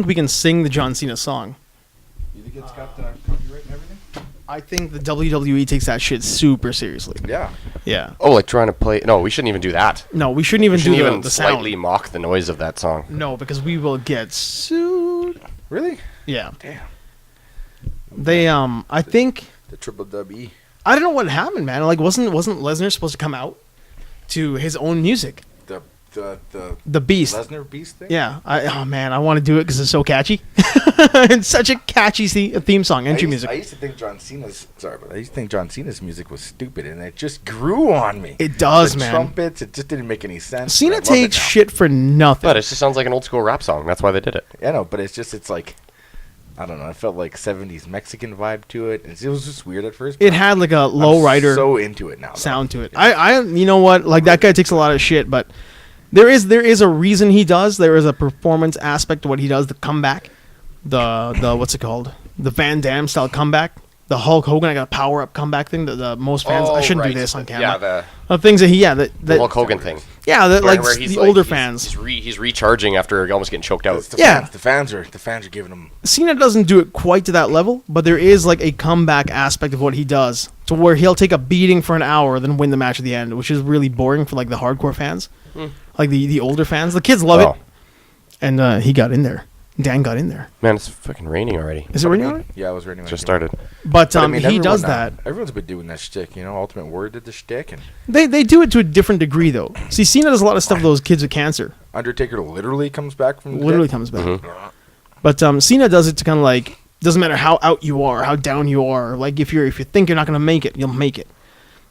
we can sing the John Cena song. You think it's got copyright and everything? I think the WWE takes that shit super seriously. Yeah. Yeah. Oh, like trying to play. No, we shouldn't even do that. No, we shouldn't even We shouldn't do even the sound. slightly mock the noise of that song. No, because we will get sued. Really? Yeah. Damn. They I think The Triple W. I don't know what happened, man. Like wasn't Lesnar supposed to come out to his own music? The Beast. Lesnar Beast thing? Yeah. I want to do it because it's so catchy. It's such a catchy theme song, entry music. I used to think John Cena's music was stupid, and it just grew on me. It does, the man. Trumpets, it just didn't make any sense. I Cena love it takes now. shit for nothing. But it just sounds like an old school rap song. That's why they did it. I know, but it's like, I don't know. It felt like 70s Mexican vibe to it. It was just weird at first. It had like a low rider so into it now. sound to it. I you know what? Like that guy takes a lot of shit, but there is a reason he does. There is a performance aspect to what he does. The comeback, the what's it called? The Van Damme style comeback. The Hulk Hogan, I got a power up comeback thing. The most fans. I shouldn't do this on camera. Yeah, things that he the Hulk Hogan thing. Yeah, like Where he's the like- older he's- fans. He's recharging after almost getting choked out. Yeah. The fans are giving him. Cena doesn't do it quite to that level, but there is like a comeback aspect of what he does to where he'll take a beating for an hour, then win the match at the end, which is really boring for like the hardcore fans, like the older fans. The kids love Oh. it, and he got in there. Dan got in there. Man, it's fucking raining already. Is it raining already? Yeah, it was raining. Just started. But I mean, he does everyone, that. Everyone's been doing that shtick, you know. Ultimate Warrior did the shtick, and They do it to a different degree though. See, Cena does a lot of stuff with those kids with cancer. Undertaker literally comes back from the Literally dead. comes back. Mhm. But Cena does it to kind of like, doesn't matter how out you are, how down you are. Like if you think you're not gonna make it, you'll make it,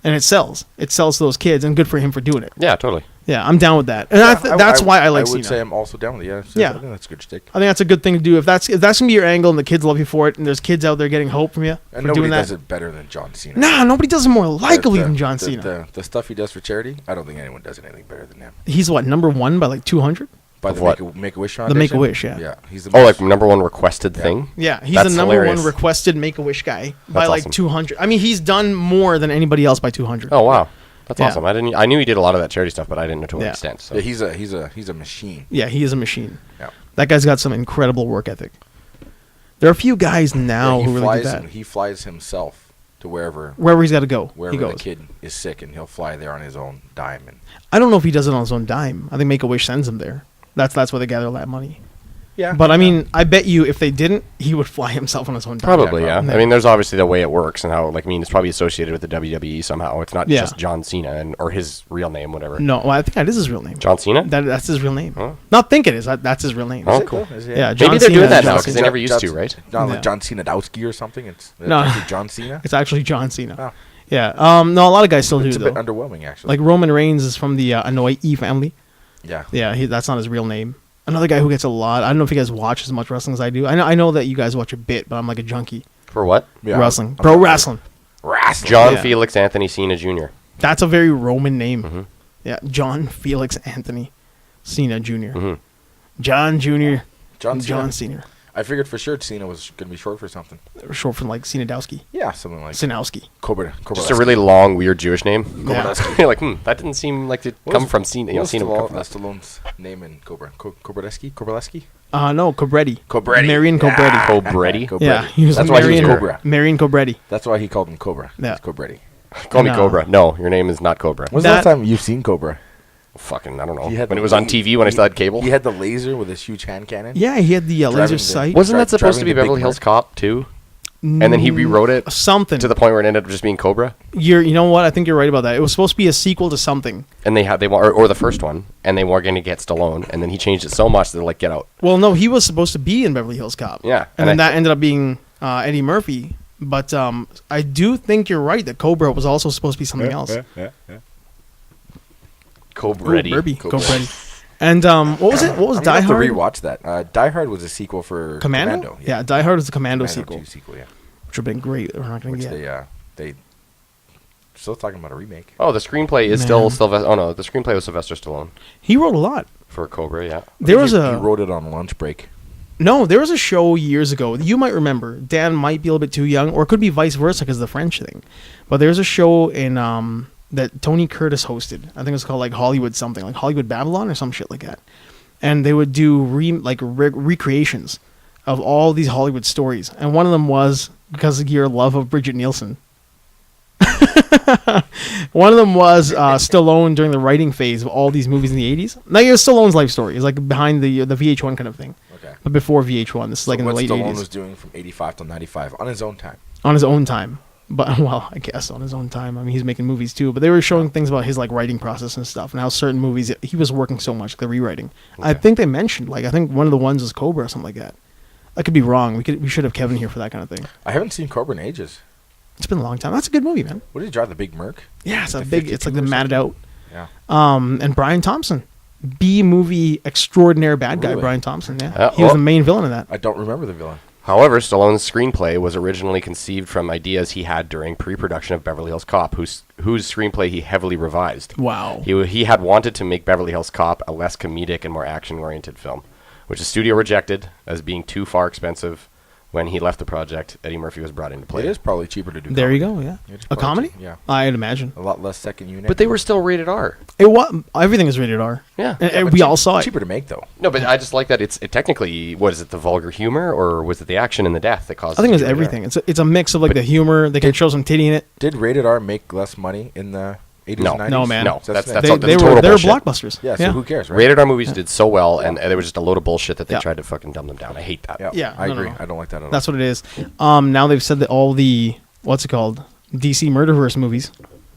and it sells. It sells to those kids, and good for him for doing it. Yeah, totally. Yeah, I'm down with that, and Yeah, that's why I like I would Cena. say I'm also down with it. Yeah. I think that's a good shtick. I think that's a good thing to do. If that's gonna be your angle, and the kids love you for it, and there's kids out there getting hope from you And for nobody doing does that. it better than John Cena. Nah, nobody does it more likably The- than John the- Cena. The stuff he does for charity, I don't think anyone does anything better than him. He's what, number one by like 200? By Of the what? Make-A-Wish The Foundation? Make-A-Wish, yeah. Yeah, he's the Oh, most- like number one requested Yeah. thing? Yeah, he's That's the number hilarious. one requested Make-A-Wish guy by That's like awesome. 200. I mean, he's done more than anybody else by 200. Oh, wow. That's Yeah. awesome. I knew he did a lot of that charity stuff, but I didn't know to what Yeah. extent. So. Yeah, he's a machine. Yeah, he is a machine. Yeah. That guy's got some incredible work ethic. There are a few guys now Yeah, who really do that. He flies himself to wherever Wherever he's got to go, he the goes. kid is sick, and he'll fly there on his own dime. And I don't know if he does it on his own dime. I think Make-A-Wish sends him there. That's where they gather all that money. yeah, But I mean, I bet you if they didn't, he would fly himself on his own dime. Probably, Yeah, yeah. probably. I mean, there's obviously the way it works and how, like, I mean, it's probably associated with the WWE somehow. It's not Yeah. just John Cena or his real name, whatever. No, well, I think that is his real name. John Cena? That's his real name. Huh? Not think it is. That's his real name. Oh, Is it, cool. though? Is it? Yeah, John Maybe they're Cena doing that is now John because they Cena. never used to, right? Not Yeah. like John Cenadowski or something. It's No. actually John Cena. It's actually John Cena. Oh. Yeah. No, a lot of guys still do It's a though. bit underwhelming, actually. Like Roman Reigns is from the Anoa'i family. yeah, Yeah, that's not his real name. Another guy who gets a lot. I don't know if you guys watch as much wrestling as I do. I know that you guys watch a bit, but I'm like a junkie. For what? yeah. Wrestling, I'm pro not- wrestling. Wrestling. John Yeah. Felix Anthony Cena Jr. That's a very Roman name. Mhm. Yeah, John Felix Anthony Cena Jr. hmm John Jr. John John Cena. Senior. I figured for sure Cena was going to be short for something. Short for like Cenadowski. Yeah, something like Sinowski. Cobra. Just a really long, weird Jewish name. Yeah. You're like, that didn't seem like to come from Cena. You know, Cena would come from that. Stallone's name in Cobra. Cobreski? Cobreski? No, Cobretti. Cobretti. Marion Cobretti. Cobretti. Cobretti. Yeah, he was That's why he was Marion, Cobra. Marion Cobretti. That's why he called him Cobra. Yeah. It's Cobretti. Call me No. Cobra. No, your name is not Cobra. When's That- the last time you've seen Cobra? Fucking, I don't know. He had When the it was on la- TV, when I still had cable. He had the laser with his huge hand cannon. Yeah, he had the laser Driving the- sight. Wasn't that Dri- supposed to be driving the Beverly Big Hills Mac. Cop too? And then he rewrote it Something. to the point where it ended up just being Cobra. You know what? I think you're right about that. It was supposed to be a sequel to something. And or the first one, and they were going to get Stallone, and then he changed it so much that they're like, get out. Well, no, he was supposed to be in Beverly Hills Cop. Yeah, And then and that ended up being Eddie Murphy. But I do think you're right that Cobra was also supposed to be something else. Cobretti. Cobretti. And what was it? What was I'm Die gonna have Hard? to rewatch that. Die Hard was a sequel for Commando? Yeah, Die Hard was the Commando sequel, 2 sequel, yeah. which would have been great. We're not going Which to get. they still talking about a remake. Oh, the screenplay is Man. still Sylvester. Oh no, the screenplay was Sylvester Stallone He wrote a lot. for Cobra. Yeah. There was he a wrote it on lunch break. no. There was a show years ago. You might remember. Dan might be a little bit too young, or it could be vice versa because of the French thing. But there's a show in that Tony Curtis hosted. I think it was called like Hollywood something, like Hollywood Babylon or some shit like that. and they would do recreations of all these Hollywood stories, and one of them was because of your love of Bridget Nielsen. One of them was Stallone during the writing phase of all these movies in the 80s. Now, it was Stallone's life story. It's like behind the VH1 kind of thing. Okay. But before VH1, this is like in the late Stallone 80s. was doing from 85 to 95 on his own time. On his own time. But, well, I guess on his own time. I mean, he's making movies too. But they were showing things about his like writing process and stuff, and how certain movies he was working so much, the rewriting. I Okay. think they mentioned, like, I think one of the ones was Cobra or something like that. I could be wrong. We should have Kevin here for that kind of thing. I haven't seen Cobra in ages. It's been a long time. That's a good movie, man. What did he drive? The big Merc? Yeah, it's a The big. It's like 52 the or matted out. Yeah. And Brian Thompson, B movie extraordinaire bad guy. Really? Brian Thompson. Yeah, Yeah, he was well- the main villain in that. I don't remember the villain. However, Stallone's screenplay was originally conceived from ideas he had during pre-production of Beverly Hills Cop, whose screenplay he heavily revised. Wow. He had wanted to make Beverly Hills Cop a less comedic and more action-oriented film, which the studio rejected as being too far expensive. When he left the project, Eddie Murphy was brought into play. It is probably cheaper to do. There you comedy. go. Yeah, It's a probably comedy. cheap, yeah. I'd imagine A lot less second unit. But they were still rated R. it was everything is rated R. Yeah. and, Yeah, but we all saw it. Cheaper to make though. No, but I just like that it technically, what is it, the vulgar humor, or was it the action and the death that caused I think it it's to be rated R? everything. It's a mix of like the humor. They can show some titty in it. Did Rated R make less money in the 80s No. and 90s? No, man. No, So that's the that's thing. They total were bullshit. blockbusters. Yeah, so who cares, right? Rated R movies did so well, and there was just a load of bullshit that they Yeah. tried to fucking dumb them down. I hate that. Yeah, Yeah, I no, no, agree. no. I don't like that at all. That's what it is. Now they've said that all the what's it called, DC Murderverse movies.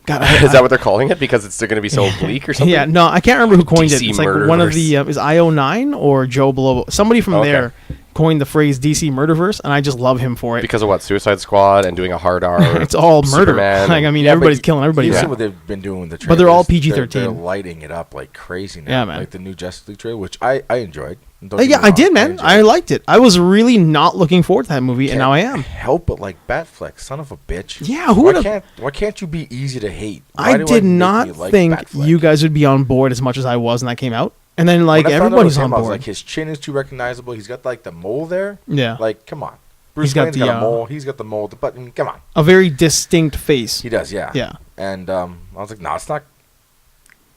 God, Is that what they're calling it? Because it's going to be so bleak or something? Yeah, no, I can't remember who coined it. DC It's like one of the Murderverse. is IO9 or Joe Blow. Somebody from Okay. there coined the phrase DC Murderverse, and I just love him for it. Because of what? Suicide Squad and doing a hard R. It's all murder. Superman. Like, I mean, Yeah, but everybody's you- killing everybody. You right? see what they've been doing with the trailers. But they're all They're PG-13. lighting it up like crazy now. Yeah, man. Like the new Justice League trailer, which I enjoyed. Don't get Yeah, me I wrong, did, man. enjoyed I it. liked it. I was really not looking forward to that movie, and now I am. Help but like Batfleck, son of a bitch. Yeah, who why would've- can't you be easy to hate? Why I do did make not you like think Batfleck? you guys would be on board as much as I was when that came out. And then, like, When I found out it everybody's was on him, I was board. like, his chin is too recognizable. He's got like the mole there. Yeah. Like, come on. Bruce He's got Wayne's the, got a mole. He's got the mole. The button. Come on. A very distinct face. He does, yeah. Yeah. And I was like, no, it's not.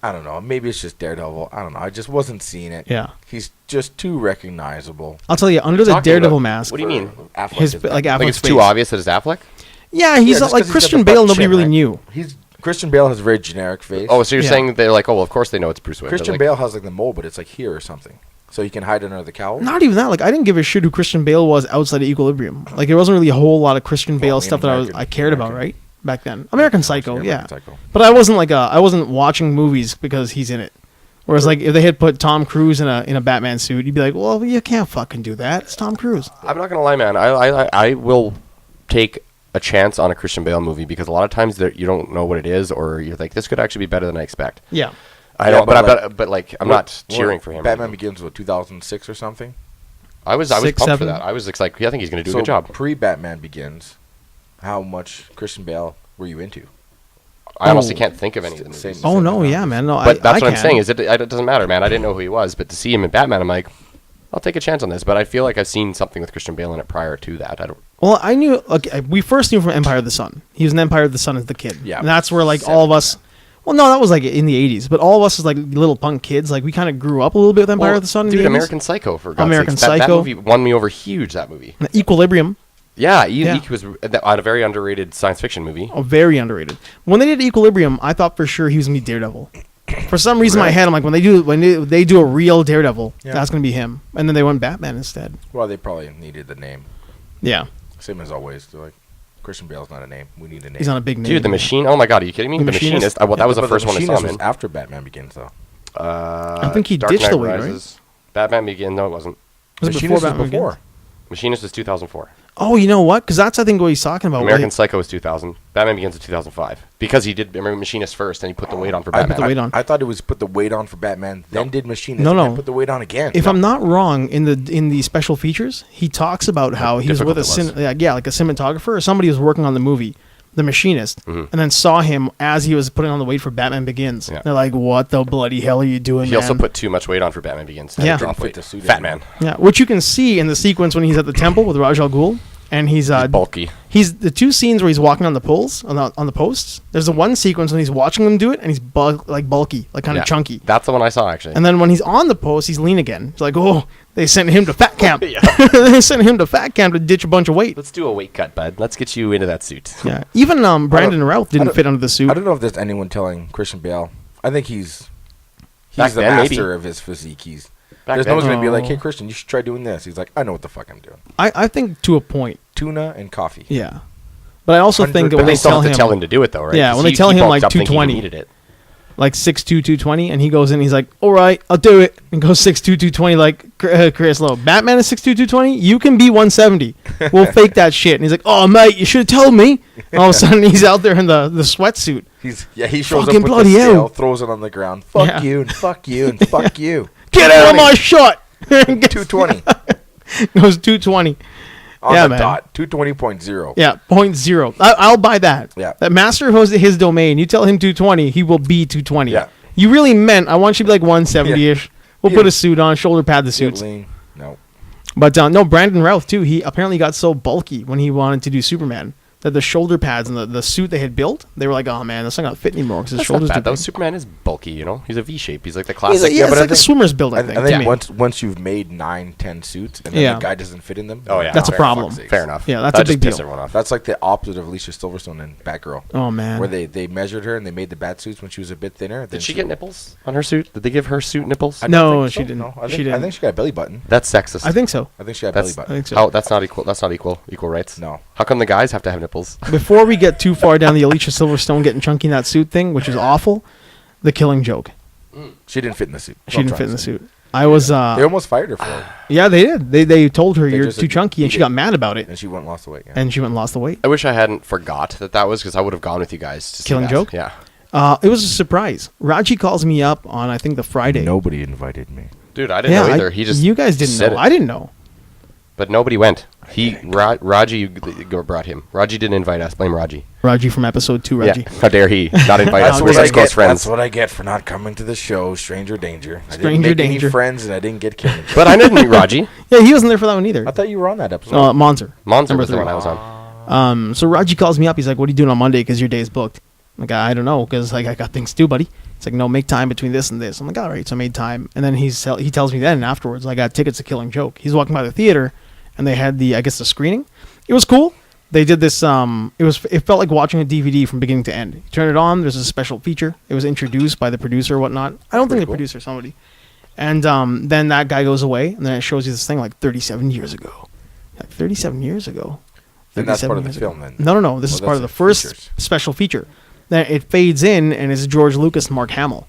I don't know. Maybe it's just Daredevil. I don't know. I just wasn't seeing it. Yeah. He's just too recognizable. I'll tell you, under the Talking Daredevil about- mask, What do you mean? Affleck his is like Batman. Like Affleck's it's too face. obvious that it's Affleck? Yeah, Yeah, he's just like 'cause he's got Christian the Bale. butt Nobody chin, really right? knew. Christian Bale has a very generic face. Oh, so you're Yeah. saying they're like, oh, well, of course they know it's Bruce Wayne. but, Christian like, Bale has like the mole, but it's like here or something, so you can hide under the cowl. Not even that. Like, I didn't give a shit who Christian Bale was outside of Equilibrium. Like, there wasn't really a whole lot of Christian Bale I mean, stuff that I cared about, American. right? Back then, American Psycho, American yeah. Psycho. But I wasn't like I wasn't watching movies because he's in it. Whereas, like, if they had put Tom Cruise in a Batman suit, you'd be like, well, you can't fucking do that. It's Tom Cruise. I'm not going to lie, man. I will take a chance on a Christian Bale movie because a lot of times you don't know what it is, or you're like, this could actually be better than I expect. Yeah. I Yeah, know, but I'm not cheering for him. Batman Begins with 2006 or something. I was 6, pumped for 7. that. I was like, yeah, I think he's going to do So a good job. pre-Batman Begins, how much Christian Bale were you into? I honestly Oh. can't think of any of the Same. movies. Oh no, yeah, man. No, But that's I what I'm can. saying. It doesn't matter, man. I didn't know who he was, but to see him in Batman, I'm like, I'll take a chance on this. But I feel like I've seen something with Christian Bale in it prior to that. I don't. Well, I knew. Okay, we first knew from Empire of the Sun. He was in Empire of the Sun as the kid. Yeah, and that's where like all of us. Well, no, that was like in the '80s. But all of us as like little punk kids, like we kind of grew up a little bit with Empire Well, of the Sun. In dude, the 80s. American Psycho for God's American sakes. That Psycho. movie won me over huge. That movie. Equilibrium, Yeah, Yeah. he was a very underrated science fiction movie. very underrated. When they did Equilibrium, I thought for sure he was gonna be Daredevil. For some reason, in my head, I'm like, when they do a real Daredevil, Yeah. that's gonna be him. And then they went Batman instead. Well, they probably needed the name. Yeah, Same as always. They're like, Christian Bale's not a name. We need a name. he's not a big name. Dude, The Machine. Oh my God, are you kidding me? The The Machinist. Machinist. Well, that was the But first one I saw Machinist him was in. after Batman Begins, though. I think he Dark ditched Knight the weight, right? Rises. Batman Begins. No, it wasn't. Was it Machinist was Batman before. Begins? Machinist was 2004. Oh, you know what? Because that's I think what he's talking about. American Like, Psycho was 2000. Batman Begins was 2005 because he did remember Machinist first, and he put the weight on for I Batman. put the weight on. I thought it was put the weight on for Batman, then did Machinist, No, and no. then put the weight on again. If I'm not wrong, in the special features, he talks about how he was with difficult a it was. like a cinematographer or somebody who was working on the movie, The Machinist, Mhm. and then saw him as he was putting on the weight for Batman Begins. Yeah. They're like, "What the bloody hell are you doing?" He man? also put too much weight on for Batman Begins. Had to Yeah. drop Didn't fit weight. the suit Fat anymore. man. yeah, which you can see in the sequence when he's at the temple with Raj Al Ghul, and he's bulky. He's the two scenes where he's walking on the poles on the posts. There's the one sequence when he's watching them do it, and he's bulky, like kind of chunky. That's the one I saw actually. And then when he's on the post, he's lean again. It's like, oh, they sent him to fat camp. They sent him to fat camp to ditch a bunch of weight. Let's do a weight cut, bud. Let's get you into that suit. Yeah, even Brandon Routh didn't fit under the suit. I don't know if there's anyone telling Christian Bale. I think he's Back the then, master maybe. of his physique. Back There's then. no one's going to be like, Oh. hey, Christian, you should try doing this. He's like, I know what the fuck I'm doing. I think to a point. Tuna and coffee. Yeah, but I also think that But when But they they still tell have to him tell him to do it though, right? Yeah, 'Cause when they he tell him, bulked like, up thinking he 220. needed it. like 6'2", 220, and he goes in, he's like, all right, I'll do it, and goes 6'2", 220, like Chris Lowe. Batman is 6'2", 220, you can be 170. We'll fake that shit. And he's like, oh, mate, you should have told me. And all of a sudden, he's out there in the sweatsuit. He shows Fucking up with bloody the scale, hell. throws it on the ground. Fuck Yeah. you and fuck you and fuck you. Get out of my shot! 220 Goes 220. on Yeah, the man. dot. 220.0. Yeah, 0.0. I'll buy that. Yeah. That master of his domain, you tell him 220, he will be 220. Yeah. You really meant, I want you to be like 170-ish. We'll Yeah. put a suit on, shoulder pad the Get suits. lean. No. But no, Brandon Routh too. He apparently got so bulky when he wanted to do Superman that the shoulder pads and the suit they had built, they were like, oh man, that's not gonna fit anymore because his That's shoulders not too bad though. big. Superman is bulky, you know. He's a V shape. He's like the He's classic. like, yeah, but it's I like a think- swimmer's build, I I think. think to me. once you've made 9, 10 suits and then Yeah. the guy doesn't fit in them. Oh yeah, That's a fair- problem. fuck's sakes. Fair enough. Yeah, that's that a big just pissed deal. everyone off. That's like the opposite of Alicia Silverstone in Batgirl. Oh man. Where they measured her and they made the bat suits when she was a bit thinner. Then Did she get nipples on her suit? Did they give her suit nipples? I don't No, think she so. didn't. No, I She think, I didn't. think she got a belly button. That's sexist. I think so. I think she got a That's belly I button. think so. Oh, that's not equal. That's not equal rights. No. How come the guys have to have nipples? Before we get too far down the Alicia Silverstone getting chunky in that suit thing, which is awful, the Killing Joke. She didn't fit in the suit. She didn't fit in the suit. I was They almost fired her for it. yeah, they did. They told her They you're just too chunky, and she agreed. got mad about it, And she went and lost the weight. Yeah. and she went and lost the weight. I wish I hadn't forgot that was because I would have gone with you guys. To see Killing that. Joke? Yeah. It was a surprise. Raji calls me up on I think the Friday. Nobody invited me. Dude, I didn't know either. He just you guys didn't said know. it. I didn't know. But nobody went. Raji brought him. Raji didn't invite us. Blame Raji. Raji from episode 2. Raji. Yeah. How dare he not invite us? That's We're what such close That's friends. what I get for not coming to the show. Stranger danger. I Stranger didn't make danger. any friends and I didn't get killed. But I didn't meet Raji. Yeah, he wasn't there for that one either. I thought you were on that episode. Monster. Monster Number was the 3. one I was on. So Raji calls me up. He's like, "What are you doing on Monday? Because your day's booked." I'm like, I don't know, because like I got things to do, buddy. It's like, no, make time between this and this. I'm like, all right. So I made time, and then he tells me then afterwards, I got tickets to Killing Joke. He's walking by the theater, and they had the screening. It was cool. They did this. It felt like watching a DVD from beginning to end. You turn it on. There's a special feature. It was introduced by the producer or whatnot. I don't think the cool. producer, somebody. And then that guy goes away, and then it shows you this thing like 37 years ago. Like 37 years ago. Then that's 37 part of the years ago. film then. No. This Well, is part of the that's first features. special feature. Then it fades in, and it's George Lucas and Mark Hamill.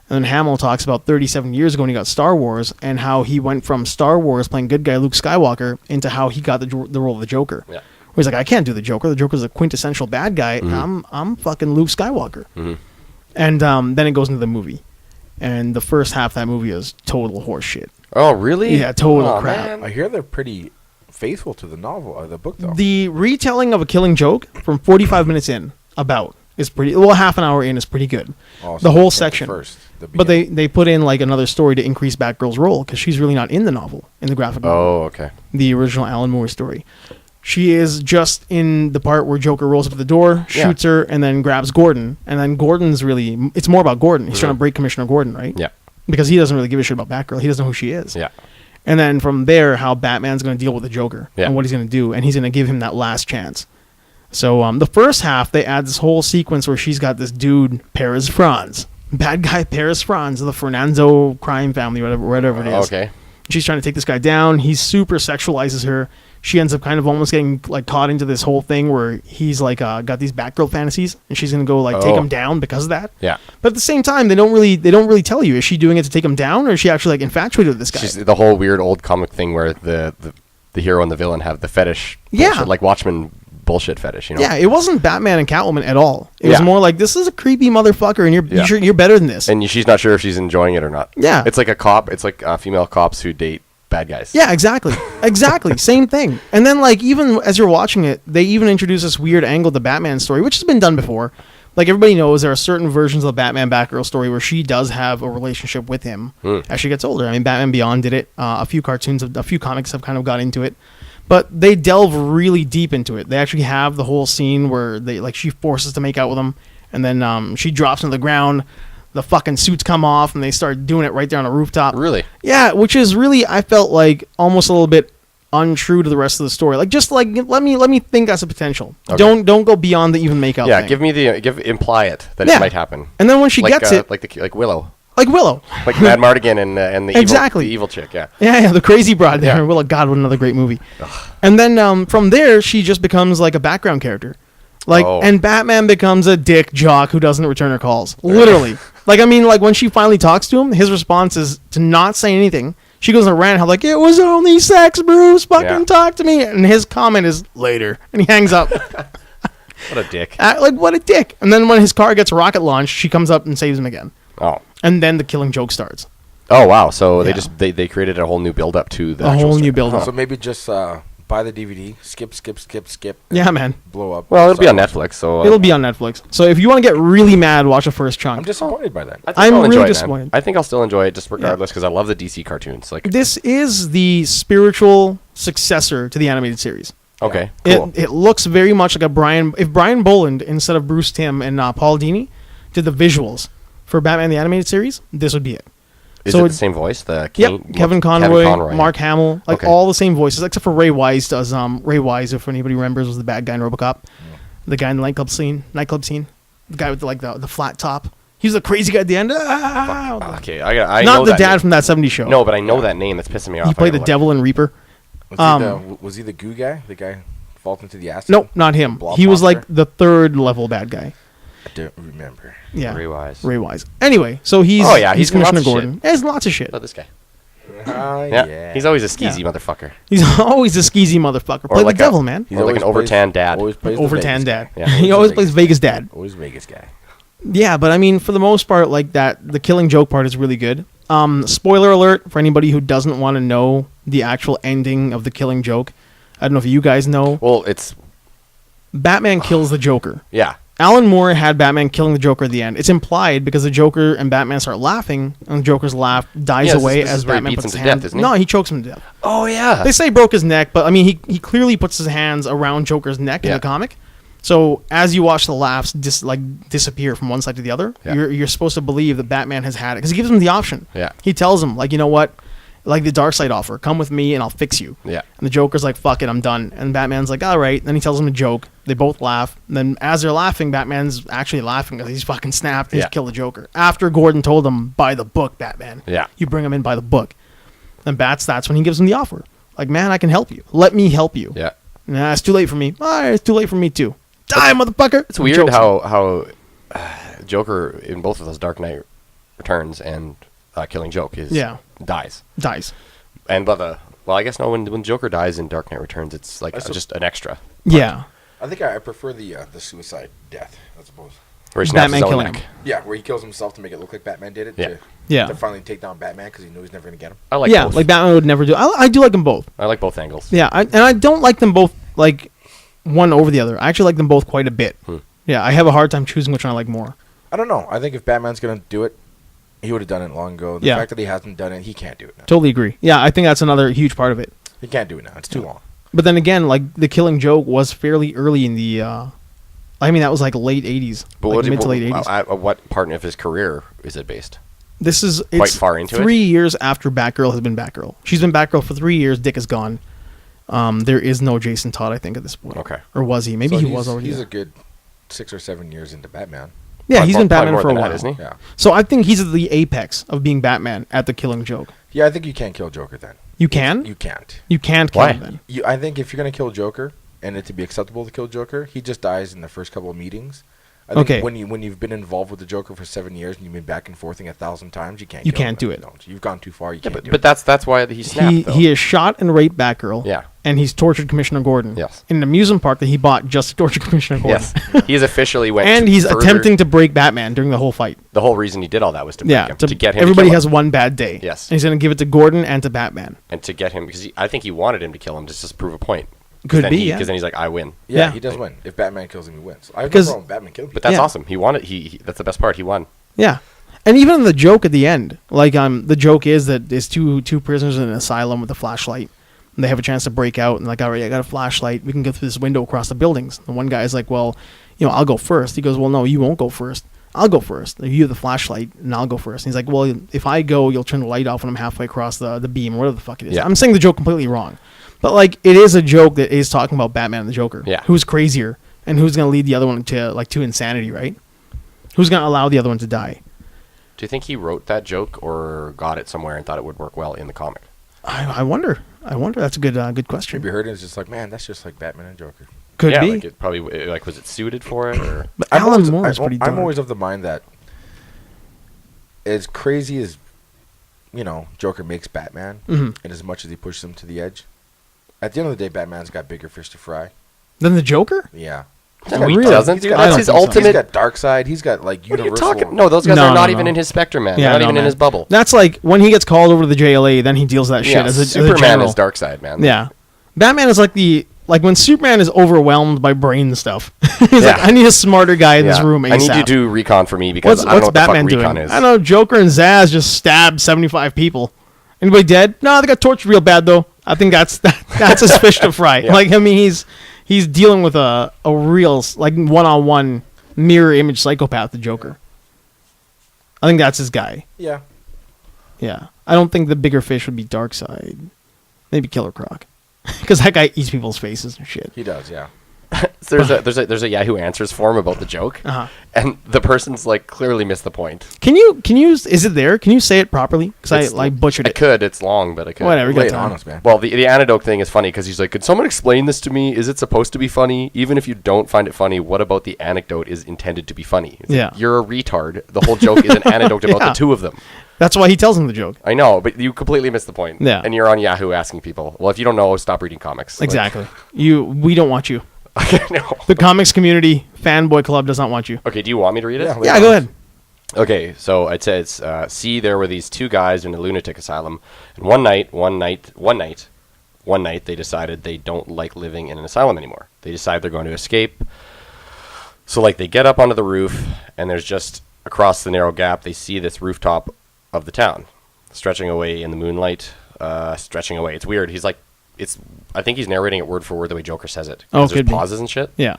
And then Hamill talks about 37 years ago when he got Star Wars, and how he went from Star Wars playing good guy Luke Skywalker into how he got the role of the Joker. Yeah. Where he's like, I can't do the Joker. The Joker's a quintessential bad guy. I'm fucking Luke Skywalker. And then it goes into the movie. And the first half of that movie is total horse shit. Oh, really? Yeah, total Oh, crap. man. I hear they're pretty faithful to the novel or the book though. The retelling of A Killing Joke from 45 minutes in, is pretty, well, half an hour in is pretty good. Oh, so the they whole kept it section. first, the But beginning. they put in like another story to increase Batgirl's role, because she's really not in the novel, in the graphic novel. Oh, okay. The original Alan Moore story. She is just in the part where Joker rolls up to the door, Yeah. shoots her, and then grabs Gordon. And then Gordon's really, it's more about Gordon. He's trying to break Commissioner Gordon, right? Yeah. Because he doesn't really give a shit about Batgirl. He doesn't know who she is. Yeah. And then from there, how Batman's going to deal with the Joker Yeah. and what he's going to do. And he's going to give him that last chance. So the first half, they add this whole sequence where she's got this dude, Perez Franz. Bad guy Perez Franz of the Fernando crime family, whatever it is. Okay. She's trying to take this guy down. He super sexualizes her. She ends up kind of almost getting like caught into this whole thing where he's like got these Batgirl fantasies, and she's gonna go like take Oh. him down because of that. Yeah. But at the same time, they don't really tell you, is she doing it to take him down, or is she actually like infatuated with this guy? She's the whole weird old comic thing where the hero and the villain have the fetish. Yeah. bullshit, like Watchmen bullshit fetish. You know. Yeah, it wasn't Batman and Catwoman at all. It was Yeah. more like, this is a creepy motherfucker, and Yeah. you're better than this. And she's not sure if she's enjoying it or not. Yeah. It's like a cop. It's like female cops who date bad guys. Yeah, exactly. Exactly. Same thing. And then, like, even as you're watching it, they even introduce this weird angle of the Batman story, which has been done before. Like, everybody knows there are certain versions of the Batman Batgirl story where she does have a relationship with him as she gets older. I mean, Batman Beyond did it. A few comics have kind of got into it. But they delve really deep into it. They actually have the whole scene where they like she forces to make out with him, and then she drops on the ground. The fucking suits come off, and they start doing it right there on the rooftop. Really? Yeah, which is really, I felt like almost a little bit untrue to the rest of the story. Like, just like let me think that's a potential. Okay. Don't go beyond the even make out. Yeah, thing. imply it that Yeah. it might happen. And then when she gets it, like Willow, like Willow. like Mad Mardigan and the Exactly. evil chick. Yeah. Yeah, the crazy broad there. Yeah. Willow, God, what another great movie. And then from there, she just becomes like a background character. Like, Oh. and Batman becomes a dick jock who doesn't return her calls. Literally. Like, I mean, like, when she finally talks to him, his response is to not say anything. She goes on a rant, how, like, it was only sex, Bruce. Fucking Yeah. talk to me. And his comment is, later. And he hangs up. What a dick. Like, what a dick. And then when his car gets rocket launched, she comes up and saves him again. Oh. And then the Killing Joke starts. Oh wow! So Yeah. they created a whole new build up to the A actual whole new story. build up. So maybe just buy the DVD, skip, Yeah, man. blow up. Well, it'll be on Start Netflix, so It'll be on Netflix. So if you want to get really mad, watch the first chunk. I'm disappointed by that. I think I'm I'll really enjoy it, man. disappointed. I think I'll still enjoy it just regardless because I love the DC cartoons. Like, This is the spiritual successor to the animated series. okay, cool. It looks very much like if Brian Boland instead of Bruce Timm and Paul Dini did the visuals for Batman the Animated Series, this would be it. Is so it it- the same voice? The Kevin Conroy, Mark Hamill, like Okay. all the same voices, except for Ray Wise does. Ray Wise, if anybody remembers, was the bad guy in RoboCop, the guy in the nightclub scene, the guy with the flat top. He's the crazy guy at the end. Ah! Okay, I Not know the that dad name. from that '70s show. No, but I know that name. That's pissing me off. he I played the gotta look. devil in Reaper. Was he the goo guy? The guy falls into the acid? Nope, not him. Blob He was monster? like the third level bad guy. I don't remember. Yeah, Ray Wise. Ray Wise. Anyway, so he's Oh, yeah, he's in lots Commissioner of Gordon. There's lots of shit. About this guy. Yeah. He's always a skeezy Yeah. motherfucker. He's always a skeezy motherfucker. Play like the devil, man. He's Or like always an overtanned dad. Always plays the Over Vegas tan guy. dad. Yeah. He always plays Vegas dad. Always Vegas guy. Yeah, but I mean, for the most part, like that, the Killing Joke part is really good. Spoiler alert for anybody who doesn't want to know the actual ending of the Killing Joke. I don't know if you guys know. Well, it's Batman kills the Joker. yeah. Alan Moore had Batman killing the Joker at the end. It's implied because the Joker and Batman start laughing, and the Joker's laugh dies Yeah, this away is as where he Batman beats puts him his to hand. death, isn't he? No, he chokes him to death. Oh yeah. They say he broke his neck, but I mean, he clearly puts his hands around Joker's neck in Yeah. the comic. So as you watch the laughs disappear from one side to the other, Yeah. you're supposed to believe that Batman has had it because he gives him the option. Yeah. He tells him like, you know what, like the Darkseid offer, come with me and I'll fix you. Yeah. And the Joker's like, fuck it, I'm done. And Batman's like, all right. Then he tells him a joke. They both laugh. And then as they're laughing, Batman's actually laughing because he's fucking snapped. He's Yeah. killed the Joker. After Gordon told him, buy the book, Batman. Yeah. You bring him in by the book. Then that's when he gives him the offer. Like, man, I can help you. Let me help you. Yeah. Nah, it's too late for me. All right, it's too late for me too. Die, motherfucker. It's weird how Joker in both of those Dark Knight Returns and Killing Joke dies. Dies. And I guess no. When Joker dies in Dark Knight Returns, it's like just an extra. Yeah. I think I prefer the suicide death, I suppose. Where he snaps Batman his own killing neck. him. Yeah, where he kills himself to make it look like Batman did it. Yeah. Yeah. To finally take down Batman because he knew he's never going to get him. I like yeah, both. like Batman would never do. I do like them both. I like both angles. Yeah, and I don't like them both like one over the other. I actually like them both quite a bit. Yeah, I have a hard time choosing which one I like more. I don't know. I think if Batman's going to do it, he would have done it long ago. The Yeah. fact that he hasn't done it, he can't do it now. Totally agree. Yeah, I think that's another huge part of it. He can't do it now. It's too long. But then again, like the Killing Joke was fairly early in the. I mean, that was like late '80s, But like mid to late '80s. what part of his career is it based? It's quite far into it? 3 years after Batgirl has been Batgirl. She's been Batgirl for 3 years. Dick is gone. There is no Jason Todd, I think, at this point. Okay. Or was he? Maybe So he was already. He's there. a good 6 or 7 years into Batman. Yeah, he's been Probably Batman more for a than that, while. isn't he? Yeah. So I think he's at the apex of being Batman at the Killing Joke. Yeah, I think you can't kill Joker then. You can? You can't. You can't kill Why? him then. I think if you're going to kill Joker and it to be acceptable to kill Joker, he just dies in the first couple of meetings. I think Okay. when you've been involved with the Joker for 7 years and you've been back and forthing 1,000 times, you can't. You kill him can't do then. it. Don't. You've gone too far. You Yeah, can't do but it. that's why he snapped. though. He has shot and raped Batgirl. Yeah. And he's tortured Commissioner Gordon. Yes. In an amusement park that he bought just to torture Commissioner Gordon. Yes, he's officially went. And he's further. attempting to break Batman during the whole fight. The whole reason he did all that was to break Yeah. him, to get him. Everybody to kill has him. one bad day. Yes. And he's going to give it to Gordon and to Batman. And to get him because I think he wanted him to kill him just to prove a point. Could be, yeah. Because then he's like, I win. yeah, yeah. he does win. If Batman kills him, he wins. I have no Because- problem with Batman killing people. But that's Yeah. awesome. He wanted. He that's the best part. He won. Yeah. And even the joke at the end, like the joke is that there's two prisoners in an asylum with a flashlight. And they have a chance to break out, and like, all right, I got a flashlight. We can go through this window across the buildings. The one guy's like, well, I'll go first. He goes, well, no, you won't go first. I'll go first. You have the flashlight, and I'll go first. And he's like, well, if I go, you'll turn the light off when I'm halfway across the beam, or whatever the fuck it is. Yeah. I'm saying the joke completely wrong. But, like, it is a joke that is talking about Batman and the Joker. Yeah. Who's crazier, and who's going to lead the other one to insanity, right? Who's going to allow the other one to die? Do you think he wrote that joke or got it somewhere and thought it would work well in the comic? I wonder. That's a good question. Maybe heard it, it's just like, man, that's just like Batman and Joker. Could yeah, be. like it probably like was it suited for it or But Alan Moore is pretty dark. I'm always of the mind that as crazy as, Joker makes Batman, Mhm. and as much as he pushes him to the edge, at the end of the day, Batman's got bigger fish to fry. Then the Joker? Yeah. No, he Really? doesn't. He's Dude. got- That's I his don't think so. ultimate. He's got Darkseid. He's got, like, What are you universal. talking? No, those guys No, are not no, even no. in his spectrum, man. Yeah, They're not no, even man. in his bubble. That's like when he gets called over to the JLA, then he deals that shit Yeah, as a Superman general. is Darkseid, man. Yeah. Batman is like when Superman is overwhelmed by brain stuff. He's Yeah. like, I need a smarter guy in this Yeah. room ASAP. I need you to do recon for me because I don't know What's what Batman the fuck recon doing? is. I don't know. Joker and Zaz just stabbed 75 people. Anybody dead? No, they got tortured real bad though. I think that's his fish to fry. Yeah. Like, I mean, he's dealing with a real, like, one-on-one mirror image psychopath, the Joker. I think that's his guy. Yeah. Yeah. I don't think the bigger fish would be Darkseid. Maybe Killer Croc. Because that guy eats people's faces and shit. He does, yeah. there's a Yahoo Answers form about the joke, Uh-huh. and the person's like clearly missed the point. Can you, is it there? Can you say it properly? Because I It's- like butchered I it. could. It's long, but I could. Whatever. Lay Get it time. on us, man. Well, the anecdote thing is funny because he's like, could someone explain this to me? Is it supposed to be funny? Even if you don't find it funny, what about the anecdote is intended to be funny? It's like, Yeah. you're a retard. The whole joke is an anecdote about Yeah. the two of them. That's why he tells him the joke. I know, but you completely missed the point. Yeah. And you're on Yahoo asking people, well, if you don't know, stop reading comics. Like- Exactly. We don't want you. no. The comics community fanboy club does not want you. Okay, do you want me to read it? Yeah, Yeah, go ahead. Okay, so it says, see, there were these two guys in a lunatic asylum, and one night, they decided they don't like living in an asylum anymore. They decide they're going to escape. So, like, they get up onto the roof, and there's just across the narrow gap, they see this rooftop of the town, stretching away in the moonlight, stretching away. It's weird. He's like, I think he's narrating it word for word the way Joker says it. 'Cause Oh, there's could be. pauses and shit. Yeah.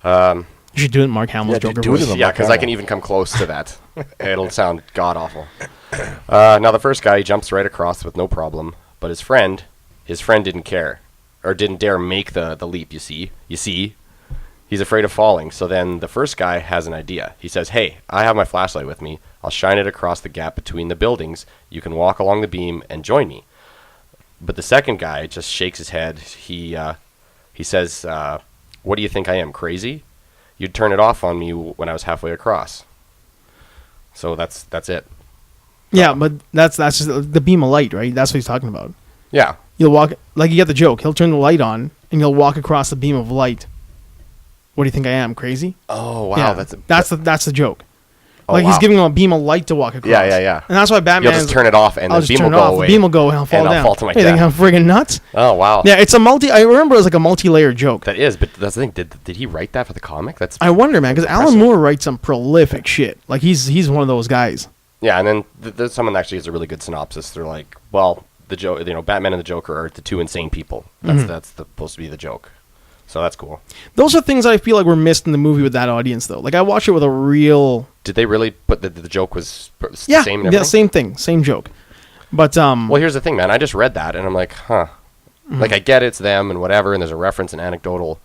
You should do it in Mark Hamill's Yeah, Joker do it voice. in the Yeah, Mark because I Hamill. can even come close to that. It'll sound god awful. Now the first guy he jumps right across with no problem, but his friend didn't care or didn't dare make the leap. You see, he's afraid of falling. So then the first guy has an idea. He says, "Hey, I have my flashlight with me. I'll shine it across the gap between the buildings. You can walk along the beam and join me." But the second guy just shakes his head. He says, "What do you think I am, crazy? You'd turn it off on me when I was halfway across." So that's it. Yeah, but that's just the beam of light, right? That's what he's talking about. Yeah. You'll walk, like, you get the joke. He'll turn the light on, and you'll walk across the beam of light. What do you think I am, crazy? Oh wow, Yeah, that's the joke. Oh, Like, he's wow. giving him a beam of light to walk across. Yeah. And that's why Batman. You'll just turn it off, and I'll the just beam turn will it go off. away. The beam will go, and I'll fall and down. I'll fall to my Hey, you think death. I'm friggin' nuts? Oh wow. Yeah, it's a I remember it was like a multi-layered joke. That is, but that's the thing. Did he write that for the comic? That's I wonder, man, because Alan impressive. Moore writes some prolific shit. Like, he's one of those guys. Yeah, and then there's someone that actually gives a really good synopsis. They're like, well, Batman and the Joker are the two insane people. That's supposed to be the joke. So that's cool. Those are things I feel like were missed in the movie with that audience, though. Like, I watched it with a real... Did they really put the joke was the Yeah, same? And everything? same thing. Same joke. But, Well, here's the thing, man. I just read that, and I'm like, huh. Like, I get it's them and whatever, and there's a reference and anecdotal,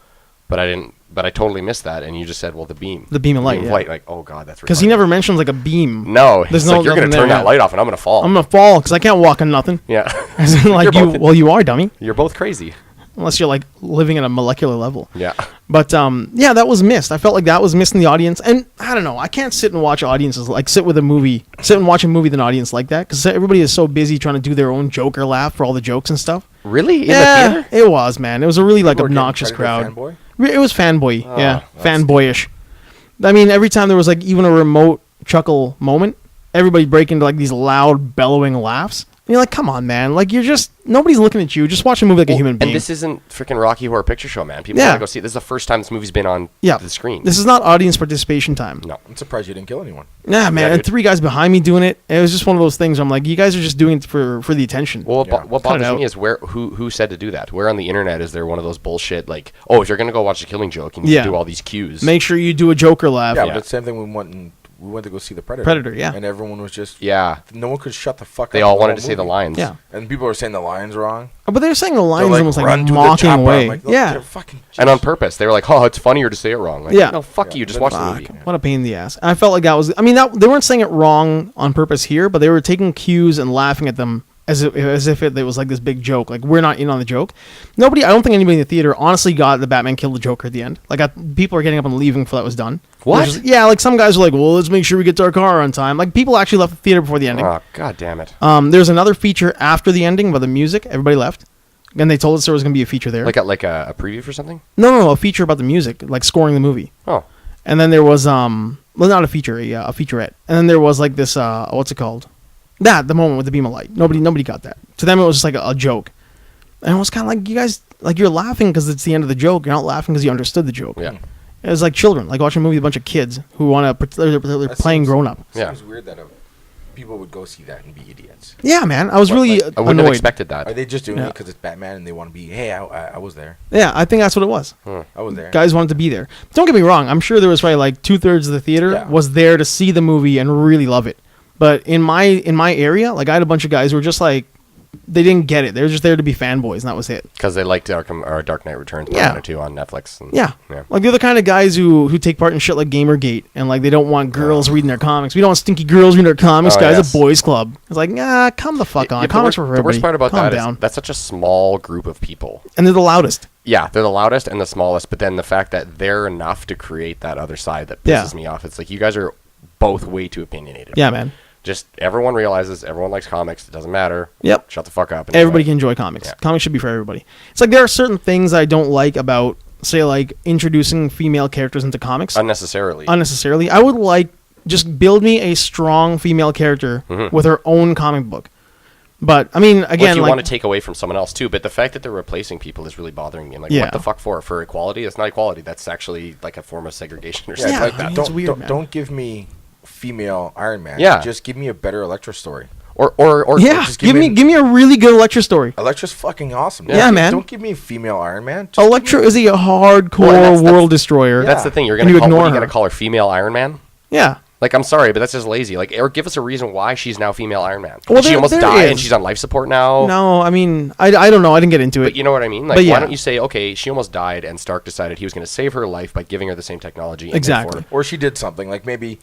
but I totally missed that, and you just said, well, the beam. The beam of light, yeah. Like, oh, God, that's because he never mentions, like, a beam. No, There's he's no like, you're going nothing to turn there, that yeah. light off, and I'm going to fall. I'm going to fall because I can't walk on nothing. Yeah. As in, like, You're you... both- Well, you are, dummy. You're both crazy. Unless you're, like, living at a molecular level. Yeah. But, yeah, that was missed. I felt like that was missed in the audience. And, I don't know, I can't sit and watch audiences, like, sit and watch a movie with an audience like that, because everybody is so busy trying to do their own Joker laugh for all the jokes and stuff. Really? In Yeah, the theater? it was, man. It was a really, like, People are getting obnoxious credited crowd. fanboy? It was fanboy, Oh, yeah, that's- fanboyish. I mean, every time there was, like, even a remote chuckle moment, everybody break into, like, these loud, bellowing laughs. And you're like, come on, man. Like, you're just, nobody's looking at you. Just watch a movie like a human being. And this isn't freaking Rocky Horror Picture Show, man. People Yeah. want to go see it. This is the first time this movie's been on Yeah. the screen. This is not audience participation time. No. I'm surprised you didn't kill anyone. Nah, man. Yeah, and dude. 3 guys behind me doing it. It was just one of those things where I'm like, you guys are just doing it for the attention. Well, Yeah. what Cut it bothers out. me is who said to do that? Where on the internet is there one of those bullshit like, oh, if you're gonna go watch The Killing Joke, you need Yeah. to do all these cues. Make sure you do a Joker laugh. Yeah, Yeah. but the same thing we went to go see the Predator. Predator, yeah. And everyone was just Yeah. no one could shut the fuck up. They all the wanted whole to say the movie. lines. Yeah. And people were saying the lines wrong. But they're saying the They're lines almost like "Run to the mocking chopper." I'm away. like, Yeah. they're fucking And on purpose, they were like, "Oh, it's funnier to say it wrong." Like, Yeah. no, fuck Yeah, you. Just but watch the Fuck, movie. what a pain in the ass. And I felt like that was. I mean, they weren't saying it wrong on purpose here, but they were taking cues and laughing at them as if it was like this big joke. Like, we're not in on the joke. I don't think anybody in the theater honestly got the Batman killed the Joker at the end. Like, people are getting up and leaving before that was done. What? Which is- yeah, like some guys were like, well, let's make sure we get to our car on time. Like, people actually left the theater before the ending. Oh, god damn it! There's another feature after the ending by the music. Everybody left. And they told us there was going to be a feature there. Like a preview for something? No, a feature about the music, like scoring the movie. Oh, And then there was well, not a feature, a featurette. And then there was like this what's it called? The moment with the beam of light. Nobody got that. To them it was just like a joke. And it was kind of like, you guys, like, you're laughing because it's the end of the joke. You're not laughing because you understood the joke. yeah, It was like children, like watching a movie with a bunch of kids who want to they're That playing seems- grown up. Yeah. Seems weird that people would go see that and be idiots. Yeah, man. I was What, really like- I wouldn't have annoyed. expected that. Are they just doing Yeah. it because it's Batman and they want to be? Hey, I was there. Yeah, I think that's what it was. I was there. Guys wanted to be there. Don't get me wrong. I'm sure there was probably like 2/3 of the theater Yeah. was there to see the movie and really love it. But in my area, like, I had a bunch of guys who were just like, they didn't get it. They were just there to be fanboys, and that was it. Because they liked Dark Knight Returns Yeah. 1 or 2 on Netflix. And, Yeah. yeah. Like, they're the kind of guys who take part in shit like Gamergate, and like they don't want girls reading their comics. We don't want stinky girls reading their comics, Oh, guys. yes. A boys club. It's like, come the fuck on. Yeah, Comics were for the worst everybody. part about Calm that down. is that's such a small group of people. And they're the loudest. Yeah, they're the loudest and the smallest, but then the fact that they're enough to create that other side that Yeah. pisses me off. It's like, you guys are both way too opinionated. Yeah, man. Just everyone realizes everyone likes comics. It doesn't matter. Yep. Shut the fuck up. And Everybody can enjoy. enjoy comics. Yeah. Comics should be for everybody. It's like there are certain things I don't like about, say, like introducing female characters into comics Unnecessarily. unnecessarily. I would like, just build me a strong female character with her own comic book. But I mean, Well, again, if you like, want to take away from someone else too, but the fact that they're replacing people is really bothering me. I'm like, Yeah. what the fuck for? For equality? That's not equality. That's actually like a form of segregation or Yeah, something Yeah, like I that. mean, don't, it's weird, don't, man. don't give me female Iron Man. Yeah. Just give me a better Elektra story. Or yeah, just give me a really good Elektra story. Elektra's fucking awesome. Yeah, man. Don't give me a female Iron Man. Just Elektra is a hardcore that's- world destroyer. that's the thing. You're And gonna you call, what, ignore are you her. gonna call her female Iron Man? Yeah. Like, I'm sorry, but that's just lazy. Like, or give us a reason why she's now female Iron Man. Well, she there- almost there died is. and she's on life support now. No, I mean, I don't know. I didn't get into it. But you know what I mean? Like, But yeah. why don't you say, okay, she almost died, and Stark decided he was going to save her life by giving her the same technology. And Exactly. therefore- Or she did something. Like maybe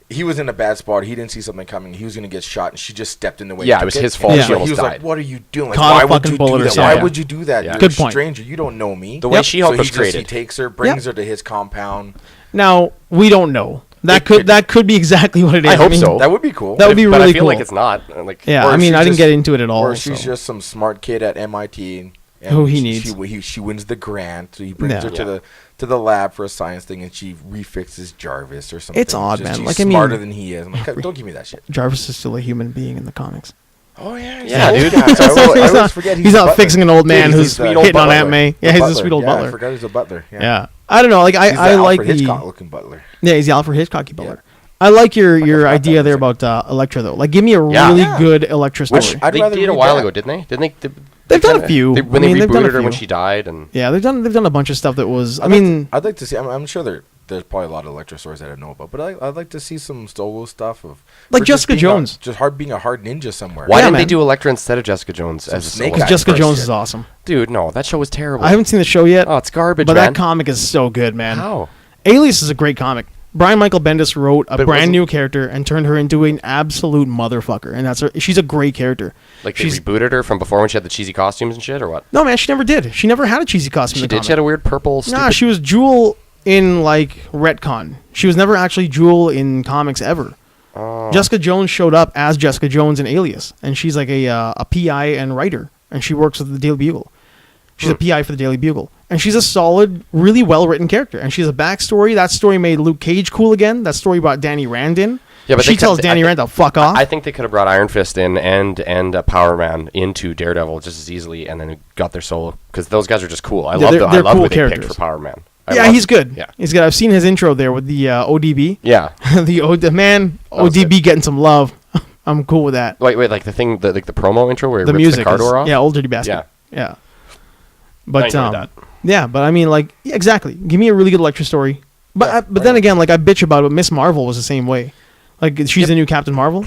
he was in a bad spot. He didn't see something coming. He was going to get shot, and she just stepped in the way. Yeah, and it was took his And fault. She he almost was died. like, "What are you doing? Like, Caught a why would fucking you bullet do that? herself. Why Yeah. would you do that? Yeah. You're Good a point. stranger. You don't know me." The way Yep. She-Hulk so was he created. takes her, brings her to his compound. Now, we don't know. That could be exactly what it is. I hope mean, so. That would be cool. That would be but really I feel like cool. it's not. Like, Yeah, Or I mean, she's I didn't just- get into it at all. Or she's so. just some smart kid at MIT. Who he she- needs. She wins the grant. So he brings Yeah. her to the lab for a science thing, and she refixes Jarvis or something. It's odd, man. She's Like, I mean- smarter than he is. I'm like, don't give me that shit. Jarvis is still a human being in the comics. Oh yeah, Yeah, dude. I He's always not- forget he's a not butler. fixing an old man Dude, who's he's the hitting on butler. Aunt May. The Yeah, he's a butler. sweet old Yeah, I butler. forgot he's a butler. Yeah. I don't know. Like, He's the I like Alfred the Hitchcock-looking butler. yeah. He's the Alfred Hitchcocky butler. I like your fat idea guy. there about Elektra though. Like, give me a Yeah. really Yeah. good Elektra story. Which I'd they rather did a read while that. ago, didn't they? Didn't they? They've done a kinda- few. when I mean, they they've done a rebooted her when few. she died, and Yeah, they've done a bunch of stuff that was. I mean, I'd like to see. I'm sure there's probably a lot of Elektra stories that I know about, but I'd like to see some solo stuff of Like her just Jessica being Jones. being a hard ninja somewhere. why Yeah, didn't man. they do Elektra instead of Jessica Jones as a Snake solo? Eyes. because Jessica first Jones shit. is awesome. Dude, no, that show was terrible. I haven't seen the show yet. Oh, it's garbage, but man. that comic is so good, man. How? Alias is a great comic. Brian Michael Bendis wrote a But brand wasn't- new character and turned her into an absolute motherfucker, and that's her. She's a great character. Like, they she's rebooted her from before when she had the cheesy costumes and shit, or what? no man. She never did. She never had a cheesy costume. She in the did. She had comic. a weird purple. Nah, Stupid she was Jewel in like retcon. She was never actually Jewel in comics ever. Oh. Jessica Jones showed up as Jessica Jones in Alias, and she's like a PI and writer, and she works with the Daily Bugle. She's a PI for the Daily Bugle, and she's a solid, really well written character. And she has a backstory. That story made Luke Cage cool again. That story brought Danny Rand in. Yeah, but she they could- tells Danny I- Rand to fuck off. I think they could have brought Iron Fist in and Power Man into Daredevil just as easily, and then got their solo because those guys are just cool. I Yeah, love they're I love cool who they picked characters. for Power Man. I yeah, love- he's good. Yeah, He's good. I've seen his intro there with the ODB. yeah. the man was ODB getting some love. I'm cool with that. Wait, like the thing, like the promo intro where he The rips music, the car is, door off. yeah, old dirty bastard. Yeah. But I enjoyed that. yeah, but I mean, like, yeah, exactly. Give me a really good Electra story. But Yeah, but then again, like I bitch about it. But Miss Marvel was the same way. Like she's the new Captain Marvel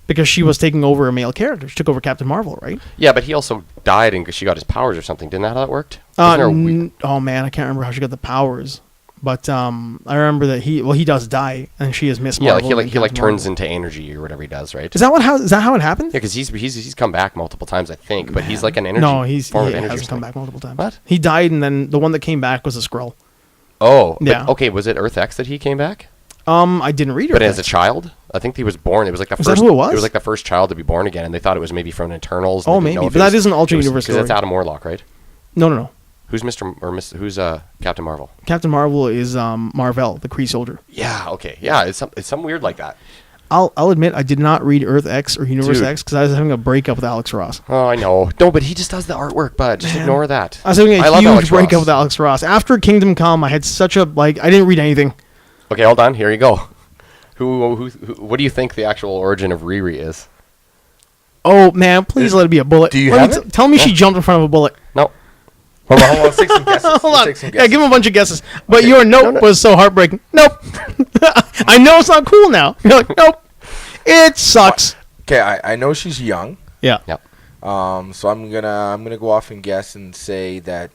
because she was taking over a male character. She took over Captain Marvel, right? Yeah, but he also died and she got his powers or something. Didn't that how that worked? Wasn't there a we- Oh man, I can't remember how she got the powers. But I remember that he does die, and she is Miss yeah, Marvel. like he like Captain turns Marvel. into energy or whatever he does, right? Is that how it happened? Yeah, because he's come back multiple times, I think, but he's like an energy. No, form he of energy. or hasn't come something. back multiple times. What? He died, and then the one that came back was a Skrull. Oh, but- Yeah. okay, was it Earth X that he came back? I didn't read it. But as a child, I think he was born. It was like the Is that first. who it was? It was like the first child to be born again, and they thought it was maybe from Eternals. and Oh, they didn't know maybe. if But it that was- is an alternate it was- universe Because that's story. Adam Warlock, right? No. Who's who's Captain Marvel? Captain Marvel is Marvel, the Kree soldier. Yeah. Okay. Yeah. It's something weird like that. I'll admit I did not read Earth X or Universe Dude. X because I was having a breakup with Alex Ross. Oh, I know. No, but he just does the artwork. But just ignore that. I was having a love huge Alex breakup Ross. with Alex Ross. After Kingdom Come, I had such a I didn't read anything. Okay, hold on. Here you go. Who? What do you think the actual origin of Riri is? Oh man, please let it be a bullet. Do you Let have me it? tell me she jumped in front of a bullet. No. Hold on, let's take some guesses. Hold Let's on. take some Yeah, guesses. give him a bunch of guesses. But your nope no. was so heartbreaking. Nope. I know it's not cool now. You're like, nope. It sucks. Okay, I know she's young. Yeah. Yep. So I'm gonna go off and guess and say that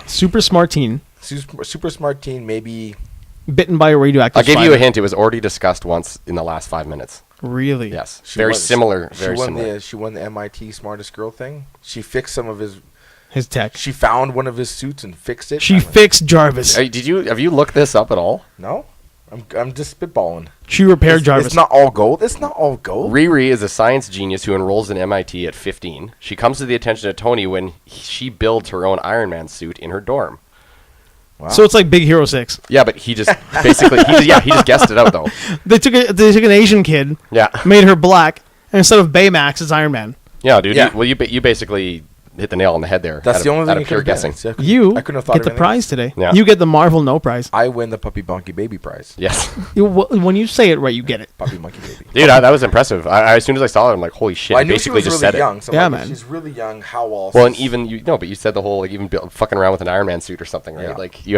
Super smart teen. super smart teen, maybe. Bitten by a radioactive I'll give you spider. a hint. It was already discussed once in the last 5 minutes. Really? Yes. She Very won- similar. She Very won similar. she won the MIT Smartest Girl thing. She fixed some of his. His tech. She found one of his suits and fixed it. She I'm like, fixed Jarvis. Hey, have you looked this up at all? No, I'm just spitballing. She repaired It's, Jarvis. it's not all gold. It's not all gold. Riri is a science genius who enrolls in MIT at 15. She comes to the attention of Tony when she builds her own Iron Man suit in her dorm. Wow. So it's like Big Hero 6. Yeah, but he just basically he just guessed it out though. They took an Asian kid, Yeah, made her black, and instead of Baymax, it's Iron Man. yeah, dude. Yeah. You basically hit the nail on the head there. That's out the of- only out thing of you pure could have guessing. guessed. You I couldn't have thought get of the anything. prize today. Yeah. You get the Marvel No prize. I win the Puppy Monkey Baby prize. Yes, When you say it right, you get it. Puppy Monkey Baby. dude, that was impressive. As soon as I saw it, I'm like, holy shit! Well, I he knew she basically was just really said young. it. So Yeah, like, man. if she's really young. How else? Well, and is- even but you said the whole like even fucking around with an Iron Man suit or something, right? Yeah. Like you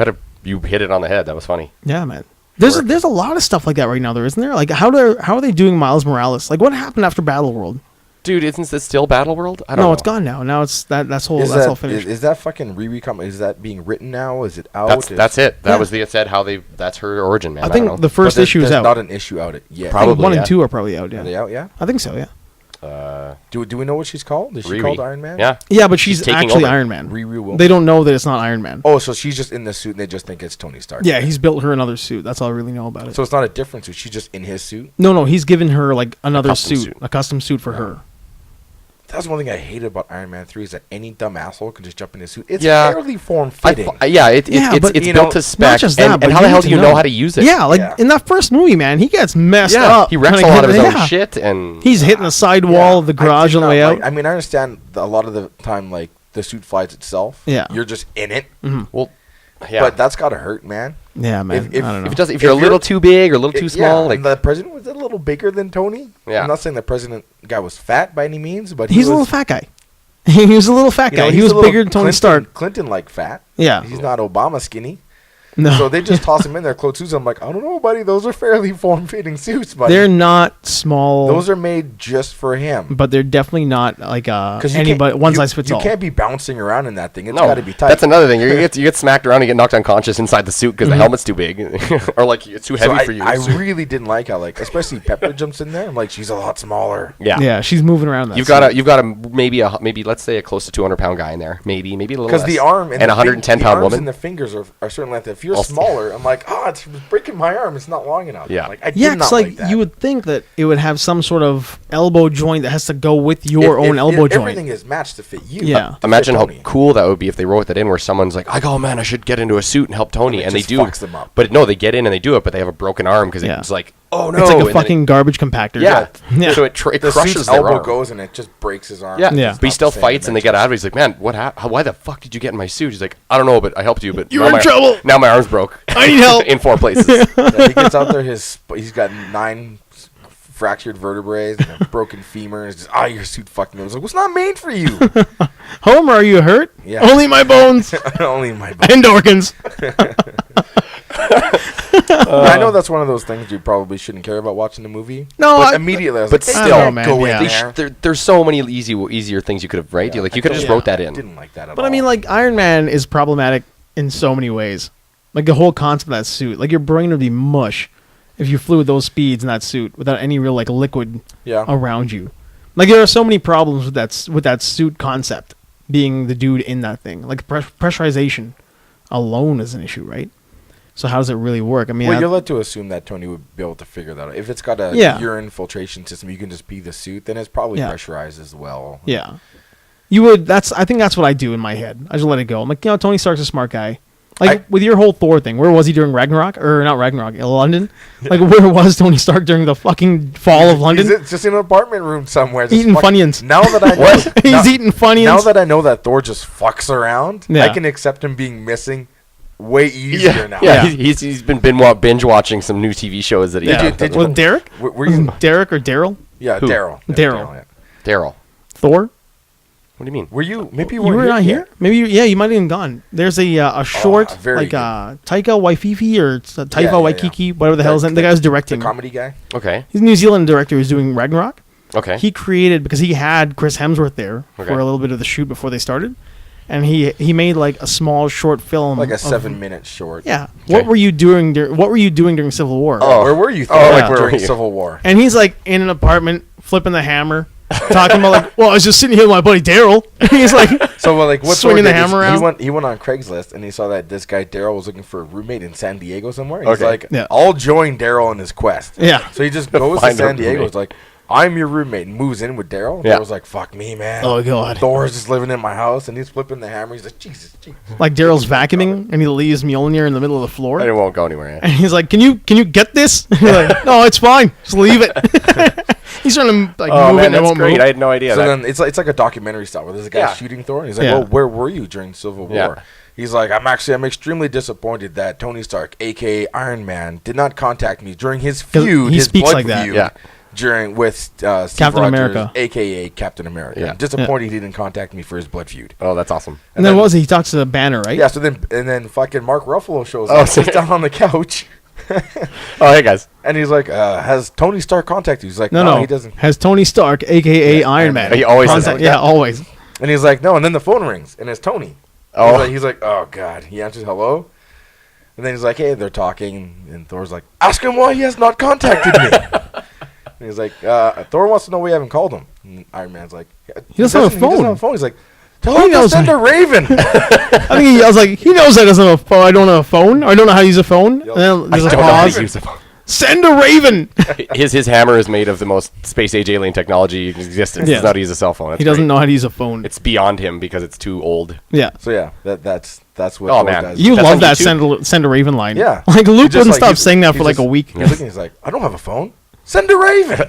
hit it on the head. That was funny. Yeah, man. There's a lot of stuff like that right now, there isn't there? Like how are they doing Miles Morales? Like what happened after Battle World? Dude, isn't this still Battle World? I don't No, know. it's gone now. Now it's that's all is all that finished. is that fucking Riri coming? Is that being written now? Is it out? That's it. That Yeah. was it said how that's her origin, man. I don't think know. the first issue is out. Not an issue out yet. I think Probably, 1 yeah. and 2 are probably out. Are they Yeah, out? Yeah. I think so. Yeah. Do we know what she's called? Is she Riri. called Iron Man? Yeah. Yeah, but she's taking actually over. Iron Man. Riri will. They don't know that it's not Iron Man. Oh, so she's just in the suit and they just think it's Tony Stark. Yeah, he's built her another suit. That's all I really know about it. So it's not a different suit. She's just in his suit. No, he's given her like another custom suit, suit. a custom suit for her. That's one thing I hated about Iron Man 3 is that any dumb asshole can just jump in his suit. It's Yeah. fairly form fitting. Yeah, Yeah, but, it's you built know, to Not spec. just that, but and how the you hell need do you know how to use it? Yeah, like Yeah. in that first movie, man, he gets messed Yeah, up. he wrecks a trying to lot of his get- own yeah. shit, and He's hitting the side wall of the garage on the way out. I mean, I understand a lot of the time, like the suit flies itself. Yeah. You're just in it. well, yeah. But that's gotta hurt, man. Yeah, man. if- I don't know. if you're a little too big or a little too small, like and the president was a little bigger than Tony. Yeah. I'm not saying the president guy was fat by any means, but He's a little was, fat guy. He was a little fat you know, guy. He he's was a little bigger than Tony Clinton, Stark. Clinton like fat. Yeah. He's not Obama skinny. No, So they just toss him in there, clothes suits. I'm like, I don't know, buddy. Those are fairly form-fitting suits, buddy. they're not small. Those are made just for him. but they're definitely not like Because anybody one size fits you all. can't be bouncing around in that thing. It's no, got to be tight. that's another thing. You get smacked around and get knocked unconscious inside the suit because the helmet's too big, or like it's too So heavy for you. I really didn't like how, like, especially Pepper jumps in there. I'm like, she's a lot smaller. yeah. Yeah, she's moving around. That You've suit. got a maybe let's say a close to 200-pound guy in there, maybe a little Because less. the arm and a 110-pound the arms woman. and the fingers are certainly like that. if you're I'll- smaller, I'm like, it's breaking my arm. It's not long enough. Yeah. Like I Yeah, did it's not like like that. you would think that it would have some sort of elbow joint that has to go with your If- own if elbow Everything joint. is matched to fit you. Yeah. to fit Imagine how Tony. cool that would be if they wrote that in, where someone's like, "Oh man, I should get into a suit and help Tony," And it and they just do. fucks them up. But no, they get in and they do it, but they have a broken arm because Yeah. it's like, "Oh no!" It's like and a then fucking garbage compactor. yeah. Yeah. So it The crushes suit's their elbow arm. goes and it just breaks his arm. Yeah. Yeah. It's But he not still the same fights and they get dimensions. out of it. He's like, "Man, why the fuck did you get in my suit?" He's like, "I don't know, but I helped you, but You're now in my- trouble. Now my arm's broke. I need help." in 4 places." Yeah, he gets out there. He's got 9 fractured vertebrae, and a broken femur. It's just, your suit fucking. I was like, "What's not made for you?" Homer, are you hurt? Yeah. Only my bones Only my. and organs. I know that's one of those things you probably shouldn't care about watching the movie. No, but I- immediately I was but like, still, "Don't man, go yeah. in They there." there's so many easier things you could have, right? Yeah, Like I you could have just don't- wrote that in. Didn't like that at But all. I mean, like Iron Man is problematic in so many ways. Like the whole concept of that suit, like your brain would be mush if you flew at those speeds in that suit without any real like liquid yeah, around you. Like there are so many problems with that suit concept being the dude in that thing. Like pressurization alone is an issue, right? So how does it really work? I mean, well, you're led to assume that Tony would be able to figure that out. If it's got a Yeah. urine filtration system, you can just pee the suit. Then it's probably Yeah. pressurized as well. yeah, you would. I think that's what I do in my head. I just let it go. I'm like, Tony Stark's a smart guy. Like with your whole Thor thing, where was he during Ragnarok? Or not Ragnarok, London? Like where was Tony Stark during the fucking fall of London? He's just in an apartment room somewhere, just Eating fucking- Funyuns. Now that I know, He's eating Funyuns. Now that I know that Thor just fucks around, Yeah. I can accept him being missing way easier now. Yeah, Yeah. he's been binge watching some new TV shows that he yeah. did you- With Derek? Were you? Derek or Daryl? Yeah, Who? Daryl. Yeah, Daryl. yeah. Daryl. Thor? What do you mean? Were you? Maybe you You weren't were not yet. here? Maybe you might have even gone. There's a short very like good. Taika Waititi or Taika Yeah, yeah, Waikiki, whatever the hell his name. The guy who's directing. The comedy guy. Okay. He's a New Zealand director who's doing Ragnarok. Okay. He created because he had Chris Hemsworth there Okay. for a little bit of the shoot before they started, and he made like a small short film, Like a of- 7-minute short. Yeah. Okay. What were you doing? What were you doing during Civil War? Oh. Where were you? Oh, like, where during were you? Civil War? And he's like in an apartment flipping the hammer, talking about like, well, I was just sitting here with my buddy Daryl. And he's like, So well, like what Swinging Thor the did is hammer around? He went on Craigslist and he saw that this guy Daryl was looking for a roommate in San Diego somewhere. And He's Okay. like, Yeah. I'll join Daryl in his quest. Yeah. So he just goes to Find a San Diego. roommate. He's like, I'm your roommate, and moves in with Daryl. Yeah. Daryl's like, fuck me, man. oh god, Thor's just living in my house, and he's flipping the hammer. He's like, Jesus. like Daryl's vacuuming, and he leaves Mjolnir in the middle of the floor. And it won't go anywhere. And he's like, "Can you get this?" And you're like, "No, it's fine. Just leave it." He's trying to like Oh move it, man, and it that's won't great. move. I had no idea. So that. then it's like a documentary style where there's a guy Yeah. shooting Thor. And he's like, Yeah. well, where were you during Civil War? Yeah. He's like, I'm extremely disappointed that Tony Stark, aka Iron Man, did not contact me during his 'Cause feud. he his speaks blood like that. feud Yeah. During with Steve Captain Rogers, America. aka Captain America. Yeah. I'm disappointed he didn't contact me for his blood feud. Oh, that's awesome. And then what was it? He talks to the Banner, right? Yeah. So then fucking Mark Ruffalo shows Oh, up, so- sits down on the couch, Oh, hey guys. and he's like, has Tony Stark contacted you? He's like, No, he doesn't. Has Tony Stark, aka Yeah, Iron Iron Man, Man. He always says contact- that. Yeah, always. And he's like, no. And then the phone rings, and it's Tony. Oh. He's like, oh god. He answers hello, and then he's like, hey, they're talking, and Thor's like, ask him why he has not contacted me. And he's like, Thor wants to know why you haven't called him. And Iron Man's like, He doesn't have a He doesn't phone. have a phone. He's like, tell He him to knows send me. a raven. I think I was like, he knows I doesn't have a phone. I don't have a phone. I don't know how to use a phone. And then there's I a don't know how pause. to use the phone. Send a raven. His hammer is made of the most space age alien technology in existence. Yeah. He doesn't know how to use a cell phone. That's He doesn't great. know how to use a phone. It's beyond him because it's too old. Yeah. So yeah, that's what. Oh, Thor man. does. You That's love on that YouTube? send a raven line. Yeah. Like Luke He just, wouldn't like, stop he's- saying that he's for like just- a week. He's looking. He's like, I don't have a phone. Send a raven.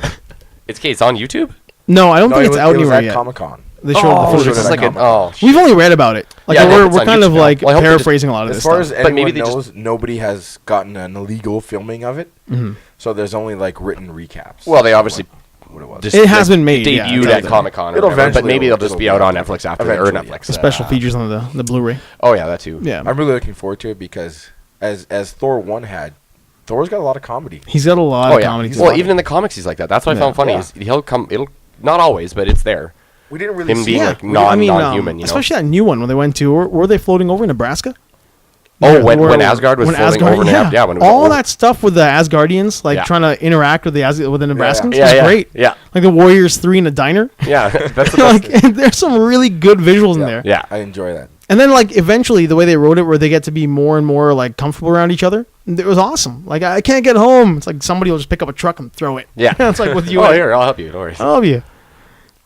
It's on YouTube. No, I don't No, think it it's was, out it was anywhere at yet. Comic Con. They showed Oh, the so footage. it's like an Comic-Con. oh. We've only read about it. Like Yeah, I hope we're it's on kind of YouTube now. like Well, I hope they just- paraphrasing a lot of As this far stuff. as But maybe anyone they just- knows, nobody has gotten an illegal filming of it. Mm-hmm. So there's only like written recaps. Well, they obviously what it was. just, It has been made, yeah, Debuted it's at out there. Comic Con. It'll But eventually- maybe they'll just be out on Netflix after or Eventually, Netflix. yeah. Special features on the Blu-ray. Oh yeah, that too. Yeah. I'm really looking forward to it because as Thor 1 had, Thor's got a lot of comedy. He's got a lot Oh of yeah. comedy. He's too. Well, funny. even in the comics, he's like that. That's what I Yeah. found funny. Yeah. Is he'll come. It'll not always, but it's there. We didn't really Him see being yeah, like I mean, non-human. You know. especially that new one when they went to. Were they floating over Nebraska? Oh, Yeah, when Asgard was floating over Nab, yeah, when it was all over. that stuff with the Asgardians, like Yeah. trying to interact with with the Nebraskans, Yeah, is yeah, great. yeah. Like the Warriors 3 in a diner. Yeah, that's the Like best. there's some really good visuals in Yeah. there. Yeah. I enjoy that. And then like eventually the way they wrote it, where they get to be more and more like comfortable around each other, it was awesome. Like I can't get home. It's like somebody will just pick up a truck and throw it. Yeah. It's like with you. Oh, here, I'll help you. No worries. I love you.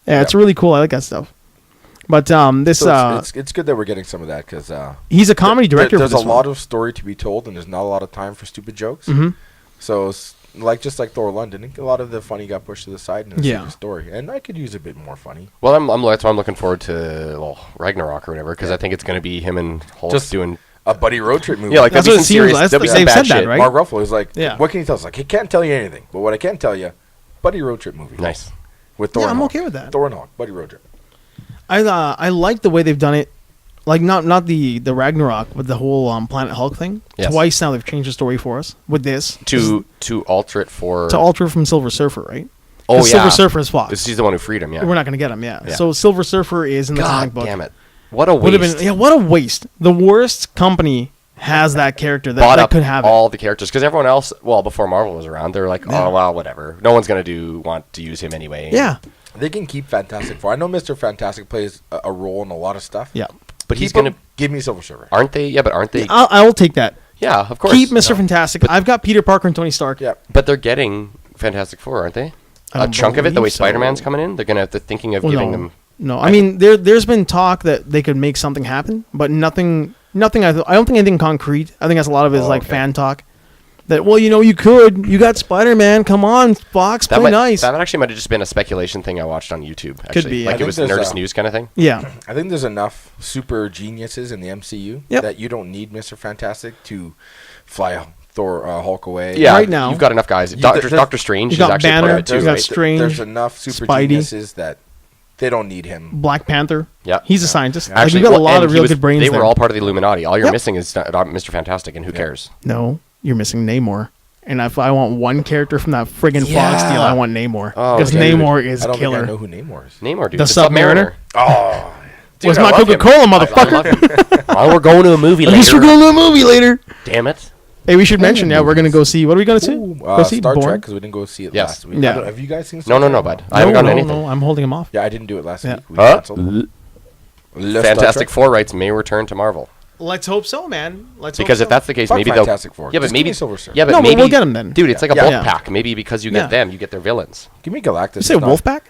Yeah, it's really cool. I like that stuff. But this So it's good that we're getting some of that because he's a comedy director. there's for a this lot one. of story to be told, and there's not a lot of time for stupid jokes. Mhm. So just like Thor London, a lot of the funny got pushed to the side in the Yeah. story, and I could use a bit more funny. Well, that's why I'm looking forward to Ragnarok or whatever, because I think it's going to be him and Hulk Just doing. A buddy road trip movie. Yeah, like That's there'll what be it some seems serious. like. There'll be They've some bad said that, shit. right? Mark Ruffalo is like, Yeah. what can you tell us? Like, he can't tell you anything, but what I can tell you, buddy road trip movie. Nice. With Thor Yeah, and I'm Hulk. okay with that. Thor and Hulk, buddy road trip. I like the way they've done it. Like not the Ragnarok, but the whole Planet Hulk thing. Yes. Twice now they've changed the story for us with this To alter it for. to alter from Silver Surfer, right? Oh 'Cause yeah. Silver Surfer is Fox. He's the one who freed him. Yeah. We're not gonna get him. Yeah. Yeah. So Silver Surfer is in the comic God book. damn it! What a Would have waste. been what a waste. The worst company has that character that, Bought that up could have it. all the characters because everyone else, well, before Marvel was around, they're like, Yeah. oh well, whatever. No one's gonna want to use him anyway. Yeah. They can keep Fantastic Four. I know Mr. Fantastic plays a role in a lot of stuff. Yeah. but he's Keep him- gonna. give me Silver Surfer. Aren't they? Yeah, but aren't they? I will take that. Yeah, of course. Keep Mr. No. Fantastic. I've got Peter Parker and Tony Stark. Yeah. But they're getting Fantastic Four, aren't they? I A don't chunk of it, the way believe so. Spider-Man's coming in, they're thinking of Well, giving no. them. No, I mean there's been talk that they could make something happen, but nothing. I don't think anything concrete. I think that's a lot of it is like okay. fan talk. That you could. You got Spider-Man. Come on, Fox, play nice. That actually might have just been a speculation thing I watched on YouTube. Actually. be, like I it think was there's Nerdist a- News kind of thing. Yeah, I think there's enough super geniuses in the MCU Yep. that you don't need Mr. Fantastic to fly Thor Hulk away. Yeah, Right now- you've got enough guys. You- Doctor there's- Strange you is got actually part Banner, of it too, you got right? Strange, There's enough super Spidey. geniuses that they don't need him. Black Panther. Yeah. He's a scientist. Like, Actually, we've got a well, lot and of he real was- good brains. They were there. all part of the Illuminati. All you're Yep. missing is Mr. Fantastic, and who cares? No, you're missing Namor. And if I want one character from that friggin' Fox Yeah. deal, I want Namor. Oh, Because dude. Namor is I don't killer. think I know who Namor is. Namor, dude. The Submariner? Oh, dude, Was I my love him. Coca-Cola, I motherfucker. love him. Oh, we're going to a movie At least we're later. going to a movie later. Damn it. Hey, we should mention, we're going to go see. What are we going to see? Ooh, Go see Star Bourne? Trek because we didn't go see it Yes. last week. Yeah. Have you guys seen No, Star no, Trek? no, bud. I haven't no, gotten anything. No, I'm holding him off. Yeah, I didn't do it last Yeah. week. We Huh? canceled. Le Star Fantastic Trek? Four rights may return to Marvel. Let's hope so, man. Let's Because if that's the case, Fuck maybe they'll. Fantastic Four. Yeah, but Just give maybe. me Silver Surfer. Yeah, but No, but maybe we'll get 'em then. dude. It's like a Yeah. bulk Yeah. pack. Maybe because you Yeah. get them, you get their villains. Give me Galactus. You say It's not- Wolfpack?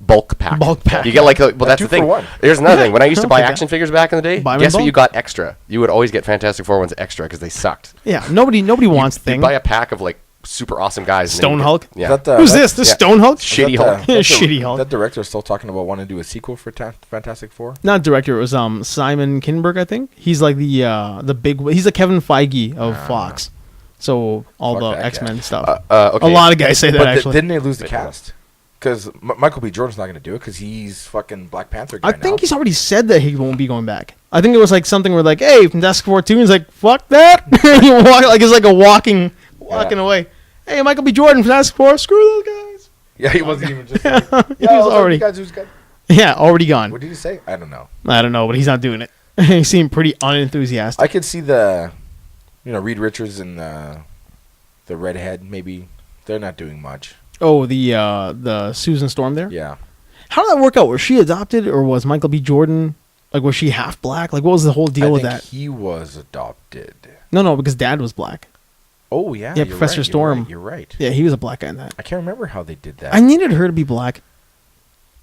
Bulk pack. Bulk pack. You get like well, that's two the thing. for one. Here's another thing. When I used to I'll buy take that. action figures back in the day, Buy 'em guess in what you bulk. got extra? You would always get Fantastic Four ones extra because they sucked. Yeah, nobody wants You thing. buy a pack of like super awesome guys. and then Stone you get- Hulk? Yeah. That, Who's that- this? This yeah. Stone Hulk? Shitty that, Hulk. Shitty Hulk. That director's still talking about wanting to do a sequel for Fantastic Four. Not director. It was Simon Kinberg, I think. He's like the big. He's the Kevin Feige of Fox. So all Fuck the that guy. X-Men stuff. Okay. A lot of guys say that But actually. didn't they lose the Wait, cast? Because Michael B. Jordan's not going to do it because he's fucking Black Panther guy I think now. he's already said that he won't be going back. I think it was like something where like, hey, Fantastic Four 2, and he's like, fuck that. He walk, like it's like a walking away. Hey, Michael B. Jordan, Fantastic Four, screw those guys. Yeah, he wasn't even just like, He was already, guys, who's got... yeah, already gone. What did he say? I don't know. I don't know, but he's not doing it. He seemed pretty unenthusiastic. I could see the, Reed Richards and the redhead, maybe. They're not doing much. Oh, the Susan Storm there? Yeah. How did that work out? Was she adopted or was Michael B. Jordan, like, was she half black? Like, what was the whole deal I with think that? he was adopted. No, because Dad was black. Oh, yeah. Yeah, you're Professor right, Storm. You're right. Yeah, he was a black guy in that. I can't remember how they did that. I needed her to be black.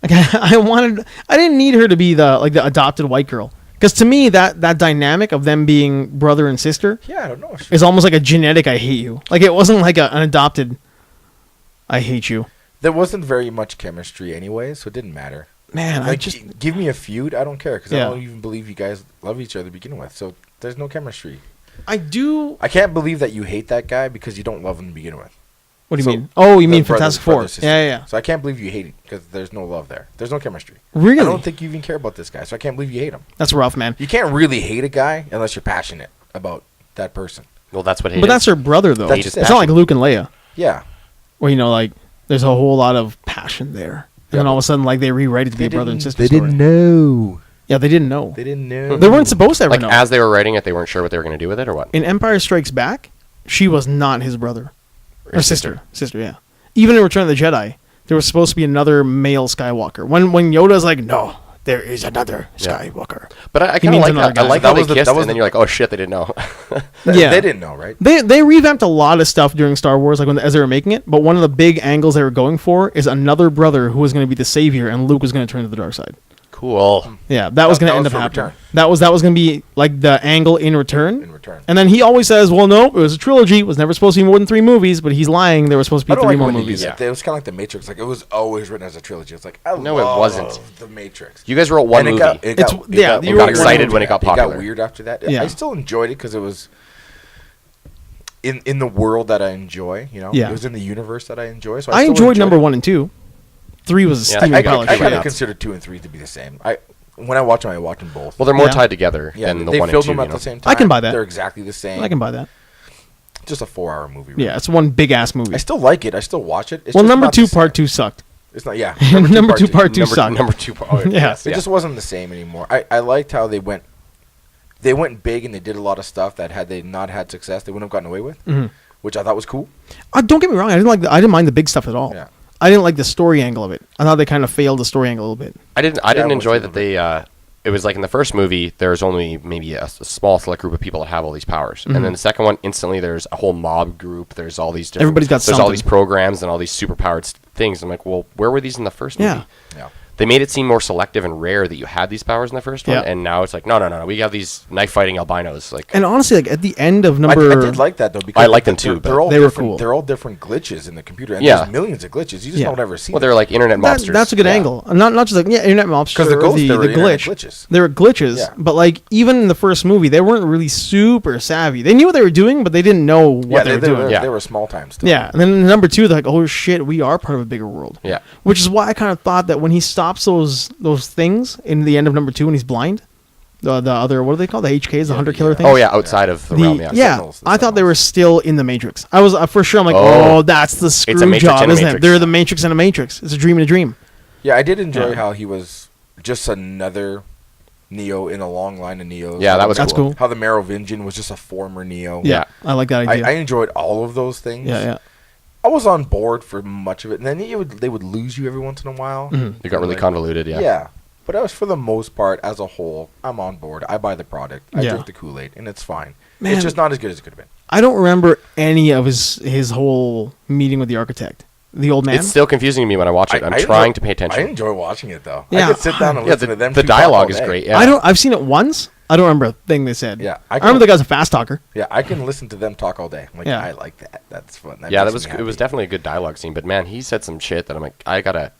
Like, I didn't need her to be the adopted white girl. Because to me, that dynamic of them being brother and sister yeah, I don't know. is almost like a genetic I hate you. Like, it wasn't like an adopted I hate you. There wasn't very much chemistry anyway, so it didn't matter. Man, I Like, just... give me a feud, I don't care, because Yeah. I don't even believe you guys love each other to begin with. So there's no chemistry. I do... I can't believe that you hate that guy because you don't love him to begin with. What do you So, mean? Oh, you The mean brother- Fantastic Four. sister. Yeah. So I can't believe you hate it because there's no love there. There's no chemistry. Really? I don't think you even care about this guy, so I can't believe you hate him. That's rough, man. You can't really hate a guy unless you're passionate about that person. Well, that's what. Hate But is. that's her brother, though. That's It's just not like Luke and Leia, Yeah. where, like, there's a whole lot of passion there. And then all of a sudden, like, they rewrite it to be a brother and sister story. know. Yeah, they didn't know. They didn't know. They weren't supposed to ever Like know. as they were writing it, they weren't sure what they were going to do with it or what. In Empire Strikes Back, she was not his brother. Or Or sister. Sister, yeah. Even in Return of the Jedi, there was supposed to be another male Skywalker. When Yoda's like, no, there is another Yeah. Skywalker. But I He kind of means like another that. I guy. like That how they was the- kissed, that was and then the- you're like, oh shit, they didn't know. Yeah. They didn't know, right? They revamped a lot of stuff during Star Wars, like as they were making it. But one of the big angles they were going for is another brother who was going to be the savior, and Luke was going to turn to the dark side. Cool. Yeah, that was going That to end was up for happening. Return. That was going to be like the angle in Return. In Return. And then he always says, "Well, no, it was a trilogy. It was never supposed to be more than 3 movies." But he's lying. There were supposed to I be don't 3 like more when he movies. used it. It was kind of like The Matrix. Like, it was always written as a trilogy. It's like, I No, it love wasn't. The Matrix. You guys wrote one movie. It's- yeah, you got wrote excited one when it got It popular. got weird after that. Yeah. I still enjoyed it because it was in the world that I enjoy. You know, Yeah. it was in the universe that I enjoy. So I still enjoyed number it. 1 and 2. 3 was a Yeah, steaming I pile of got- I kind shit. of consider 2 and 3 to be the same. When I watch them, I watch them both. Well, they're more Yeah. tied together yeah, than the they 1 and filmed 2. them You at know? the same time. I can buy that. They're exactly the same. I can buy that. Just a 4-hour movie. Really. Yeah, it's one big ass movie. I still like it. I still watch it. It's Well, just number not 2 the same. part 2 sucked. It's not. Yeah. Number 2 part 2 number, sucked. number 2. Oh, Yeah. yes, It just wasn't the same anymore. I liked how they went big and they did a lot of stuff that had they not had success, they wouldn't have gotten away with, which I thought was cool. Don't get me wrong. I didn't mind the big stuff at all. Yeah. I didn't like the story angle of it. I thought they kind of failed the story angle a little bit. I didn't it enjoy was that they. It was like in the first movie, there's only maybe a small select group of people that have all these powers, and then the second one, instantly there's a whole mob group. There's all these different. Everybody's got There's all something. these programs and all these superpowered things. I'm like, well, where were these in the first movie? Yeah. Yeah. They made it seem more selective and rare that you had these powers in the first one, Yeah. and now it's like, no. We have these knife fighting albinos. Like, And honestly, like at the end of I number, did like that though because I like them too, They're but- all They were different, cool. They're all different glitches in the computer, and Yeah. there's millions of glitches. You just Yeah. don't ever see. well, them. they're like internet mobsters. that's a good Yeah. angle. Not just like internet mobsters 'Cause the or ghosts, the they were internet glitch. glitches. They were glitches, Yeah. but like even in the first movie, they weren't really super savvy. They knew what they were doing, but they didn't know what they were doing. Yeah. They were small time still. Yeah, and then in number 2, they're like, "Oh shit, we are part of a bigger world." Yeah. Which is why I kind of thought that when he stops those things in the end of number 2 when he's blind, the other, what do they call the HKs, the hunter killer things? Oh yeah, outside of the realm. Yeah. Sentinels, the I thought they were Sentinels. still in the Matrix. I was for sure. I'm like, Oh. oh, that's the screw Matrix job, in a isn't it? Matrix. They're the Matrix in a Matrix. It's a dream in a dream. Yeah, I did enjoy Yeah. how he was just another Neo in a long line of Neos. Yeah, that was That's cool. How the Merovingian was just a former Neo. Yeah, I like that idea. I enjoyed all of those things. yeah. I was on board for much of it, and then they would lose you every once in a while. It got really Like, convoluted. Yeah. Yeah. But I was, for the most part, as a whole, I'm on board. I buy the product. I Yeah. drink the Kool-Aid, and it's fine. Man. It's just not as good as it could have been. I don't remember any of his whole meeting with the architect, the old man. It's still confusing to me when I watch it. I'm I trying enjoy- to pay I attention. enjoy watching it, though. Yeah. I could sit down and Yeah, listen to them. the two talk dialogue all is day. great. Yeah. I've seen it once. I don't remember a thing they said. Yeah, I remember the guy's a fast talker. Yeah, I can listen to them talk all day. I'm like, Yeah. I like that. That's fun. Yeah, makes me it was happy. definitely a good dialogue scene. But man, he said some shit that I'm like, I gotta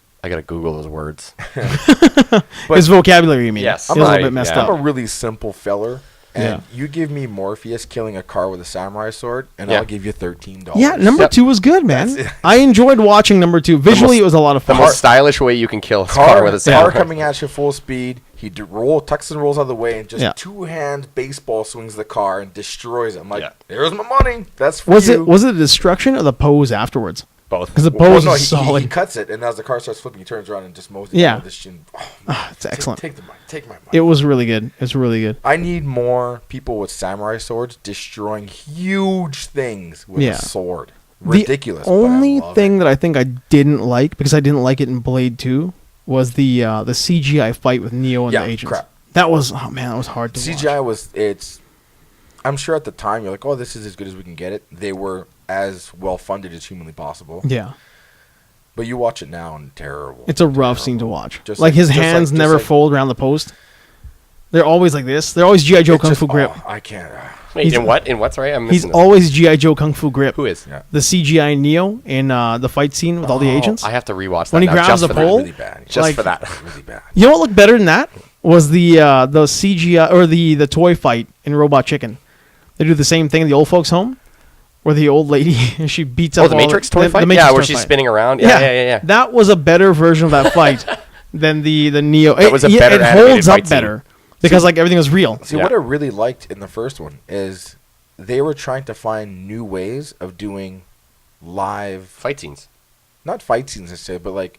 Google those words. But- His vocabulary, you mean? Yes. It was a little Right, bit messed yeah. I'm a up. really simple feller. And Yeah. you give me Morpheus killing a car with a samurai sword, and Yeah. I'll give you $13. Yeah, number Yep. 2 was good, man. That's it. I enjoyed watching number 2. Visually, it was a lot of The fun. most stylish way you can kill a car car, with a car samurai. coming at you full speed. He tucks and rolls out of the way, and just Yeah. two-hand baseball swings the car and destroys it. I'm like, Yeah. there's my money. That's for Was you. it the destruction or the pose afterwards? Both. Because the Well, pose no, was he solid. cuts it, and as the car starts flipping, he turns around and just mows it Yeah. down with his chin. Oh, It's excellent. Take the money. Take my money. It was really good. It's really good. I need more people with samurai swords destroying huge things with Yeah. a sword. Ridiculous. The but I only love thing it. that I think I didn't like, because I didn't like it in Blade 2, was the CGI fight with Neo and Yeah, the agents. crap. That was, oh man, that was hard to CGI watch. I'm sure at the time you're like, oh, this is as good as we can get it. They were as well funded as humanly possible. Yeah. But you watch it now and terrible. It's a rough scene to watch. Just like his just hands just never fold around the post. They're always like this. They're always G.I. Joe It's Kung just- Fu grip. oh, I can't. Wait, he's- in what? In what? Sorry, I'm He's missing. always G.I. Joe Kung Fu grip. Who is? Yeah. The CGI Neo in the fight scene with all the Oh, agents. I have to rewatch that. When he now, grabs just the for pole? that. Really bad. Just Like- for that. Really bad. You know what looked better than that was the CGI or the toy fight in Robot Chicken. They do the same thing in the old folks' home, where the old lady she beats up. Oh, the all Matrix toy the fight. Matrix Yeah, where toy she's fight. spinning around. Yeah. That was a better version of that fight than the Neo. That was a better It animated holds up fight scene. better because like everything was real. See, Yeah. what I really liked in the first one is they were trying to find new ways of doing live, Fight scenes. not fight scenes necessarily, but like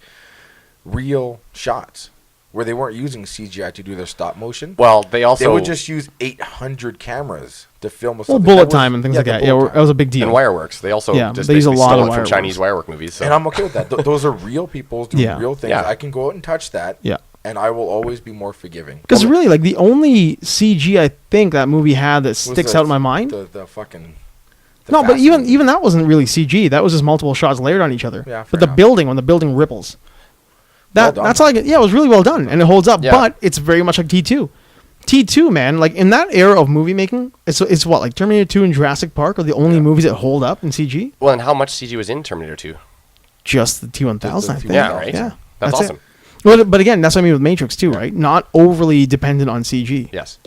real shots. where they weren't using CGI to do their stop motion. Well, they also They would just use 800 cameras to film a Well, something. bullet That was- time and things like the that. Yeah, bullet that was a big deal. and Wireworks. They also Yeah, just they use a basically lot stole of it from Wireworks. Chinese Wirework movies. So. And I'm okay with that. Those are real people doing Yeah. real things. Yeah. I can go out and touch that. Yeah. And I will always be more forgiving. Because really, like the only CG I think that movie had that Was sticks the- out in my mind. The fucking. the No, but Fast even movie. even that wasn't really CG. That was just multiple shots layered on each other. Yeah, fair but the enough. building, when the building ripples, Well done. that's like yeah, it was really well done and it holds up. Yeah. But it's very much like T2. T2, man, like in that era of movie making, it's what like Terminator 2 and Jurassic Park are the only movies that hold up in CG. Well, and how much CG was in Terminator 2? Just the T1000, I The think. Yeah, right. Yeah, That's it. awesome. But again, that's what I mean with Matrix too, right? Not overly dependent on CG. Yes.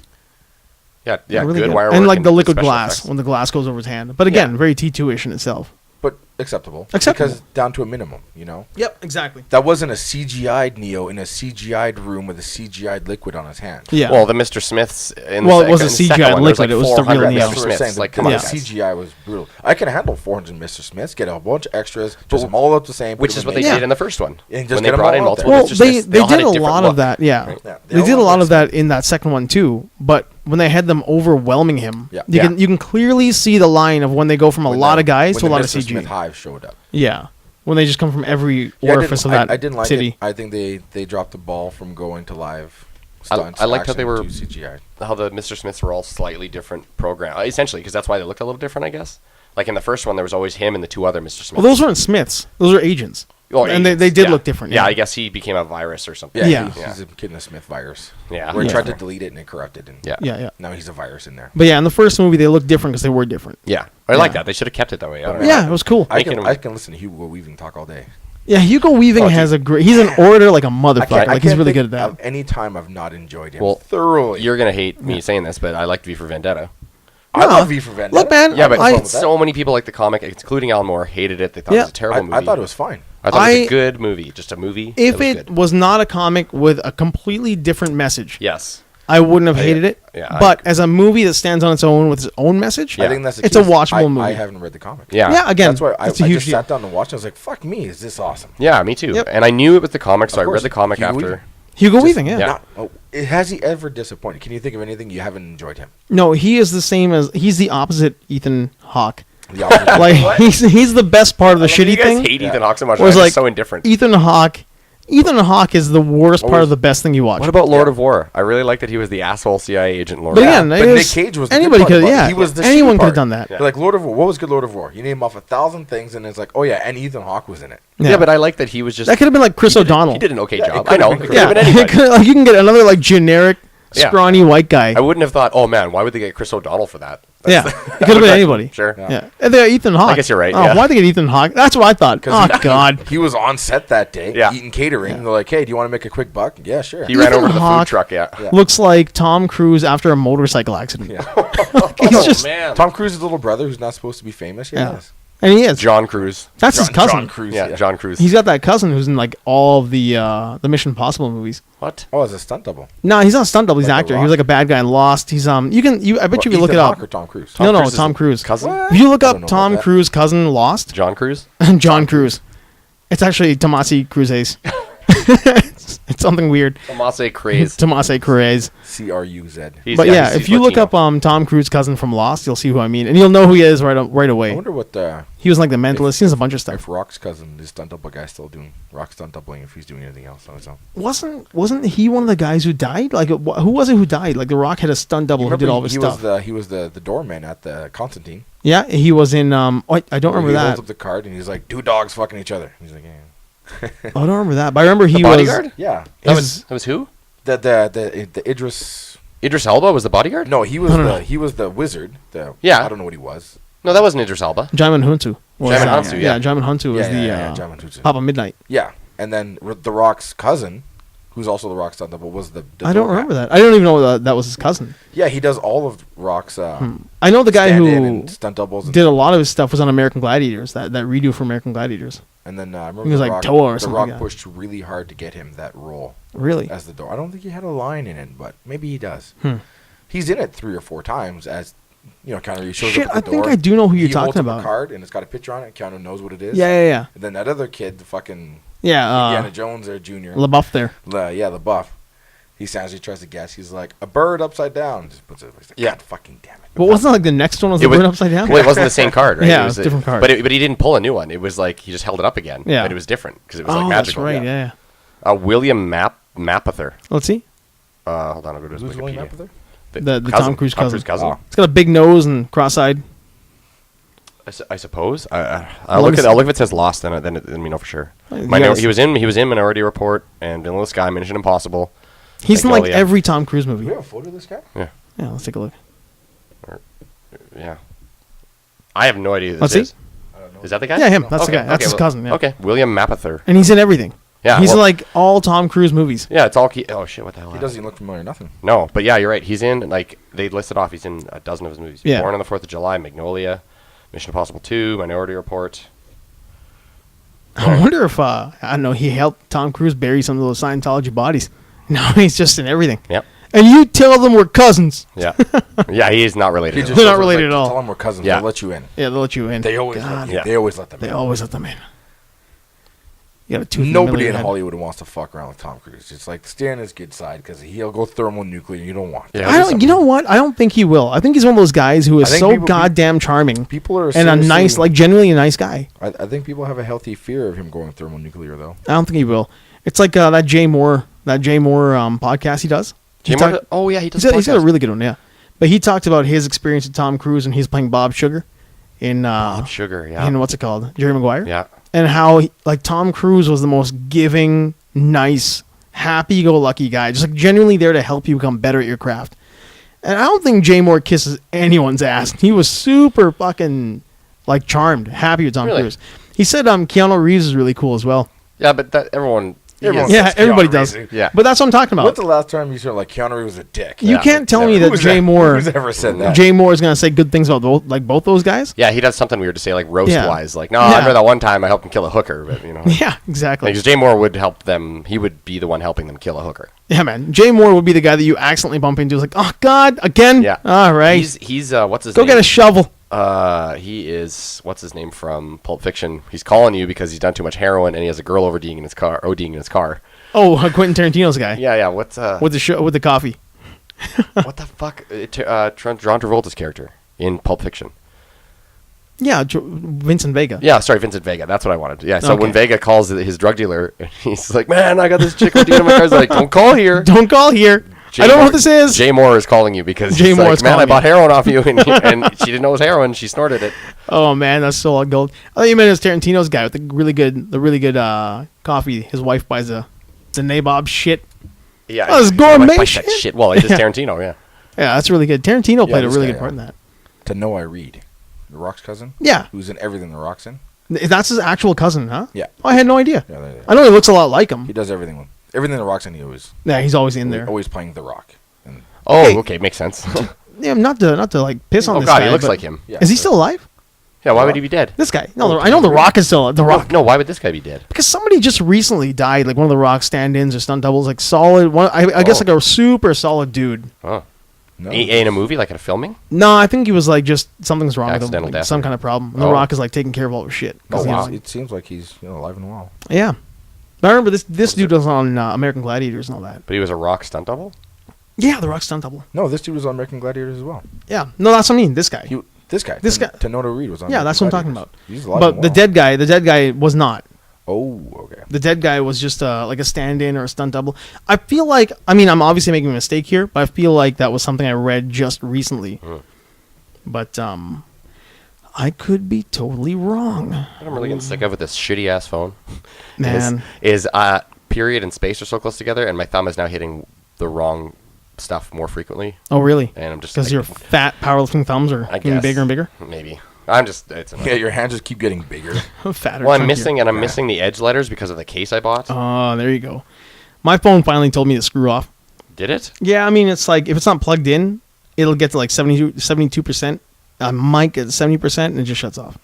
Yeah, Really good good. Wirework And like the liquid special glass effects. when the glass goes over his hand. But again, Yeah. very T2-ish in itself. But acceptable. Acceptable. Because down to a minimum, you know? Yep, exactly. That wasn't a CGI'd Neo in a CGI'd room with a CGI'd liquid on his hand. Yeah. Well, the Mr. Smiths in Well, the it wasn't in the second CGI one, there's liquid, it was the real 400 Neo. That's Mr. what we're Smiths. saying. Like, the, come on, the guys. CGI was brutal. I can handle 400 Mr. Smiths, get a bunch of extras, just them all up the same. Which put is them what in they Yeah. did in the first one. And just When get they 'em brought all in out multiple there. Well, Mr. they Smiths, they all had did a different lot look. of that, yeah. Yeah, They all did a had lot of their that in that second one too. But when they had them overwhelming him, Yeah. you Yeah. can clearly see the line of when they go from a When lot the- of guys when to a the lot of Mr. CG. Smith hive showed up. Yeah, when they just come from every Yeah, orifice of that I didn't like city. it. I think they dropped the ball from going to live stunts. I liked how they action were- to CGI. How the Mr. Smiths were all slightly different program, essentially, because that's why they looked a little different, I guess. Like in the first one, there was always him and the two other Mr. Smiths. Well, those weren't Smiths; those are agents. Oh, and agents, they did yeah. look different. Yeah, I guess he became a virus or something. Yeah, Yeah. He's a kid in a Smith virus. Yeah. Where he Yeah. tried to delete it and it corrupted, and Yeah. yeah. now he's a virus in there. But yeah, in the first movie, they looked different because they were different. Yeah. I like Yeah. that. They should have kept it that way. I don't know. Yeah, it was cool. I Making can, him- I can listen to Hugo Weaving talk all day. Yeah, Hugo Weaving Oh, has dude. a great. He's an orator like a I motherfucker. can't, Like he's really good at that. Of any time I've not enjoyed him Well, thoroughly. You're going to hate me saying this, but I liked V for Vendetta. I No. love V for Vendetta. Look, man, Yeah, but I- so many people like the comic, including Alan Moore, hated it. They thought it Yeah. was a terrible movie. I thought it was fine. I thought it was I- a good movie. Just a movie. If was it good. was not a comic with a completely different message, Yes. I wouldn't have hated it. yeah, but as a movie that stands on its own with its own message, I think that's the it's key. a watchable movie. I haven't read the comic. Yeah. Yeah, again, That's why I it's a huge just deal. sat down and watched it. I was like, fuck me, is this awesome? Yeah, me too. Yep. And I knew it was the comic, so Of I read course. the comic Hugo after. Weaving. Hugo Just Weaving, yeah. Yeah. Has he ever disappointed? Can you think of anything you haven't enjoyed him? No, he is the same as he's the opposite Ethan Hawke. The opposite. Like he's the best part of the shitty you guys thing. hate Yeah. Ethan Hawke so much. Whereas, I'm like, so indifferent. Ethan Hawke is the worst What part was- of the best thing you watch. What about Lord Yeah. of War? I really like that he was the asshole CIA agent Lord But of War. again, but it Nick was- Cage was the good anybody part could, about it. yeah, He was the anyone shitty could have part. done that. Yeah. Like Lord of War. What was good Lord of War? You name off 1,000 things, and it's like, oh yeah, and Ethan Hawke was in it. Yeah. but I like that he was just. that could have been like Chris he did- O'Donnell. He did an okay Yeah, it job. could I know. have It been could have yeah, been anybody. like you can get another like generic, Yeah. scrawny white guy. I wouldn't have thought, oh man, why would they get Chris O'Donnell for that? Yeah, That's it could have been anybody. Sure. Yeah. Yeah, and they're Ethan Hawke. I guess you're right, Oh, yeah. why'd they get Ethan Hawke? That's what I thought. Oh God, He was on set that day, Yeah. eating catering. Yeah. They're like, hey, do you want to make a quick buck? Yeah, sure. He ran Ethan over to the Hawke- food truck, yeah. Yeah. looks like Tom Cruise after a motorcycle accident. Yeah. He's just, man. Tom Cruise's little brother, who's not supposed to be famous. Yeah, Yeah. he is. and he is. John Cruise. That's his cousin. John Cruise. Yeah, John Cruise. He's got that cousin who's in like all of the Mission Impossible movies. What? Oh, as a stunt double. No, he's not a stunt double. He's an Like actor. The He was Rock? like a bad guy in Lost. He's I bet you if you Ethan look it Hawke up. or Tom Cruise. No, Cruise is Tom a Cruise. Cousin? What? If you look I up don't know Tom about that. Cruise cousin Lost, John Cruise? John Cruise, it's actually Tomasi Cruzes. it's something weird. Tomase Craze. Tomasi Cruz. CRUZ. He's- But yeah, he's if you look Latino. up Tom Cruise cousin from Lost, you'll see who I mean, and you'll know who he is right I away. wonder what He was like the mentalist. He has a bunch of stuff. if Rock's cousin, this stunt double guy, still doing Rock stunt doubling. If he's doing anything else on his own. Wasn't he one of the guys who died? Like who was it who died? Like The Rock had a stunt double who did all of his he stuff. was the doorman at the Constantine. Yeah, he was in. I don't remember he that. holds up the card and he's like, two dogs fucking each other. He's like, yeah. I don't remember that, but I remember he The bodyguard? Yeah. That his- was who? The Idris. Idris Elba was the bodyguard? No, he was No. he was the wizard. Yeah. I don't know what he was. No, that wasn't Idris Elba. Jaimin Hunsu. was, Jaimin Hunsu, yeah. Jaimin Hunsu was Jaimin Hunsu. Papa Midnight. Yeah, and then the Rock's cousin, who's also the Rock's stunt double, was the I don't remember that. I don't even know that was his cousin. Yeah, he does all of Rock's. I know the guy stand-in who and stunt doubles. And, did a lot of his stuff was on American Gladiators. That redo for American Gladiators. and then I remember He was the like Rock, Toa or the something Rock like that. pushed really hard to get him that role Really? as the door. I don't think he had a line in it, but maybe he does. Hmm. He's in it 3 or 4 times as kind of he shows Shit, up I at the door. think I do know who you're He holds talking up about. a card and it's got a picture on it. Keanu knows what it is. Yeah. And then that other kid, the fucking Yeah. Indiana Jones or Junior. LaBeouf there. The buff. He stands, he tries to guess. He's like, a bird upside down. Just puts it. He's like, Yeah. God fucking damn it. But wasn't like the next one was the It was- bird upside down? Well, it wasn't the same card, right? Yeah, it it was a different card. But he didn't pull a new one. It was like he just held it up again. Yeah. But it was different because it was Oh, like that's magical. right. Yeah. William Mapother. Let's see. Hold on, I'll go to his Who's William Wikipedia. Apather? The Tom Cruise cousin. Oh. It's got a big nose and cross-eyed. I suppose. I'll Let look me at. see. I'll look if it says Lost. Then we know for sure. You guys- He was in Minority Report and Vanilla Sky, Mission Impossible. He's in Like, like oh, yeah. every Tom Cruise Do movie. we have a photo of this guy? Yeah, Yeah, let's take a look. yeah. I have no idea who Let's this see. is. Is that the guy? Yeah, him. That's the Okay, guy. That's his well, cousin. Yeah. Okay, William Mapother. And he's in everything. Yeah, He's in well- like all Tom Cruise movies. Yeah, it's all. Oh shit! What the hell? He doesn't even look familiar. Nothing. No, but yeah, you're right. He's in like they listed off. He's in a dozen of his movies. Yeah. Born on the 4th of July, Magnolia, Mission Impossible 2, Minority Report. I wonder if I don't know. He helped Tom Cruise bury some of those Scientology bodies. No, he's just in everything. Yep. And you tell them we're cousins. Yeah. Yeah, he is not related. He to just They're not shows us, related like, at all. Tell them we're cousins. Yeah. They'll let you in. Yeah, they'll let you in. They always God, let Yeah. They always let them they in. always let them in. You got a tooth in the Nobody middle in of your head. Hollywood wants to fuck around with Tom Cruise. It's like stay on his good side because he'll go thermonuclear. You don't want. Yeah. that. I don't. You know what? I don't think he will. I think he's one of those guys who I is think so people- goddamn charming People are and a seriously- nice, like genuinely a nice guy. I think people have a healthy fear of him going thermonuclear, though. I don't think he will. It's like that Jay Moore podcast he does. He talk- Oh yeah, he does. he's got a podcasts. really good one, yeah. But he talked about his experience with Tom Cruise and he's playing Bob Sugar in Sugar. Yeah. in what's it called, Jerry Maguire. Yeah. And how like Tom Cruise was the most giving, nice, happy-go-lucky guy, just like genuinely there to help you become better at your craft. And I don't think Jay Moore kisses anyone's ass. He was super fucking like charmed, happy with Tom Really? Cruise. He said Keanu Reeves is really cool as well. Yeah, but that everyone. Everyone Yeah, says everybody Keanu does. Reeves. Yeah. But that's what I'm talking about. When's the last time you saw like Keanu Reeves was a dick? You Yeah. can't tell me that Who's Jay Moore Who's ever said that? Jay Moore is going to say good things about both those guys. Yeah, he does something weird to say, like roast Yeah. wise. Like, no, I remember that one time I helped him kill a hooker, but you know, Yeah, exactly. because Jay Moore would help them. He would be the one helping them kill a hooker. Yeah, man. Jay Moore would be the guy that you accidentally bump into. It's like, oh God, again. Yeah. All right. He's what's his Go name? get a shovel. He is what's his name from Pulp Fiction. He's calling you because he's done too much heroin and he has a girl ODing in his car. Oh, Quentin Tarantino's guy Yeah. What's with the coffee. what the fuck? John Travolta's character in Pulp Fiction. Yeah, Vincent Vega. Yeah, sorry, Vincent Vega. That's what I wanted. Yeah, so Okay. when Vega calls his drug dealer, he's like, "Man, I got this chick ODing in my car." He's like, "Don't call here." Don't call here. Jay I don't know Moore- what this is. Jay Moore is calling you because Jay he's Moore like, is "Man, I calling bought you." heroin off you," and she didn't know it was heroin. She snorted it. Oh man, that's so all gold. I thought you meant it was Tarantino's guy with the really good coffee. His wife buys the nabob shit. Yeah, Oh, it's he gourmet might bite that shit. shit. Well, it is Yeah. Tarantino. Yeah. Yeah, that's really good. Tarantino played a this really guy, good part in that. To know I read. The Rock's cousin? Yeah, Who's in everything The Rock's in? that's his actual cousin, huh? Yeah. Oh, I had no idea. Yeah, I know he looks a lot like him. he does everything. Everything The Rock's in, he always, Yeah, he's always in there. always playing The Rock. And Oh, Hey. okay, makes sense. Yeah, not to like piss on Oh this God, guy. he looks but- like him. yeah, Is he still alive? Yeah, why would he be dead? This guy? No, I know the Rock is still the Rock. No, why would this guy be dead? Because somebody just recently died, like one of the Rock stand-ins or stunt doubles, like solid. One, I guess like a super solid dude. Oh, No. in a movie, like in a filming? No, I think he was like just something's wrong with him, Accidental like, death some or- kind of problem. And the Oh. Rock is like taking care of all his shit. 'Cause Oh, he wow. was, It seems like he's alive and well. yeah. But I remember this dude was on American Gladiators and all that. But he was a rock stunt double? Yeah, the Rock stunt double. No, this dude was on American Gladiators as well. Yeah, no, that's what I mean. This guy. This guy. This guy- Tenoto Reed was on. Yeah, American that's what I'm talking Gladiators. about. He's alive But and the well. dead guy was not. Oh, okay. The dead guy was just like a stand-in or a stunt double. I feel like, I mean, I'm obviously making a mistake here, but I feel like that was something I read just recently. But I could be totally wrong, What I'm really getting sick of with this shitty ass phone man. is period and space are so close together, and my thumb is now hitting the wrong stuff more frequently, Oh, really? and I'm just Because like, your fat powerlifting thumbs are I getting guess. bigger and bigger. maybe I'm just it's annoying. Yeah, your hands just keep getting bigger. Fatter. Well, I'm chunkier. missing I'm missing the edge letters because of the case I bought. Oh, there you go. My phone finally told me to screw off. Did it? Yeah, I mean, it's like if it's not plugged in, it'll get to like 72%. I might get 70%, and it just shuts off.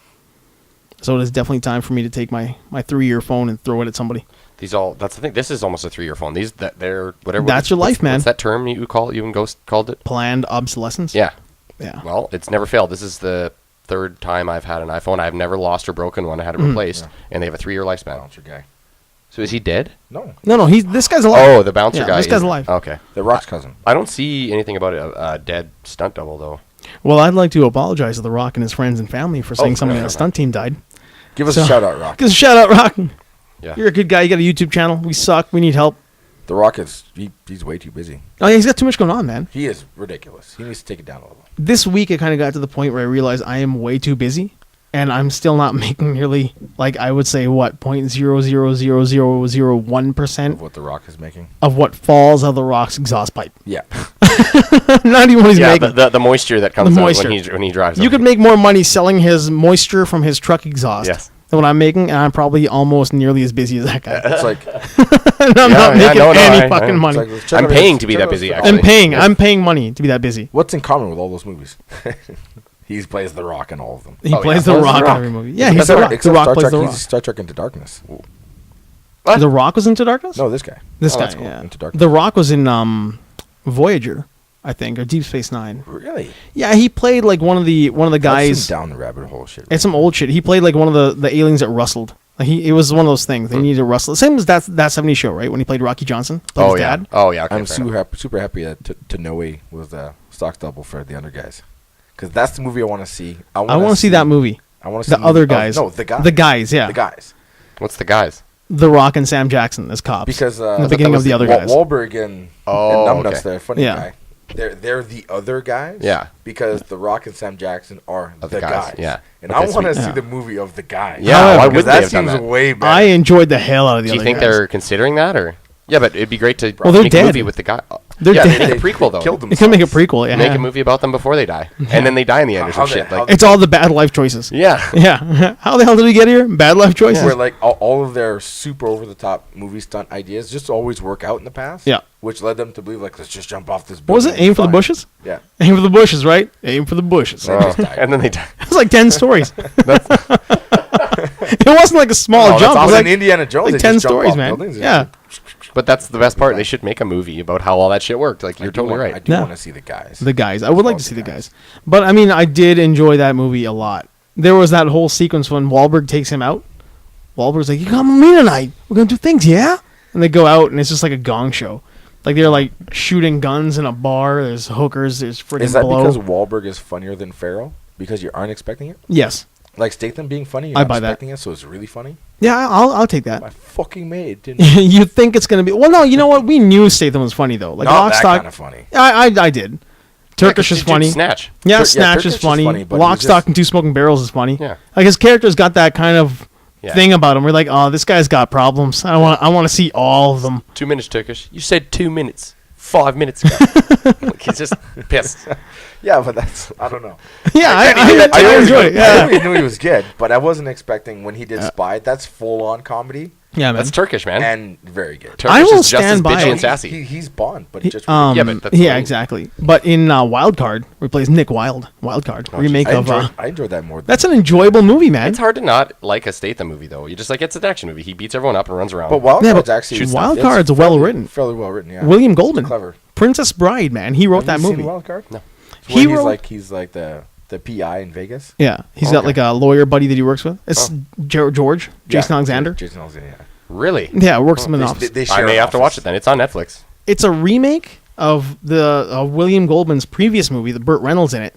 So it is definitely time for me to take my 3-year phone and throw it at somebody. That's the thing. This is almost a 3-year phone. They're whatever. That's your life, man. What's that term you call it? You and Ghost called it? Planned obsolescence. Yeah. Yeah. Well, it's never failed. This is the third time I've had an iPhone. I've never lost or broken one. I had it replaced, and they have a 3-year lifespan. Balance your guy. So is he dead? No, No, this guy's alive. Oh, the bouncer Yeah, guy. this guy's is- alive. Okay. The Rock's cousin. I don't see anything about a dead stunt double though. Well, I'd like to apologize to The Rock and his friends and family for saying someone yeah, on the stunt team died. Give us So- a shout out, Rock. Give us a shout out, Rock. Yeah. You're a good guy. You got a YouTube channel. We suck. We need help. The Rock is he's way too busy. Oh, yeah, he's got too much going on, man. He is ridiculous. He needs to take it down a little. This week, it kind of got to the point where I realized I am way too busy, and I'm still not making nearly, like, I would say, what, 0.00001% Of what The Rock is making. of what falls out of The Rock's exhaust pipe. Yeah. Not even what he's Yeah, making. the moisture that comes The out moisture. when he drives. You over. could make more money selling his moisture from his truck exhaust Yes. than what I'm making, and I'm probably almost nearly as busy as that guy. It's like And I'm Yeah, not yeah, making no, any I- fucking I- money. it's like, check I'm out paying his- to be check that out busy, his- actually. I'm paying money to be that busy. What's in common with all those movies? He plays The Rock in all of them. He Oh, plays yeah. The Plays The Rock in Rock. every movie. Yeah, he's The Rock. The Except Rock Star plays Trek, The he's Rock. Star Trek Into Darkness. What? The Rock was Into Darkness? No, this guy. This Oh, guy, that's cool. yeah. Into Darkness. The Rock was in Voyager, I think, or Deep Space Nine. Really? Yeah, he played like one of the That's guys. some down the rabbit hole shit. It's some old shit. He played like one of the aliens that rustled. Like it was one of those things. They needed to rustle. Same as that 70s show, right? When he played Rocky Johnson, played Oh his yeah. dad. Oh yeah. Okay, I'm fair enough. super happy that Tanoe was the stock double for the other guys. Because that's the movie I want to see. I want to see that movie. I want to see The other movie- oh, guys. no, the guys. The guys, yeah. The guys. What's the guys? The Rock and Sam Jackson as cops. Because in the beginning of the other guys. Wahlberg and Oh, Numbnuts, okay. the funny Yeah. guy. They're the other guys. Yeah. Because The Rock and Sam Jackson are Of the the guys, guys. yeah. And Okay, I want to sweet. see Yeah. the movie of the guys. Yeah, However, why Because would they that have done seems that? way better. I enjoyed the hell out of the Do you other think guys. they're considering that, or? Yeah, but it'd be great to Well, they're make dead. a movie with the guy. They're yeah, dead. they make a prequel though. Killed They can make a prequel. Yeah. Make a movie about them before they die, and then they die in the end or some How they- shit. how Like, It's all the bad life choices. yeah. Yeah. How the hell did we get here? Bad life choices. Where like all of their super over the top movie stunt ideas just always work out in the past. Yeah. Which led them to believe like let's just jump off this What was it? building Aim and for the fly. bushes? Yeah. Aim for the bushes, right? Aim for the bushes. They just died. And then they die. It was like 10 stories. It wasn't like a small Oh, that's jump. It I was was like, in Indiana Jones. like they 10 just jump stories, off man. buildings and Yeah. But that's the best part. They should make a movie about how all that shit worked. Like, you're totally I right. do Yeah. want to see the guys. The guys. I would like to Love see the the guys. But, I mean, I did enjoy that movie a lot. There was that whole sequence when Wahlberg takes him out. Wahlberg's like, you come with me tonight. We're going to do things, yeah? And they go out, and it's just like a gong show. Like, they're, like, shooting guns in a bar. There's hookers. There's freaking Is that blow. because Wahlberg is funnier than Farrell? Because you aren't expecting it? Yes. Like Statham being funny, you're I not buy that. expecting it, so it's really funny? Yeah, I'll take that. My fucking maid didn't You think it's going to be... Well, no, you know what? We knew Statham was funny, though. Like, Not Lock, that Stock... kind of funny. I did. Turkish Yeah, 'cause is dude, funny. Snatch. Yeah, Yeah, Snatch Turkish is is funny. funny, but Lock, he Stock, just- and Two Smoking Barrels is funny. Yeah. Like his character's got that kind of Yeah. thing about him. We're like, oh, this guy's got problems. I want to see all of them. 2 minutes Turkish. You said 2 minutes. 5 minutes ago. Like, he's just pissed. Yeah, but that's, I don't know. Yeah, I always enjoy it. Yeah, I knew he was good, but I wasn't expecting when he did Spy. That's full on comedy yeah, man. That's Turkish, man. and very good. Turkish I will is just as stand by bitchy it. and sassy. He's Bond, but He- just Yeah, but that's yeah, funny. exactly. But in Wild Card, where he plays Nick Wilde, Wild Card remake I of. enjoyed that more. That's an enjoyable movie, man. It's hard to not like a Statham movie, though. You just like, it's an action movie. He beats everyone up and runs around. but Wild Yeah, Card's but actually Wild it's Card's well written. fairly well written. Yeah, William Goldman, clever. Princess Bride, man. He wrote Have that you movie. seen Wild Card? No. It's when He wrote- he's like the PI in Vegas. Yeah, he's got Okay. like a lawyer buddy that he works with. It's George, Jason Yeah, Alexander. Jason Alexander. Yeah. Really? Yeah, works him in the office. They I share may an have to watch office. it then. It's on Netflix. It's a remake of the William Goldman's previous movie, the Burt Reynolds in it,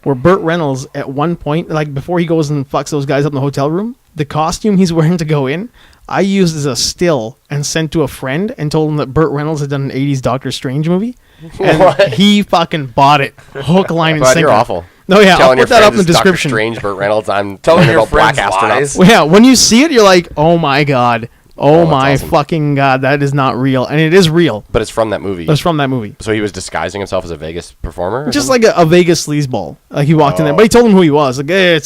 where Burt Reynolds at one point, like before he goes and fucks those guys up in the hotel room, the costume he's wearing to go in, I used as a still and sent to a friend and told him that Burt Reynolds had done an 80s Doctor Strange movie. And What? he fucking bought it. Hook, line, and But sinker. you're awful. No, yeah, I'll Telling your put that up in friends the it's Doctor description. Strange, Burt Reynolds. I'm Telling telling your about black friends astronauts. lies. Well, yeah, when you see it, you're like, oh my god. Oh, that's my awesome. fucking god, that is not real. And it is real. But it's from that movie. That's from that movie. So he was disguising himself as a Vegas performer? or Just something? like a Vegas sleazeball. Like he walked in there, but he told him who he was. Like, hey,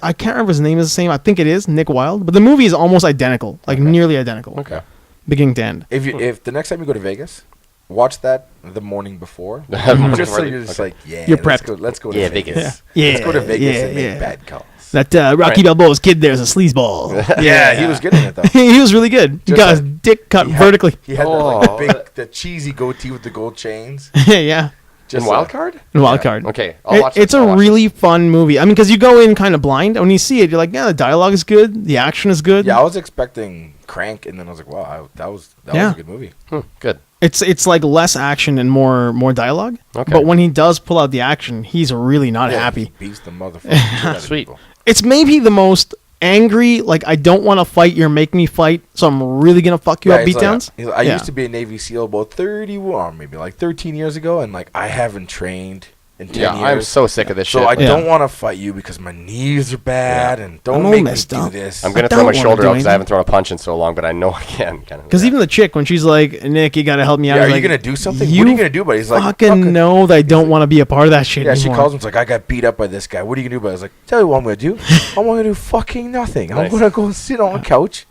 I can't remember his name is the same. I think it is Nick Wilde, but the movie is almost identical, like nearly identical, Okay. beginning to end. If the next time you go to Vegas, watch that the morning before. Morning just so before. you're just Okay. like, yeah, You're let's prepped. go. Let's go to Yeah, Vegas. Vegas. Yeah. Let's go to Vegas Yeah, and make yeah. bad calls. That Rocky Right. Balboa's kid there is a sleazeball. Yeah, he was good in it though. he was really good. He Just got his like- dick cut He had- vertically. He had Oh. like the cheesy goatee with the gold chains. Yeah. In Wild Card? in Wild Card. Okay, I'll watch It's this, I'll a watch really fun movie. I mean, because you go in kind of blind. When you see it, you're like, yeah, the dialogue is good, the action is good. Yeah, I was expecting Crank, and then I was like, wow, that was a good movie. Good. It's like less action and more dialogue. Okay. But when he does pull out the action, he's really not Yeah, happy. he beats the motherfucker. shit out of Sweet. people. It's maybe the most angry. Like, I don't want to fight. You're making me fight, so I'm really gonna fuck you up. he's like, Beatdowns. I Yeah. used to be a Navy SEAL about 31, maybe like 13 years ago, and like I haven't trained in 10 Yeah, years. I'm so sick of this So shit. I Yeah. don't want to fight you because my knees are bad, and don't I'm all make me messed do up. this. I'm going to I throw don't my wanna shoulder do out because I anything. haven't thrown a punch in so long, but I know I can. Because even the chick, when she's like, Nick, you gotta help me out. Yeah, he's are you like, gonna do something? You What are you gonna do? But he's like, fucking know that I don't want to be a part of that shit Yeah, she anymore. calls him. It's like, I got beat up by this guy. What are you gonna do? But I was like, tell you what I'm gonna do. I'm gonna do fucking nothing. I'm Nice. gonna go sit on a couch.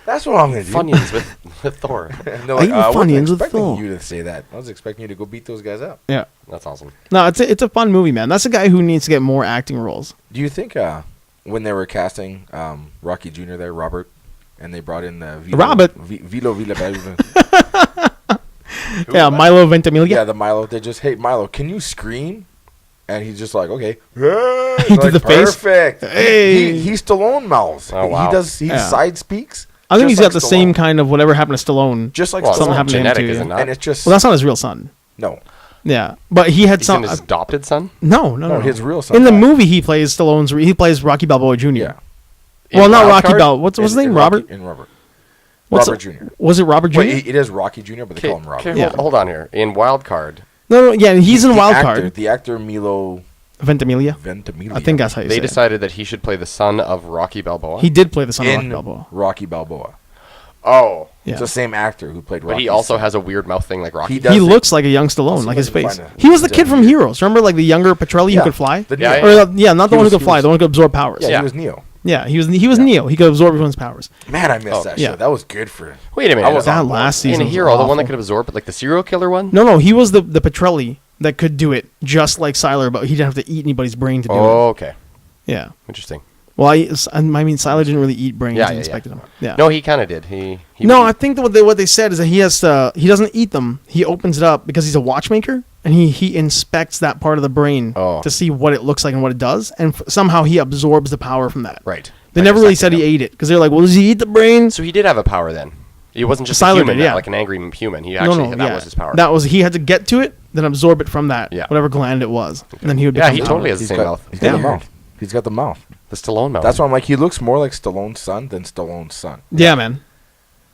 That's what I'm gonna do. Funyuns with Thor. And they're I eat I wasn't Funyuns with expecting Thor. you to say that. I was expecting you to go beat those guys up. Yeah. That's awesome. No, it's a fun movie, man. That's a guy who needs to get more acting roles. Do you think when they were casting Rocky Jr. there, Robert, and they brought in Vilo, Robert. Vilo Villa, Yeah, Milo Ventimiglia. yeah, the Milo. They just, hey Milo, can you scream? And he's just like, okay. He did Like, the face. perfect. Hey. He Stallone mouths. Oh, wow. He Yeah. side speaks. I think just he's got like the same Stallone. kind of whatever happened to Stallone. Just like Well, Something Stallone. happened to him genetic, too, is it yeah. not? And it's just Well, that's not his real son. no. Yeah, but he had He's some. in his adopted son? No. His real son. In the died. movie, he plays He plays Rocky Balboa Jr. Yeah. Well, In not Wild Rocky Card? Balboa. What's his In- name? in Robert. Rocky, in Robert. What's Robert it- Jr. Was it Robert Jr.? Wait, it is Rocky Jr., but they call him Robert. Okay, Yeah. hold on here. In Wild Card, No. Yeah, he's in The Wild actor, Card. The actor Milo Ventimiglia. Ventimiglia. I think that's how you they say it. decided that he should play the son of Rocky Balboa. He did play the son of Rocky in Balboa. Rocky Balboa. Oh. Yeah. It's the same actor who played Rocky. But he also has a weird mouth thing like Rocky. He does He it. looks like a young Stallone, Also, like his like, face. find a- He was the kid from Heroes. Remember, like the younger Petrelli Yeah. who could fly? The Yeah, Neo. yeah. Or not the He one who was- could he fly, was- the one who could absorb powers. Yeah, Yeah. he was Neo. Yeah, he was Neo. He could absorb everyone's powers. Man, I missed that Yeah. shit. That was good for. Wait a minute. I was That on board. last season in a was hero, the one that awful. could absorb, like the serial killer one? No, he was the Petrelli that could do it just like Siler, but he didn't have to eat anybody's brain to do Oh, it. okay. Yeah. Interesting. Well, I mean, Siler didn't really eat brains. Yeah, He yeah, inspected yeah. them. Yeah. No, he kind of did. He No, would I think that what they said is that he has to. He doesn't eat them. He opens it up because he's a watchmaker, and he inspects that part of the brain Oh. to see what it looks like and what it does, and somehow he absorbs the power from that. Right. They By never really said dissecting he him. ate it because they're like, well, does he eat the brain? So he did have a power then. He wasn't just a Siler human, did, yeah. like an angry human. He actually that was his power. That was he had to get to it, then absorb it from that, Yeah. whatever gland it was, and then he would. Yeah, become he the totally power. has the same mouth. He's got the Yeah. mouth. He's got the mouth. The Stallone mouth. That's why I'm like, he looks more like Stallone's son than Stallone's son. Yeah, man.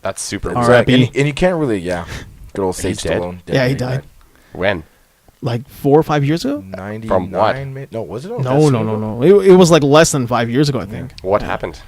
That's super. All It's right. like- R.I.P.. and you can't really, good old Sage He's dead? Stallone. Yeah, he died. When? Like 4 or 5 years ago. 99. From what? No, was it? No. It was like less than 5 years ago, I think. What happened?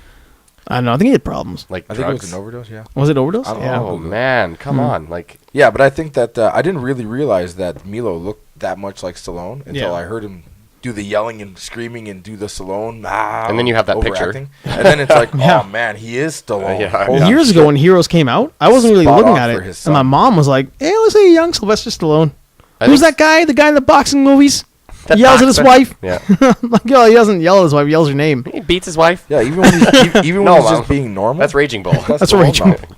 I don't know. I think he had problems. Like I think drugs? it was an overdose. Yeah. Was it overdose? I don't Yeah. know. Oh man, come on! Like Yeah, but I think that I didn't really realize that Milo looked that much like Stallone until Yeah. I heard him do the yelling and screaming and do the Stallone. And then you have that picture. overacting. And then it's like, Yeah. oh man, he is Stallone. Yeah. Holy Years shit. ago when Heroes came out, I wasn't really Spot looking on at for it, his and my son. mom was like, "Hey, let's say young Sylvester Stallone. I Who's think that guy? The guy in the boxing movies? that He yells at his boxer- wife. Yeah, I'm like, yo, he doesn't yell at his wife. He yells your name. he beats his wife. Yeah, even when he's, even No, when he's Mom. just being normal. That's Raging Bull. That's Stallone Raging now. Bull.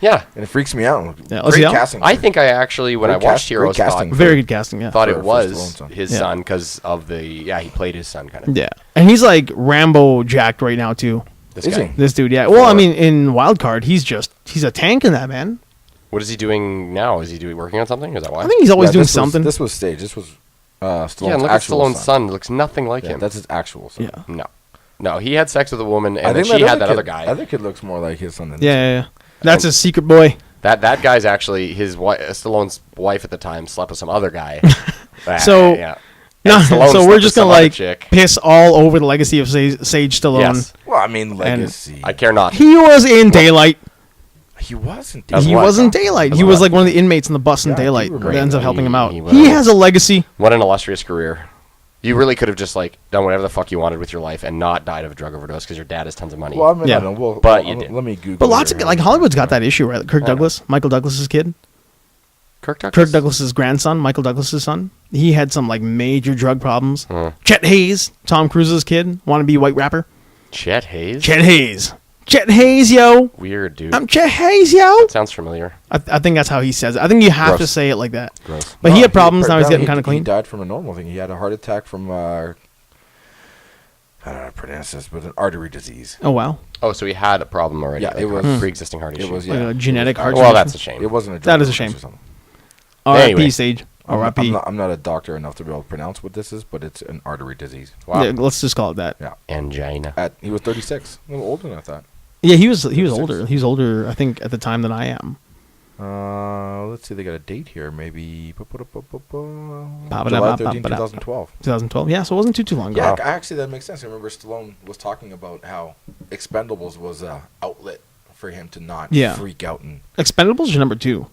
Yeah, And it freaks me out. Yeah, let's Great yell. casting. I think I actually when I Great watched cast- Heroes great casting. thought, Very good casting. Yeah. thought For- it for was Stallone's son. his Yeah. son because of the he played his son kind of. Yeah, and he's like Rambo jacked right now too. This Is guy. he? This dude, yeah. Well, I mean, in Wild Card, he's a tank in that, man. What is he doing now? Is he working on something? Is that why? I think he's always Yeah, doing this was- something. This was staged. This was Stallone's yeah, and look at actual Stallone's son. Looks nothing like Yeah, him. that's his actual son. Yeah. No, he had sex with a woman, I and then think she had that kid, other guy. Other kid looks more like his son than Yeah. That's his secret boy. That guy's actually his wife. Stallone's wife at the time slept with some other guy. So- yeah. No, And Stallone so slept we're with just some gonna other like chick. piss all over the legacy of Sage Stallone. Yes, Well, I mean, legacy. I care not. He was in Daylight. He wasn't. As He what? was in Daylight. As He was what? like one of the inmates in the bus in Yeah, I do Daylight remember that ends up that. helping him out. He was. He has a legacy. What an illustrious career. You really could have just like done whatever the fuck you wanted with your life and not died of a drug overdose because your dad has tons of money. Well, I mean, Yeah. I don't know. Well, But well, you did. Let me Google. But lots here. of like Hollywood's got that issue, right? Kirk I know. Douglas, Michael Douglas's kid, Kirk Douglas. Kirk Douglas's grandson, Michael Douglas's son. He had some like major drug problems. Hmm. Chet Hayes, Tom Cruise's kid, wannabe white rapper. Chet Hayes. Chet Hayes, Chet Hayes, yo. Weird, dude. I'm Chet Hayes, yo. Sounds familiar. I think that's how he says it. I think you have to Gross. say it like that. Gross. But he No, had problems. Now he's no, getting kind of He clean. died from a normal thing. He had a heart attack from I don't know how to pronounce this, but an artery disease. Oh, wow. Oh, so he had a problem already. Yeah, like it was- a pre-existing heart issue. It was Like yeah. a genetic It was- heart Well, condition. that's a shame. It wasn't a. That is a drug shame. overdose or something. R.I.P. Anyway. Sage. I'm R.I.P. not a doctor enough to be able to pronounce what this is, but it's an artery disease. Wow. Yeah, let's just call it that. Yeah. Angina. He was 36. A little older than I thought. Yeah, he was 36. older. He was older, I think, at the time than I am. Let's see. They got a date here. Maybe July 13, Ba-ba-da-ba-ba-ba-da. 2012. 2012. Yeah, so it wasn't too long ago. Yeah, Wow. actually, that makes sense. I remember Stallone was talking about how Expendables was a outlet for him to not Yeah. freak out. And Expendables are number 2.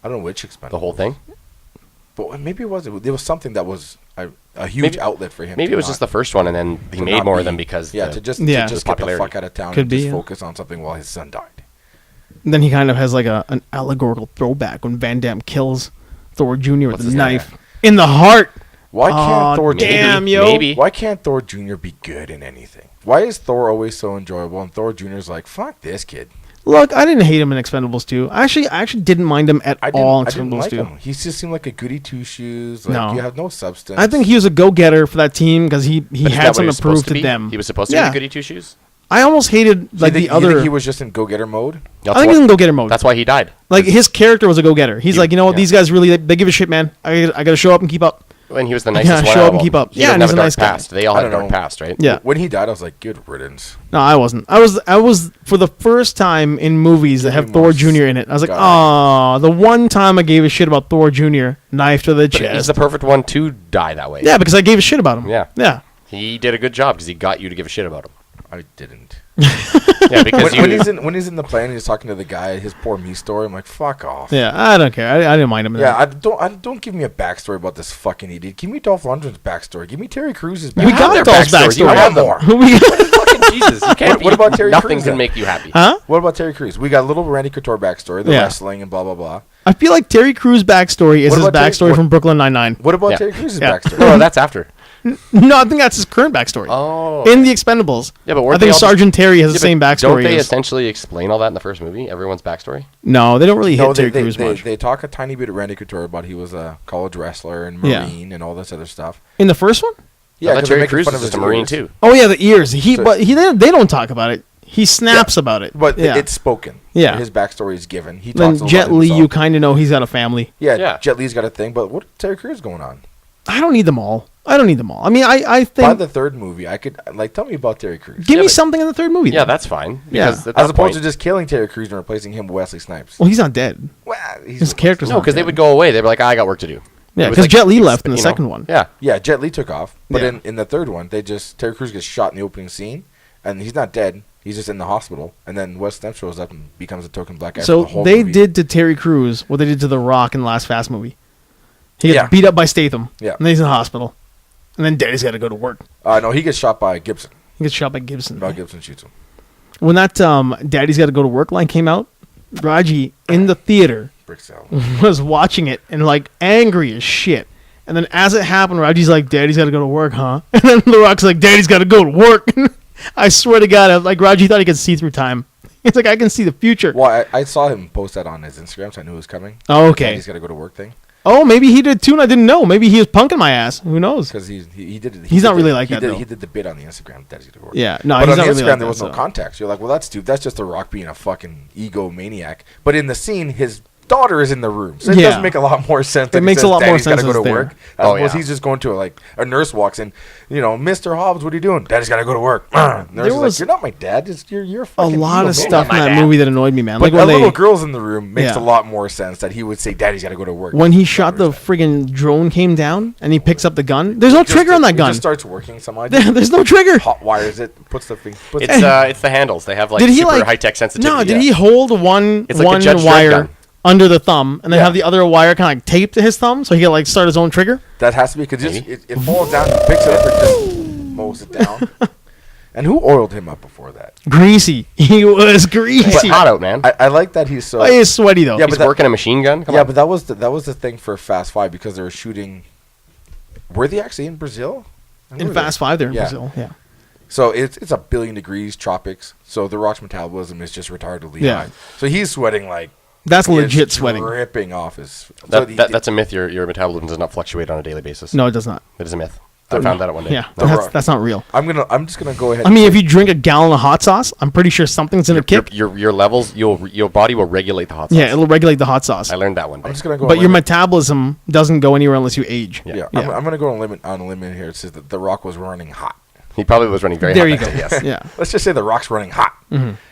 I don't know which Expendables. The whole thing? But maybe it was. There was something that was a huge Maybe- outlet for him. Maybe to it was not- just the first one, and then he to made not more be- of them because yeah, the- to just Yeah. to just get the popularity. fuck out of town Could and be, just yeah. focus on something while his son died. Then he kind of has like an allegorical throwback when Van Damme kills Thor Jr. with What's a his knife name? in the heart. Why can't Aw, Thor damn, Maybe. yo. Maybe. Why can't Thor Jr. be good in anything? Why is Thor always so enjoyable and Thor Jr. is like, fuck this kid? Look, I didn't hate him in Expendables 2. I actually didn't mind him at I all in didn't Expendables like 2. him. He just seemed like a goody two shoes. Like No. you have no substance. I think he was a go-getter for that team because he But isn't that had what he something was to prove supposed to be? them. He was supposed to Yeah. be goody two shoes. I almost hated like the you other. think he was just in go getter mode. That's I think what- he's in go-getter mode. That's why he died. Like his character was a go-getter. He's He- like, you know what? yeah. These guys really they give a shit, man. I got to show up and keep up. When he was the Yeah, nicest one. show out up of and all. keep up. He Yeah, didn't and have he's a a dark nice guy. past. They all I had a don't dark know. past, right? Yeah. When he died, I was like, good riddance. No, I wasn't. I was for the first time in movies that Give have me Thor more Jr. in it. I was like, God. oh, the one time I gave a shit about Thor Jr. Knife to the But he's chest. the perfect one to die that way. Yeah, because I gave a shit about him. Yeah. Yeah. He did a good job because he got you to give a shit about him. I didn't. Yeah, because when you. he's in the plane, and he's talking to the guy, his poor me story. I'm like, fuck off. Yeah, I don't care. I didn't mind him. In Yeah, that. I don't give me a backstory about this fucking idiot. Give me Dolph Lundgren's backstory. Give me Terry Cruz's We backstory. got their Dolph's backstories. You backstory. I have want them. more. We got- Fucking Jesus. You can't What about Terry Nothing Crews can then? make you happy. huh? What about Terry Crews? We got little Randy Couture backstory, the Yeah. wrestling and blah blah blah. I feel like Terry Crews' backstory is What his about Terry- backstory what- from Brooklyn Nine-Nine. What about Yeah. Terry Cruz's Yeah. backstory? No, that's after. No, I think that's his current backstory. Oh. In the Expendables. Yeah, but I weren't they think all Sergeant Terry has Yeah, the same but backstory. Don't they as- essentially explain all that in the first movie? Everyone's backstory? No, they don't really No, hit Terry Crews much. they talk a tiny bit of Randy Couture about he was a college wrestler and Yeah. Marine and all this other stuff. In the first one? Yeah, that 'cause they're Terry making Crews fun is of just his a Marine ears. too. Oh yeah, the ears. So- They don't talk about it. He snaps about it. But yeah. it's spoken. Yeah. His backstory is given. He Then talks about Jet Li, himself. you kind of know he's got a family. Yeah, Yeah. Jet Li's got a thing, but what Terry Crews going on? I don't need them all. I don't need them all. I mean, I By think the third movie, I could tell me about Terry Crews. give Yeah, me but- something in the third movie. Yeah, then. that's fine. Yeah. Because at As that opposed to point, just killing Terry Crews and replacing him with Wesley Snipes. Well, he's not dead. Well, he's His character's no, not because they dead. would go away. They'd be like, I got work to do. Yeah, It was because like, Jet Li left in the you know, second one. Yeah. Yeah, Jet Li took off, but Yeah. in the third one, Terry Crews gets shot in the opening scene, and he's not dead. He's just in the hospital, and then Wesley Snipes shows up and becomes a token black guy. for So the whole they movie. did to Terry Crews what they did to The Rock in the last Fast movie. He gets Yeah. beat up by Statham. Yeah. And then he's in the hospital. And then Daddy's got to go to work. No, he gets shot by Gibson. He gets shot by Gibson. Mel Gibson shoots him. When that Daddy's got to go to work line came out, Raji in the theater Brick cell. was watching it and like angry as shit. And then as it happened, Raji's like, Daddy's got to go to work, huh? And then The Rock's like, Daddy's got to go to work. I swear to God, like Raji thought he could see through time. It's like, I can see the future. Well, I saw him post that on his Instagram, so I knew it was coming. Oh, okay. He's got to go to work thing. Oh, maybe he did too, and I didn't know. Maybe he was punking my ass. Who knows? Because he did it. He's not really like that, though. He did the bit on the Instagram that he's going to work. Yeah, no, but he's on not the really Instagram like there was that, no so. context. You're like, well, that's stupid. That's just The Rock being a fucking egomaniac. But in the scene, his daughter is in the room, so it Yeah. does make a lot more sense. that It he makes a says, lot more "Daddy's gotta sense go to it's there." work. Oh, As opposed yeah. he's just going to like a nurse walks in, Mr. Hobbs, what are you doing? Daddy's got to go to work. Nurse is was like, you're not my dad. You're A fucking lot of egomaniac." stuff in my that bad. movie that annoyed me, man. But Like a when little they girls in the room makes Yeah. a lot more sense that he would say, "Daddy's got to go to work." when he shot the friggin' drone came down and he picks up the gun. There's no trigger on that It gun. just starts working somehow. There's no trigger. Hot wires it. Puts the thing. Puts It's the handles. They have like Did he super like high tech sensitivity. No, did yeah. he hold one It's like the Judge Dredd wire gun. under the thumb and then Yeah. have the other wire kind of like taped to his thumb so he could like start his own trigger? That has to be because Maybe. it falls down, and picks it up, and just mows it down. And who oiled him up before that? Greasy. He was It's greasy. hot out, man. I like that he's so. Oh, he is sweaty though. Yeah, He's but that- working a machine gun. Come yeah, on. but that was the thing for Fast Five because they were shooting. Were they actually in Brazil? I in were Fast Five, they're in Yeah. Brazil. Yeah. So it's 1 billion degrees, tropics. So The Rock's metabolism is just retardedly Yeah. high. So he's sweating like That's he is legit sweating. dripping off his. So That's a myth. Your metabolism does not fluctuate on a daily basis. No, it does not. It is a myth. I found that out one day. Yeah, The that's, Rock. that's not real. I'm just gonna go ahead. I mean, if you drink a gallon of hot sauce, I'm pretty sure something's gonna kick. Your levels, your body will regulate the hot sauce. Yeah, it'll regulate the hot sauce. I learned that one day. I'm just gonna go. But on your limit. metabolism doesn't go anywhere unless you age. Yeah, Yeah. I'm gonna go on a limit here. It says that The Rock was running hot. He probably was running very There hot you that go. day, yes. Yeah. Let's just say The Rock's running hot.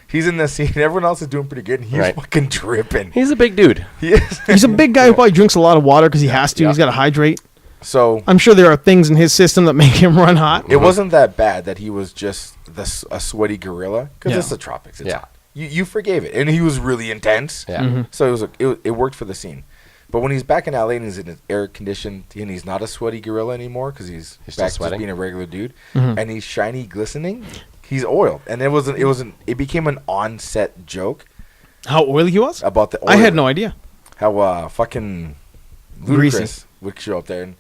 He's in the scene. Everyone else is doing pretty good, and he's Right. fucking dripping. He's a big dude. He is. He's a big guy who probably drinks a lot of water because he has to. Yeah. He's got to hydrate. So I'm sure there are things in his system that make him run hot. it wasn't that bad that he was just a sweaty gorilla because Yeah. it's the tropics. It's Yeah. hot. You forgave it, and he was really intense. Yeah. So it worked for the scene. But when he's back in LA and he's in his air conditioned and he's not a sweaty gorilla anymore because he's He's still back to just sweating? being a regular dude, Mm-hmm. and he's shiny, glistening. He's oiled, and it became an on-set joke How oily he was? about the oil. I had no idea. How fucking Greasy. Ludacris would show up there and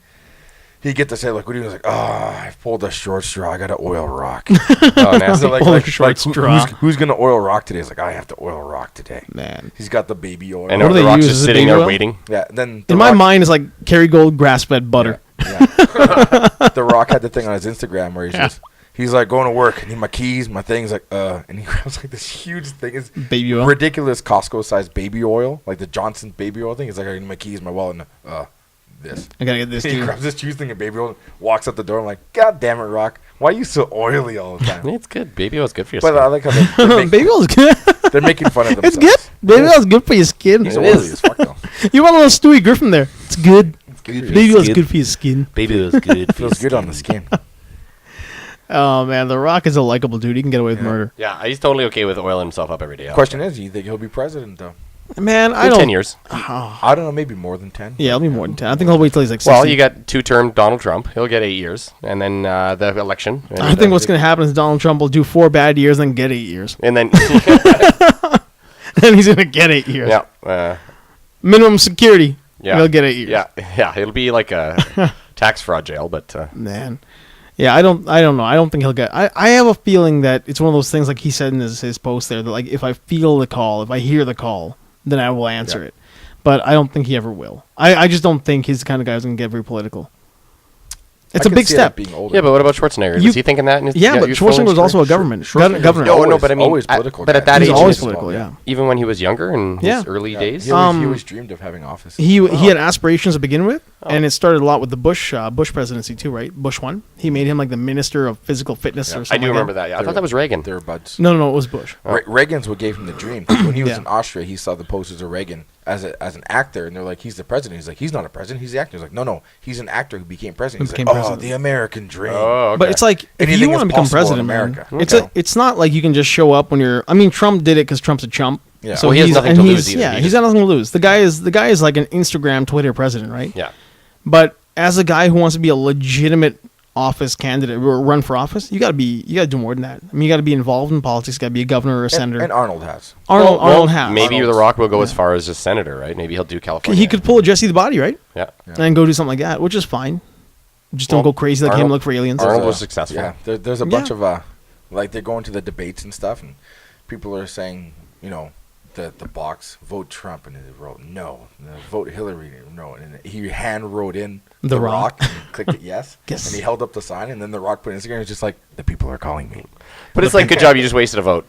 he'd get to say like, what he was like, I've pulled a short straw. I got to oil Rock. Oh, nasty. So, Pulled a short straw. Who's gonna oil Rock today? He's like, I have to oil Rock today. Man. He's got the baby oil. And What do the they Rock's use? just Is it sitting baby there oil? waiting. Yeah. Then In my mind, it's like Kerrygold grass-fed butter. Yeah. The Rock had the thing on his Instagram where he's like going to work and he my keys, my things, like and he grabs like this huge thing. It's Baby oil. ridiculous Costco-sized baby oil, like the Johnson baby oil thing. He's like, I need my keys, my wallet, and this. I gotta get this He too. grabs this huge thing of baby oil, and walks out the door. I'm like, God damn it, Rock! Why are you so oily all the time? It's good. Baby oil's good for your But skin. I like how Baby oil's good. they're making fun of It's themselves. good. Baby oil's good for your skin. He's It oily is. as fuck though. You want a little Stewie Griffin there. It's good. Good for Baby your oil's skin. good for your skin. Baby oil's good. Feels good on the skin. Oh, man. The Rock is a likable dude. He can get away with murder. Yeah, he's totally okay with oiling himself up every day. Question is, do you think he'll be president though? Man, I In don't. 10 years. I don't know, maybe more than 10. Yeah, it'll be more than 10. I think I'll wait till he's like 60. Well, you got two-term Donald Trump. He'll get 8 years, and then the election. And I think what's going to happen is Donald Trump will do 4 bad years and get 8 years. And then And he's going to get 8 years. yeah, Minimum security. yeah, He'll get 8 years. yeah. It'll be like a tax fraud jail, but Man. Yeah, I don't know. I don't think he'll get. I have a feeling that it's one of those things like he said in his post there that like if I feel the call, if I hear the call, then I will answer Yeah. it. But I don't think he ever will. I just don't think he's the kind of guy who's going to get very political. It's I a can big see that step. being older. yeah. But what about Schwarzenegger? You- Was he thinking that? In his, Yeah, but youthful Schwarzenegger was also a career? government Schwarzenegger's governor. Oh, no, always- but I mean, always political but at guy. that He's age, always he was- political, yeah. even when he was younger in Yeah. his early days. He always dreamed of having office. He had aspirations to begin with, and it started a lot with the Bush presidency too, right? Bush 1. He made him like the minister of physical fitness or I something. do like remember that. Yeah, I thought that was Reagan. They're buds. No, it was Bush. Reagan's what gave him the dream. 'Cause when he was Yeah. in Austria, he saw the posters of Reagan as an actor, and they're like, "He's the president." He's like, "He's not a president. He's the actor." He's like, "No, he's an actor who became president." Who He's like, became "Oh, president. the American dream." Oh, okay. But it's like if Anything you is want to become possible in president, man, America. it's not like you can just show up when you're. I mean, Trump did it because Trump's a chump. Yeah. So Well, he has he's- nothing and to he's- lose either. Yeah, He he's just- got nothing to lose. The guy is like an Instagram, Twitter president, right? yeah. But as a guy who wants to be a legitimate office candidate or run for office, you got to do more than that. I mean, you got to be involved in politics. You got to be a governor or a senator. And Arnold has. Arnold has. Maybe Arnold's- The Rock will go as far as a senator, right? Maybe he'll do California. He could pull a Jesse the Body, right? Yeah. And go do something like that, which is fine. Just don't Well, go crazy like him. Arnold- Look for aliens. Arnold was successful. Yeah, there's a Yeah. bunch of like they're going to the debates and stuff, and people are saying, the box vote Trump, and they wrote no, vote Hillary, no, and he hand wrote in The Rock. and clicked it yes, Yes. and he held up the sign, and then the Rock put it on Instagram. It's just like the people are calling me. But it's like, good job, you just wasted a vote.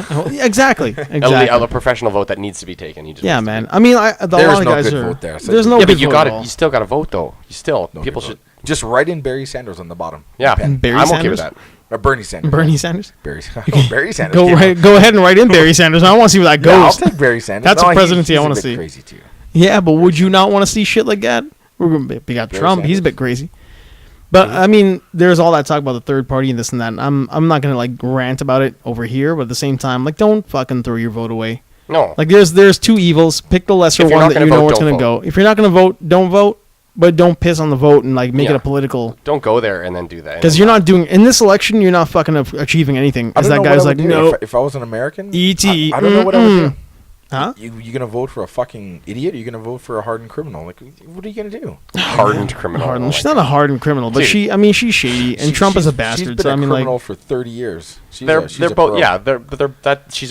Oh, yeah, exactly. A professional vote that needs to be taken. You just Yeah, wasted man. it. I mean, a There's lot of no guys good are. vote there, so There's no Yeah, good but you vote got at all. it. You still got to vote, though. You still No people good should. vote. Just write in Barry Sanders on the bottom. Yeah, Pen. Barry I'm okay with Sanders? that. Or Bernie Sanders. Bernie Sanders. Barry Sanders. Go came right, out. go ahead and write in Barry Sanders. I want to see where that Yeah, I'll goes. take Barry Sanders. That's a No, presidency I he's a wanna bit see. Crazy too. Yeah, but would you not want to see shit like that? We got Barry Trump. He's a Sanders. bit crazy. But I mean, there's all that talk about the third party and this and that. And I'm not gonna like rant about it over here, but at the same time, like, don't fucking throw your vote away. No. Like, there's two evils. Pick the lesser If you're one not that gonna you know vote, where it's don't gonna vote. go. If you're not gonna vote, don't vote. But don't piss on the vote and like make it Yeah. a political. Don't go there and then do that. Because you're not doing in this election. You're not fucking achieving anything. I As don't that know what guy's I like, would do no. if I was an American. E.T., I don't know what I would do. Huh? You gonna vote for a fucking idiot? Or you gonna vote for a hardened criminal? Like, what are you gonna do? Hardened criminal. Hardened. Oh She's my not a hardened criminal, but Dude. she's shady, and She- Trump is a she's bastard. been So a I mean, criminal like, for 30 years. She's they're a both pro. yeah they're that she's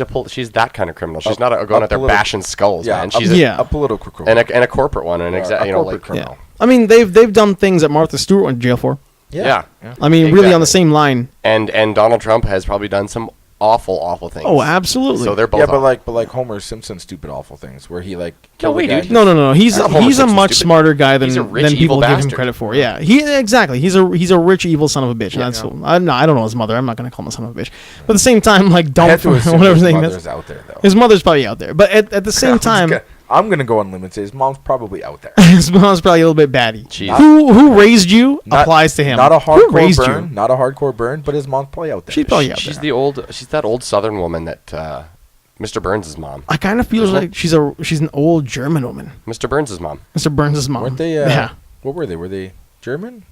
that kind of criminal. She's not going out there politi- bashing skulls, Yeah, man. She's Yeah. a political criminal. and a corporate one, and A exactly, you know, corporate like criminal. yeah. I mean, they've done things that Martha Stewart went to jail for. yeah. I mean, really on the Exactly. same line. And Donald Trump has probably done some awful things. Oh, absolutely. So they're both. Yeah, but like Homer Simpson, stupid awful things where he like killed wait, a guy. dude. No. He's Not Homer he's a Simpson much stupid. smarter guy than He's a rich, than people evil give him bastard. credit for. Yeah, exactly. He's a rich evil son of a bitch. Yeah. That's I don't know his mother. I'm not gonna call him a son of a bitch. But at the same time, like I don't have to assume whatever his his name mother's is. out there though. His mother's probably out there. But at the same time, I'm gonna go on limb and say his mom's probably out there. his mom's probably a little bit batty. Jeez. Who raised you Not- applies to him. Not a Who hardcore raised burn. you? Not a hardcore burn, but his mom's probably out there. She's probably out She's there. she's that old Southern woman that Mr. Burns' mom. I kind of feel Isn't like she's an old German woman. Mr. Burns' mom. Mr. Burns' mom. Weren't they? yeah. What were they? Were they German?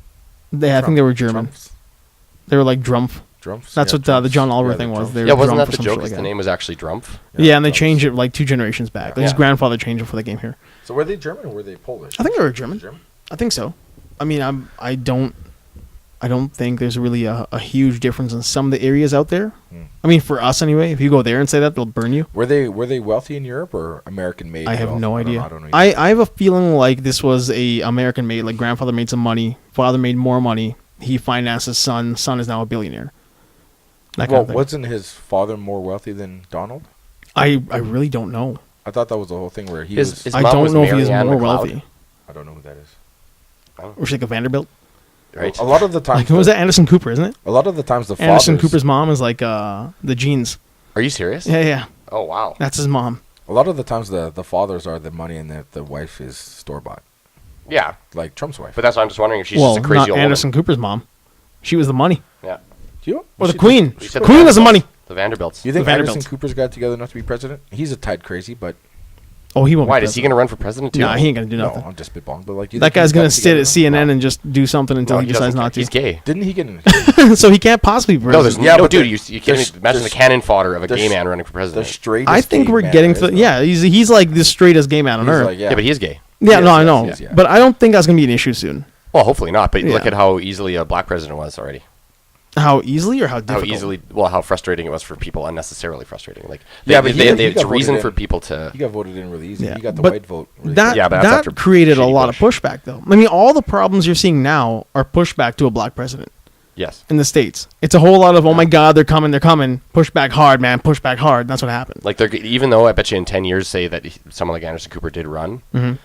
I think they were German. Trumps? They were like Drumpf. Drumps? That's Yeah, what the Trumps. John Oliver Yeah, thing the was. Trumps. They were Yeah, wasn't Drumpf that or the some joke? shit like The that. name was actually Drumpf. Yeah, and they Trumps. changed it like 2 generations back. His Yeah. grandfather changed it before they came here. So were they German or were they Polish? I think they were German. I think so. I mean, I don't think there's really a huge difference in some of the areas out there. I mean, for us anyway. If you go there and say that, they'll burn you. Were they wealthy in Europe or American made? I have wealth? no I don't idea. know. I don't know. I have a feeling like this was a American made. Like grandfather made some money, father made more money. He financed his son. Son is now a billionaire. That kind Well, of thing. wasn't his father more wealthy than Donald? I really don't know. I thought that was the whole thing where he His- was. his I mom don't was know if he is Marianne more McLeod. wealthy. I don't know who that is. Or she's like a Vanderbilt. Right. A lot of the times, Like who was that? Anderson Cooper, isn't it? A lot of the times, the Anderson fathers. Cooper's mom is like the jeans. Are you serious? Yeah. Oh wow. That's his mom. A lot of the times, the fathers are the money, and the wife is store bought, Yeah, like Trump's wife. but that's why I'm just wondering if she's Well, just a crazy not old Anderson Cooper's mom. She was the money. woman. Do you? Or the she- queen. We said The queen was the money. Yeah, the Vanderbilts. You think The Anderson Vanderbilts. Cooper's got together enough to be president? He's a tad crazy, but Oh, he won't. Why be is he president. going to run for president too? Nah, he ain't gonna do no, nothing. I'm just spitballing. But like, do you That think he's guy's got gonna it sit at together enough? CNN and just do something until No, he doesn't decides not care. He's to. gay. Didn't he get in? So he can't possibly be No, there's president. Yeah, no, but dude. the- You can't there's- even imagine the there's- cannon fodder of a there's- gay man running for the president. straightest. I think gay we're man getting there to is, though. yeah. He's like the straightest gay man on He's earth. like, yeah. but he is gay. Yeah, Yes, no, I yes, know, yes, yeah. but I don't think that's gonna be an issue soon. Well, hopefully not. But look Yeah. at how easily a black president was already. How easily or how difficult? How easily, well, how frustrating it was for people, unnecessarily frustrating. Like, Yeah, but he got it's voted reason in. for people to. He got voted in really easy. Yeah, He got the but white vote. Really That quick. Yeah, but that's after that created a shitty lot Bush. of pushback, though. I mean, all the problems you're seeing now are pushback to a black president Yes. in the states. It's a whole lot of oh my god, they're coming. Push back hard, man. Push back hard. That's what happened. Like, even though I bet you in 10 years say that someone like Anderson Cooper did run, Mhm.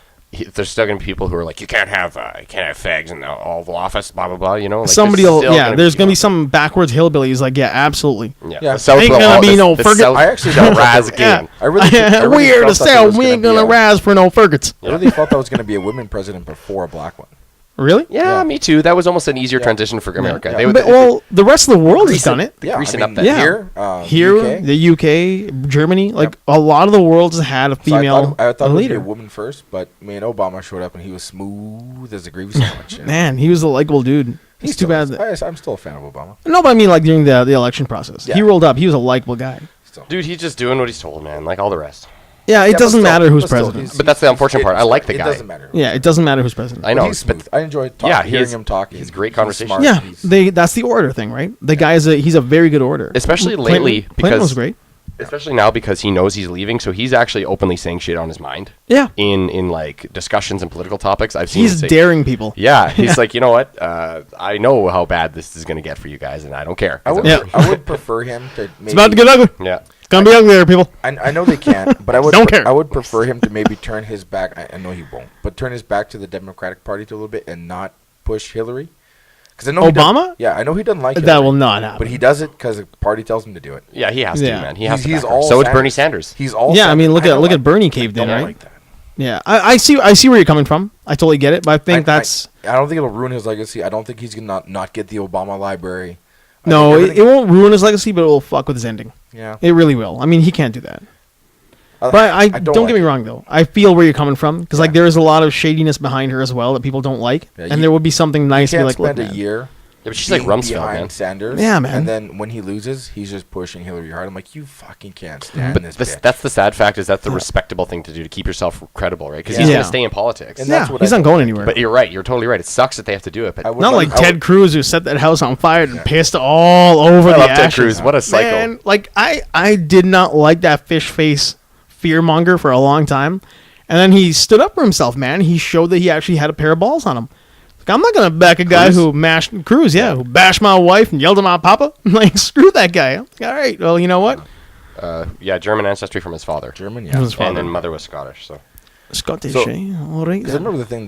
there's still going to be people who are like, you can't have fags in the Oval Office, blah, blah, blah, you know? Like, Somebody there's will, still yeah. There's gonna be people- some backwards hillbillies like, yeah, absolutely. Yeah. Yeah. The South Ain't will gonna all- be the- no the Fergus- South I actually shall thought rise that- again. I really, I really We're the felt that there South. was We ain't be gonna a- rise for no Fergits. I really thought that was going to be a women president before a black one. Really? Yeah, Yeah. me too. That was almost an easier Yeah. transition for America. Yeah. They would, But, well, the rest of the world has Grease done it. it. They greasing up that. Yeah. Here, Here, UK, the UK, Germany, like a lot of the world has had a so female I thought it would be leader. a woman first, but man, Obama showed up and he was smooth as a gravy sandwich. Yeah. Man, he was a likable dude. It's too still bad. is. I'm still a fan of Obama. No, but I mean, like during the election process, he Yeah. rolled up. He was a likable guy. Still. dude, he's just doing what he's told, man, like all the rest. Yeah, it Yeah, but doesn't still- matter who's but still, president. But that's the unfortunate part. I like the guy. It doesn't matter. Yeah, it doesn't matter who's president. I know, He's but smooth. I enjoy talking, Yeah, hearing he's- him talk. he's great conversation. smart. Yeah, He's- that's the order thing, right? The guy he's a very good orator. Especially Clinton- lately, Clinton because- was great. especially now because he knows he's leaving, so he's actually openly saying shit on his mind Yeah, in like discussions and political topics. I've seen him he's say, daring people. Yeah, he's like, you know what? I know how bad this is going to get for you guys, and I don't care. I would, Yeah. I would prefer him to. Maybe, It's about to get ugly. Yeah. It's gonna be ugly there, people. I know they can't, but I would. Don't care. I would prefer him to maybe turn his back. I know he won't, but turn his back to the Democratic Party to a little bit and not push Hillary. Because I know he Obama? doesn't- yeah, I know he doesn't like That Hillary, will not happen. but he does it because the party tells him to do it. Yeah, he has to, Yeah. man. He has to. He's back her. all. So it's Bernie Sanders. He's all. Yeah, I mean, Sanders. look don't at Bernie caved I in, don't right? like that. Yeah, I see where you're coming from. I totally get it, but I think that's I don't think it'll ruin his legacy. I don't think he's gonna not get the Obama library. I no, think it everything- won't ruin his legacy, but it will fuck with his ending. Yeah, It really will. I mean, he can't do that. But I don't like get me it. wrong though. I feel where you're coming from because like Yeah. there is a lot of shadiness behind her as well that people don't like, Yeah, and you- there would be something nice to be Can't like, look, spend a man. year but she's like being Rumsfeld, behind man. Sanders. Yeah, man. And then when he loses, he's just pushing Hillary hard. I'm like, you fucking can't stand But this bitch. that's the sad fact is that's the respectable thing to do to keep yourself credible, right? Because Yeah. he's Yeah. going to stay in politics. And Yeah, that's what he's I not don't going like. anywhere. But you're right. You're totally right. It sucks that they have to do it. But I would Not like I Ted would- Cruz, who set that house on fire and pissed all over I the love Ted ashes. Cruz. What a psycho. Man, like I did not like that fish face fearmonger for a long time, and then he stood up for himself. Man, he showed that he actually had a pair of balls on him. Like, I'm not gonna back a guy Cruz? who mashed Cruz, who bashed my wife and yelled at my papa. Like, screw that guy. I'm like, all right, well, you know what? Yeah, German ancestry from his father. German, It was yeah. fun. And then mother was Scottish. So Scottish, So- eh? All right. Because I remember the thing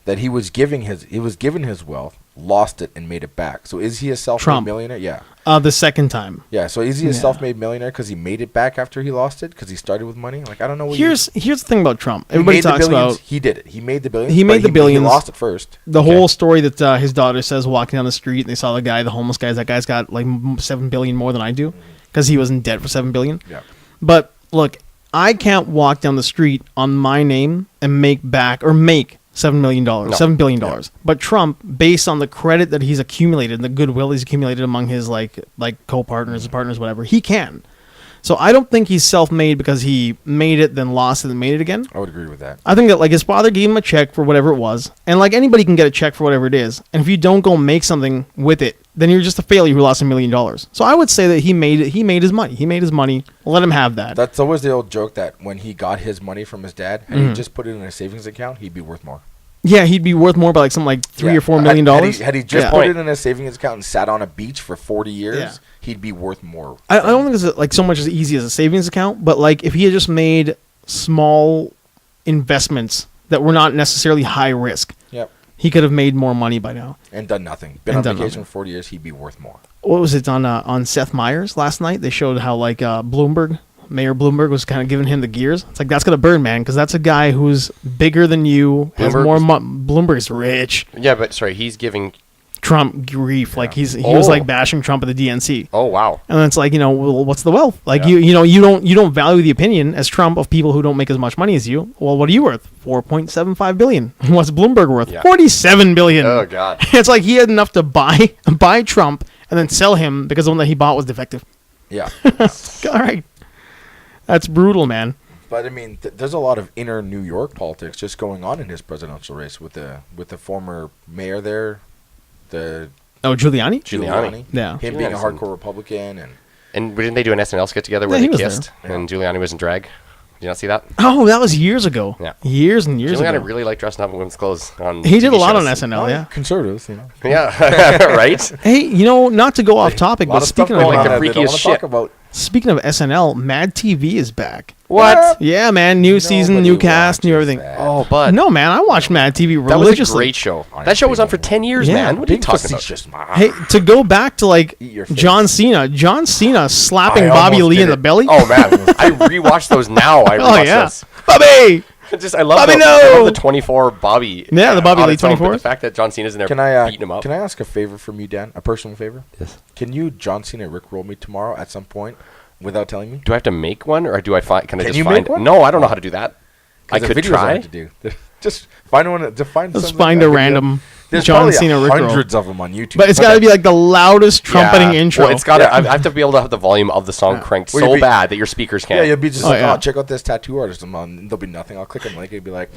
that he was given his wealth, lost it, and made it back. So is he a self-made Trump. millionaire? Yeah. The second time. Yeah. So is he a Yeah. self-made millionaire because he made it back after he lost it? Because he started with money? Like, I don't know what Here's the thing about Trump. he Everybody made the talks billions. about He did it. He made the billions. He but made the billions. He lost it first. the Okay. whole story that his daughter says walking down the street and they saw the homeless guy. That guy's got like 7 billion more than I do because he was in debt for 7 billion. Yeah. But look, I can't walk down the street on my name and make $7 million, No. $7 billion. But Trump, based on the credit that he's accumulated and the goodwill he's accumulated among his like co-partners, partners, whatever, he can. So I don't think he's self-made because he made it, then lost it, and made it again. I would agree with that. I think that like his father gave him a check for whatever it was, and like anybody can get a check for whatever it is. And if you don't go make something with it, then you're just a failure who lost $1 million. So I would say that he made it. He made his money. He made his money. Let him have that. That's always the old joke that when he got his money from his dad, and he just put it in a savings account, he'd be worth more. Yeah, he'd be worth more by like something like $3 or $4 Had- million. Had he just Yeah. put it in a savings account and sat on a beach for 40 years, Yeah. he'd be worth more. I don't think it's like so much as easy as a savings account, but like if he had just made small investments that were not necessarily high risk, Yep. he could have made more money by now. And done nothing. Been And on done vacation nothing. for 40 years, he'd be worth more. What was it on Seth Meyers last night? They showed how like Mayor Bloomberg was kind of giving him the gears. It's like that's gonna burn, man, because that's a guy who's bigger than you, has Bloomberg more. was- Bloomberg's rich. yeah, but sorry, he's giving. Trump grief, like he was Oh. like bashing Trump at the DNC. Oh wow. And it's like, well, what's the wealth? Like Yeah. you don't value the opinion as Trump of people who don't make as much money as you. Well, what are you worth? 4.75 billion. What's Bloomberg worth? Yeah. 47 billion. Oh god. It's like he had enough to buy Trump and then sell him because the one that he bought was defective. Yeah. All right. That's brutal, man. But I mean, there's a lot of inner New York politics just going on in his presidential race with the former mayor there, the Oh, Giuliani? Giuliani. Yeah. him Yeah, being a some- hardcore Republican, and And didn't they do an SNL skit together where Yeah, he they was kissed there. and Giuliani was in drag? Did you not see that? Oh, that was years ago. Yeah. Years and years Giuliani ago. really liked dressing up in women's clothes on. He did TV a lot shows. on SNL, yeah. conservatives, you know. Yeah, right. Hey, not to go off topic, A lot but of stuff speaking of going like on the that they don't freakiest wanna shit. talk about. speaking of SNL, Mad TV is back. What? Yeah, man, new season, Nobody new cast, new watches everything. that. Oh, but No, man, I watched Mad TV that was a religiously. great show. I That show was on for think- 10 years, Yeah. man. What are you Big talking pussy's about? just Hey, to go back to like Eat your face. John Cena slapping I Bobby almost Lee did in the it. belly. Oh man, I rewatched those now. I Oh, rewatched yeah. those. Bobby. I love Bobby, the, no! I love the 24 Bobby. Yeah, the Bobby on Lee its own, but 24s. The fact that John Cena's in there Can I beating him up. can I ask a favor from you, Dan? A personal favor? Yes. Can you John Cena Rickroll me tomorrow at some point without telling me? Do I have to make one, or do I find? Can I Can just you find? make one? No, I don't know how to do that. I 'Cause the could videos I try. have to do. Just find one. Just find. Let's something find I a can do. random There's John probably Cena Rickroll. hundreds of them on YouTube. But it's got to be like the loudest trumpeting Yeah. intro. Well, it's got to. Yeah. I have to be able to have the volume of the song cranked Well, you'd so be- bad that your speakers can't. Yeah, you'll be just Oh, like, yeah. oh, check out this tattoo artist. I'm on. There'll be nothing. I'll click on the link. It'll be like,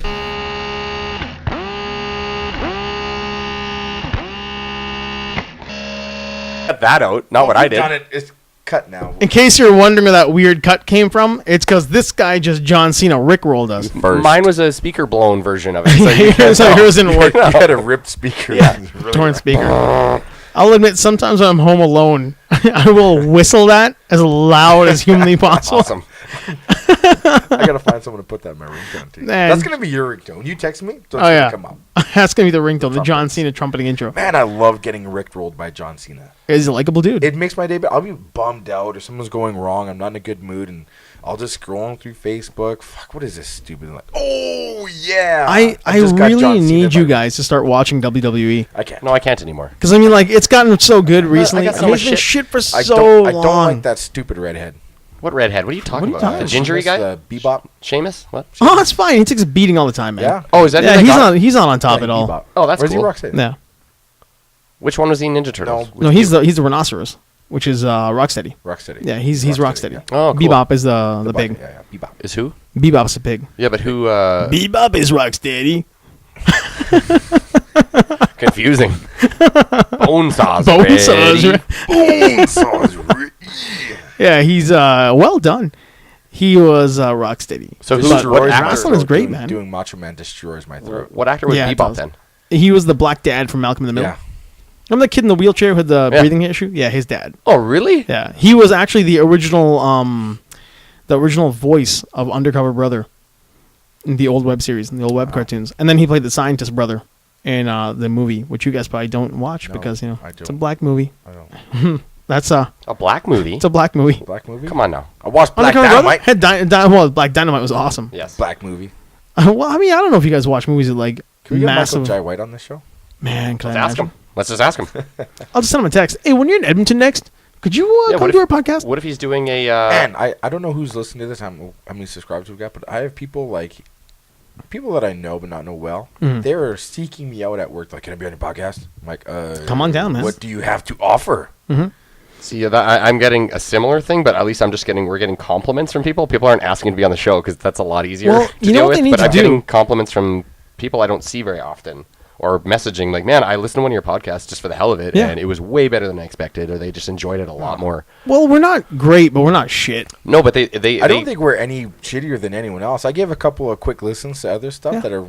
Cut that out. Not what I did. Done it. It's cut now. In case you're wondering where that weird cut came from, it's because this guy just John Cena Rickrolled us. First. Mine was a speaker blown version of it. So you So can't yours didn't work. You had a ripped speaker. Yeah. It's really Torn rough. speaker. I'll admit, sometimes when I'm home alone, I will whistle that as loud as humanly possible. awesome. I gotta find someone to put that in my ringtone too. Man. That's gonna be your ringtone. You text me, so it's Oh, yeah. gonna come up. That's gonna be the ringtone, the John Trumpets. Cena trumpeting intro. Man, I love getting rickrolled by John Cena. He's a likable dude. It makes my day better. I'll be bummed out or something's going wrong. I'm not in a good mood, and I'll just scroll through Facebook. Fuck, what is this stupid? Like, oh yeah. I just got really John Cena need by- you guys to start watching WWE. I can't. No, I can't anymore. Because I mean, like, it's gotten so good recently. got so I mean, much it's been shit. shit for I so don't. I long. don't like that stupid redhead. What redhead? What are you talking What are you about? talking The gingery guy? The Bebop. Seamus? What? Oh, it's fine. He takes a beating all the time, man. Yeah. Oh, is that? Yeah, who they he's got? not. He's not on top at all. Bebop. Oh, that's Where's cool. he Roxanne? Yeah. Which one was he in Ninja Turtles? No, No, he's the rhinoceros, which is Rocksteady. Rocksteady. Yeah, he's Rocksteady. yeah. Oh, cool. Bebop is the pig. Yeah, Bebop. Is who? Bebop's the pig. Yeah, but who? Bebop is Rocksteady. Confusing. Bonesaw's Bonesaw's ready. Bonesaws. Yeah, he's well done. He was Rocksteady. So But who's what Wrestling actor? is great, man. Doing Macho Man destroys my throat. What actor was Yeah, it Bebop does. then? He was the black dad from Malcolm in the Middle. Yeah. Remember the kid in the wheelchair with the Yeah. breathing issue? Yeah, his dad. Oh, really? Yeah, he was actually the original voice of Undercover Brother in the old web series, in the old web cartoons, and then he played the scientist brother in the movie, which you guys probably don't watch No, because I it's a don't. black movie. I don't. That's A black movie? it's a black movie. Black movie? Come on now. I watched Black Undercover Brother Dynamite. had well, Black Dynamite was awesome. Yes. Black movie. Well, I mean, I don't know if you guys watch movies that like Can we get massive. Michael Jai White on this show? Man, can Let's I ask imagine? him. Let's just ask him. I'll just send him a text. Hey, when you're in Edmonton next, could you Yeah, come what to our if- podcast? What if he's doing a? And I don't know who's listening to this. How many subscribers we've got, but I have people that I know but not know well. Mhm. They're seeking me out at work. Like, can I be on your podcast? I'm like, Come on down, man. What do you have to offer? See, I'm getting a similar thing, but at least we're getting compliments from people. People aren't asking to be on the show because that's a lot easier Well, to you know deal what with. they need But to I'm do? getting compliments from people I don't see very often, or messaging like, "Man, I listened to one of your podcasts just for the hell of it, Yeah. and it was way better than I expected," or they just enjoyed it a lot more. Well, we're not great, but we're not shit. No, but they I don't think we're any shittier than anyone else. I gave a couple of quick listens to other stuff Yeah. that are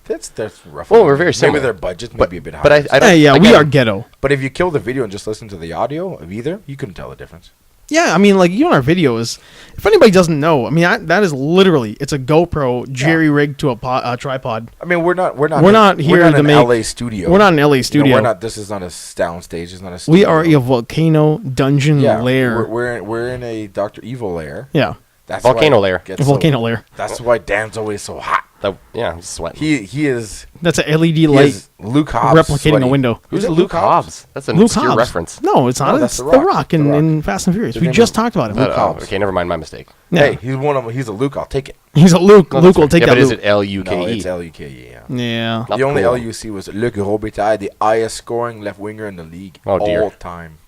that's rough. Well, we're very similar. Maybe their budget may be a bit higher. But I don't. Hey, yeah, we again, are ghetto. But if you kill the video and just listen to the audio of either, you couldn't tell the difference. Yeah, I mean, like, even our videos, if anybody doesn't know, I mean, that is literally, it's a GoPro jerry-rigged to a tripod. I mean, we're not We're not in here to an make- LA studio. We're not an LA You know, studio. we're not. This is not a sound stage. It's not a studio. We are a volcano dungeon yeah, lair. We're in a Dr. Evil lair. Yeah, That's Volcano why it lair. gets a volcano lair. That's why Dan's always so hot. Yeah, I'm sweating. He is. That's an LED He light is Luke Hobbs replicating sweaty. a window. Who's Is it Luke Hobbs? That's an Luke obscure Hobbs. reference. No, it's not. No, It's that's The The Rock. Rock The Rock. in Fast and Furious. His We name just is talked about him. Luke Hobbs. Okay, never mind my mistake. Yeah. Hey, he's one of them. He's a Luke. I'll take it. He's a Luke. No, Luke that's will fine. take yeah, that but is Luke. it L-U-K-E? No, it's L-U-K-E. Yeah. Yeah. Not The only cool. LUC was Luc Robitaille, the highest scoring left winger in the league Oh, dear. all time.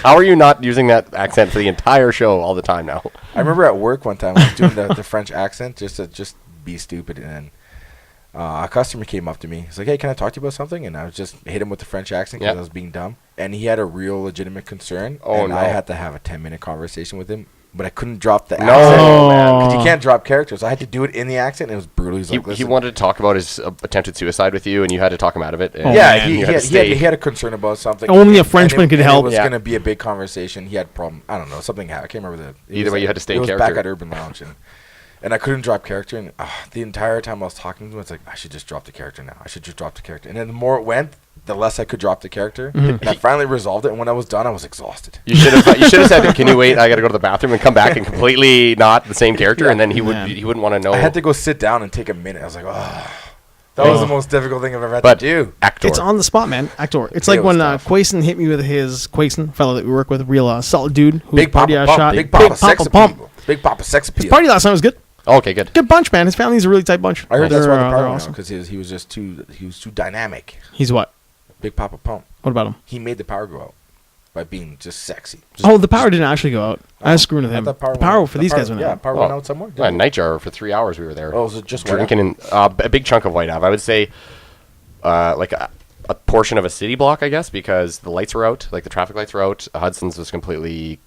How are you not using that accent for the entire show all the time now? I remember at work one time I was doing the French accent just to be stupid, and then a customer came up to me. He's like, "Hey, can I talk to you about something?" And I was just hit him with the French accent because Yeah. I was being dumb, and he had a real legitimate concern. Oh, and no. I had to have a 10-minute conversation with him, but I couldn't drop the No, accent. man. Because you can't drop characters. I had to do it in the accent, and it was brutal. He's like, He "Listen." wanted to talk about his attempted suicide with you, and you had to talk him out of it. and Oh, Yeah, man. he you had to had, stay. he had a concern about something. Only a and Frenchman it- could and help. It was Yeah. going to be a big conversation. He had problem. I don't know. Something happened. I can't remember the. it Either was way, you had to stay it in was character. back at Urban Lounge, and I couldn't drop character. And the entire time I was talking to him, it's like, I should just drop the character now. I should just drop the character. And then the more it went, the less I could drop the character. Mm-hmm. And I finally resolved it. And when I was done, I was exhausted. You should have said, "Can you wait? I got to go to the bathroom and come back and completely not the same character." And then he Man. wouldn't want to know. I had to go sit down and take a minute. I was like, oh. That was the most difficult thing I've ever had But to do. actor. It's on the spot, man. Actor. It's Yeah, like it was when tough. Quason hit me with his Quason, fellow that we work with, real solid dude who Big party Papa ass Pump. shot. Big Papa Sex Appeal. Big Papa Sex His Appeal. party last night was good. Oh, okay, good. Good bunch, man. His family's a really tight bunch. I heard that's They're, why the they're power went awesome. because he was just too dynamic. He's what? Big Papa Pump. What about him? He made the power go out by being just sexy. Oh, the power didn't actually go out. I was screwing with I him. The thought power went- for the these power- guys went Yeah, out. power went out somewhere. Yeah, Nightjar for 3 hours we were there. Oh, was it just drinking in a big chunk of White Ave. I would say, like a portion of a city block, I guess, because the lights were out, like the traffic lights were out. Hudson's was completely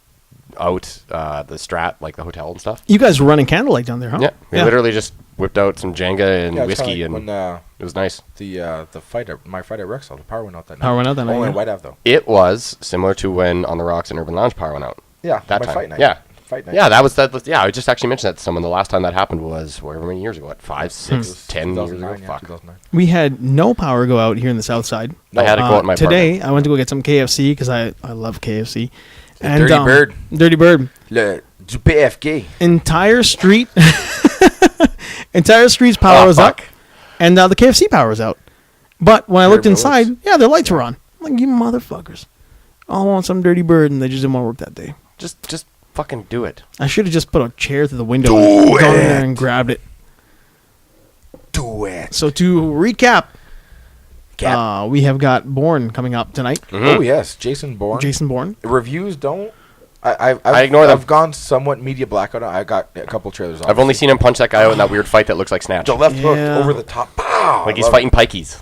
out. The Strat, like the hotel and stuff. You guys were running candlelight down there, huh? Yeah, we literally just whipped out some Jenga and Yeah, it's whiskey, kinda and like when it was nice. the fight at my fight at Rexall, the power went out that night. Power went out that night, Only yeah. in White Ave though. It was similar to when on the Rocks and Urban Lounge power went out. Yeah, That my time. fight night. Yeah. Fight night. Yeah, that was that. Yeah, I just actually mentioned that to someone. The last time that happened was however many years ago? What, 5, 6, 10 years ago? 2009, yeah, Fuck. 2009. We had no power go out here in the south side. I had to go out in my Today, apartment. I went to go get some KFC because I love KFC. And, Dirty Bird. Dirty Bird. Le du PFK. Entire street. Entire street's power Oh, was up. fuck. And the KFC power was out. But when I looked Dirty inside, Birds. yeah, their lights were on. I'm like, you motherfuckers. I want some Dirty Bird, and they just didn't want to work that day. Just fucking do it. I should have just put a chair through the window Do and gone in there it. and grabbed it. Do it. So to recap, Cap. We have got Bourne coming up tonight. Oh yes, Jason Bourne. Jason Bourne. Reviews don't. I've ignore them. I've gone somewhat media blackout. I got a couple trailers. I've only seen him punch that guy out in that weird fight that looks like Snatch. the left hook Yeah. over the top. Pow! Like I he's love fighting pikeys.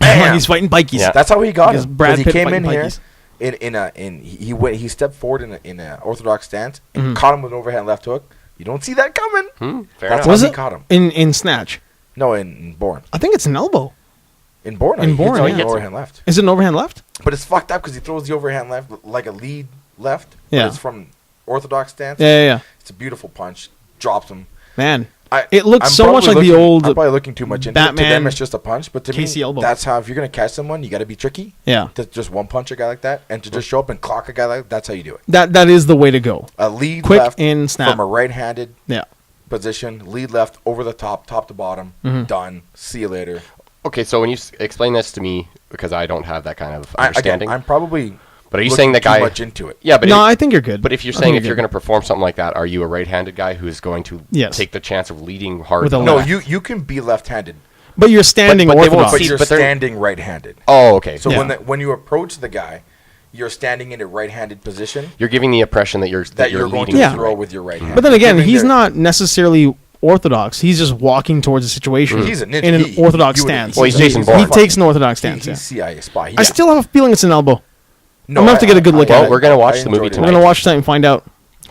Bam! He's fighting bikies. Yeah. That's how he got Because him. Brad 'Cause he Pitt came fighting in here bikies. he stepped forward in a orthodox stance and caught him with an overhand left hook. You don't see that coming. Fair That's enough. Was how it he caught him. in Snatch? No, in Bourne. I think it's an elbow. In Bourne, In Bourne, he yeah. hits an overhand left. Is it an overhand left? But it's fucked up because he throws the overhand left like a lead left. Yeah. But it's from orthodox stance. Yeah. It's a beautiful punch. Drops him. Man, I, it looks I'm so much probably like the looking- old I'm probably looking too much into it. To Batman them, it's just a punch. But to Casey me, elbow. that's how if you're gonna catch someone, you got to be tricky. Yeah. To just one punch a guy like that, and to just show up and clock a guy like that's how you do it. That is the way to go. A lead Quick left and snap. from a right-handed Yeah. position, lead left over the top to bottom. Mm-hmm. Done. See you later. Okay, so when you explain this to me, because I don't have that kind of Again, understanding. I'm probably. But are you looking saying the too guy? much into it? Yeah, but No, I think you're good. But if you're I saying think if you're good. going to perform something like that, are you a right-handed guy who's going to Yes. take the chance of leading hard? With a No, left. you can be left-handed, But you're standing but they won't orthodox. but See, you're but they're- standing right-handed. Oh, okay. So Yeah. when you approach the guy, you're standing in a right-handed position You're giving the impression that you're that you're going leading. to Yeah. throw with your right hand. But then again, Giving he's their- not necessarily orthodox. He's just walking towards a situation He's a ninja. in an He- orthodox you would- stance. Well, he's Jason Bourne. He takes an orthodox stance. He's Yeah. CIA spy. I still have a feeling it's an elbow. No, I'm gonna have to get a good look Well, at it. we're gonna watch I the movie enjoyed it. We're tonight. gonna watch tonight and find out.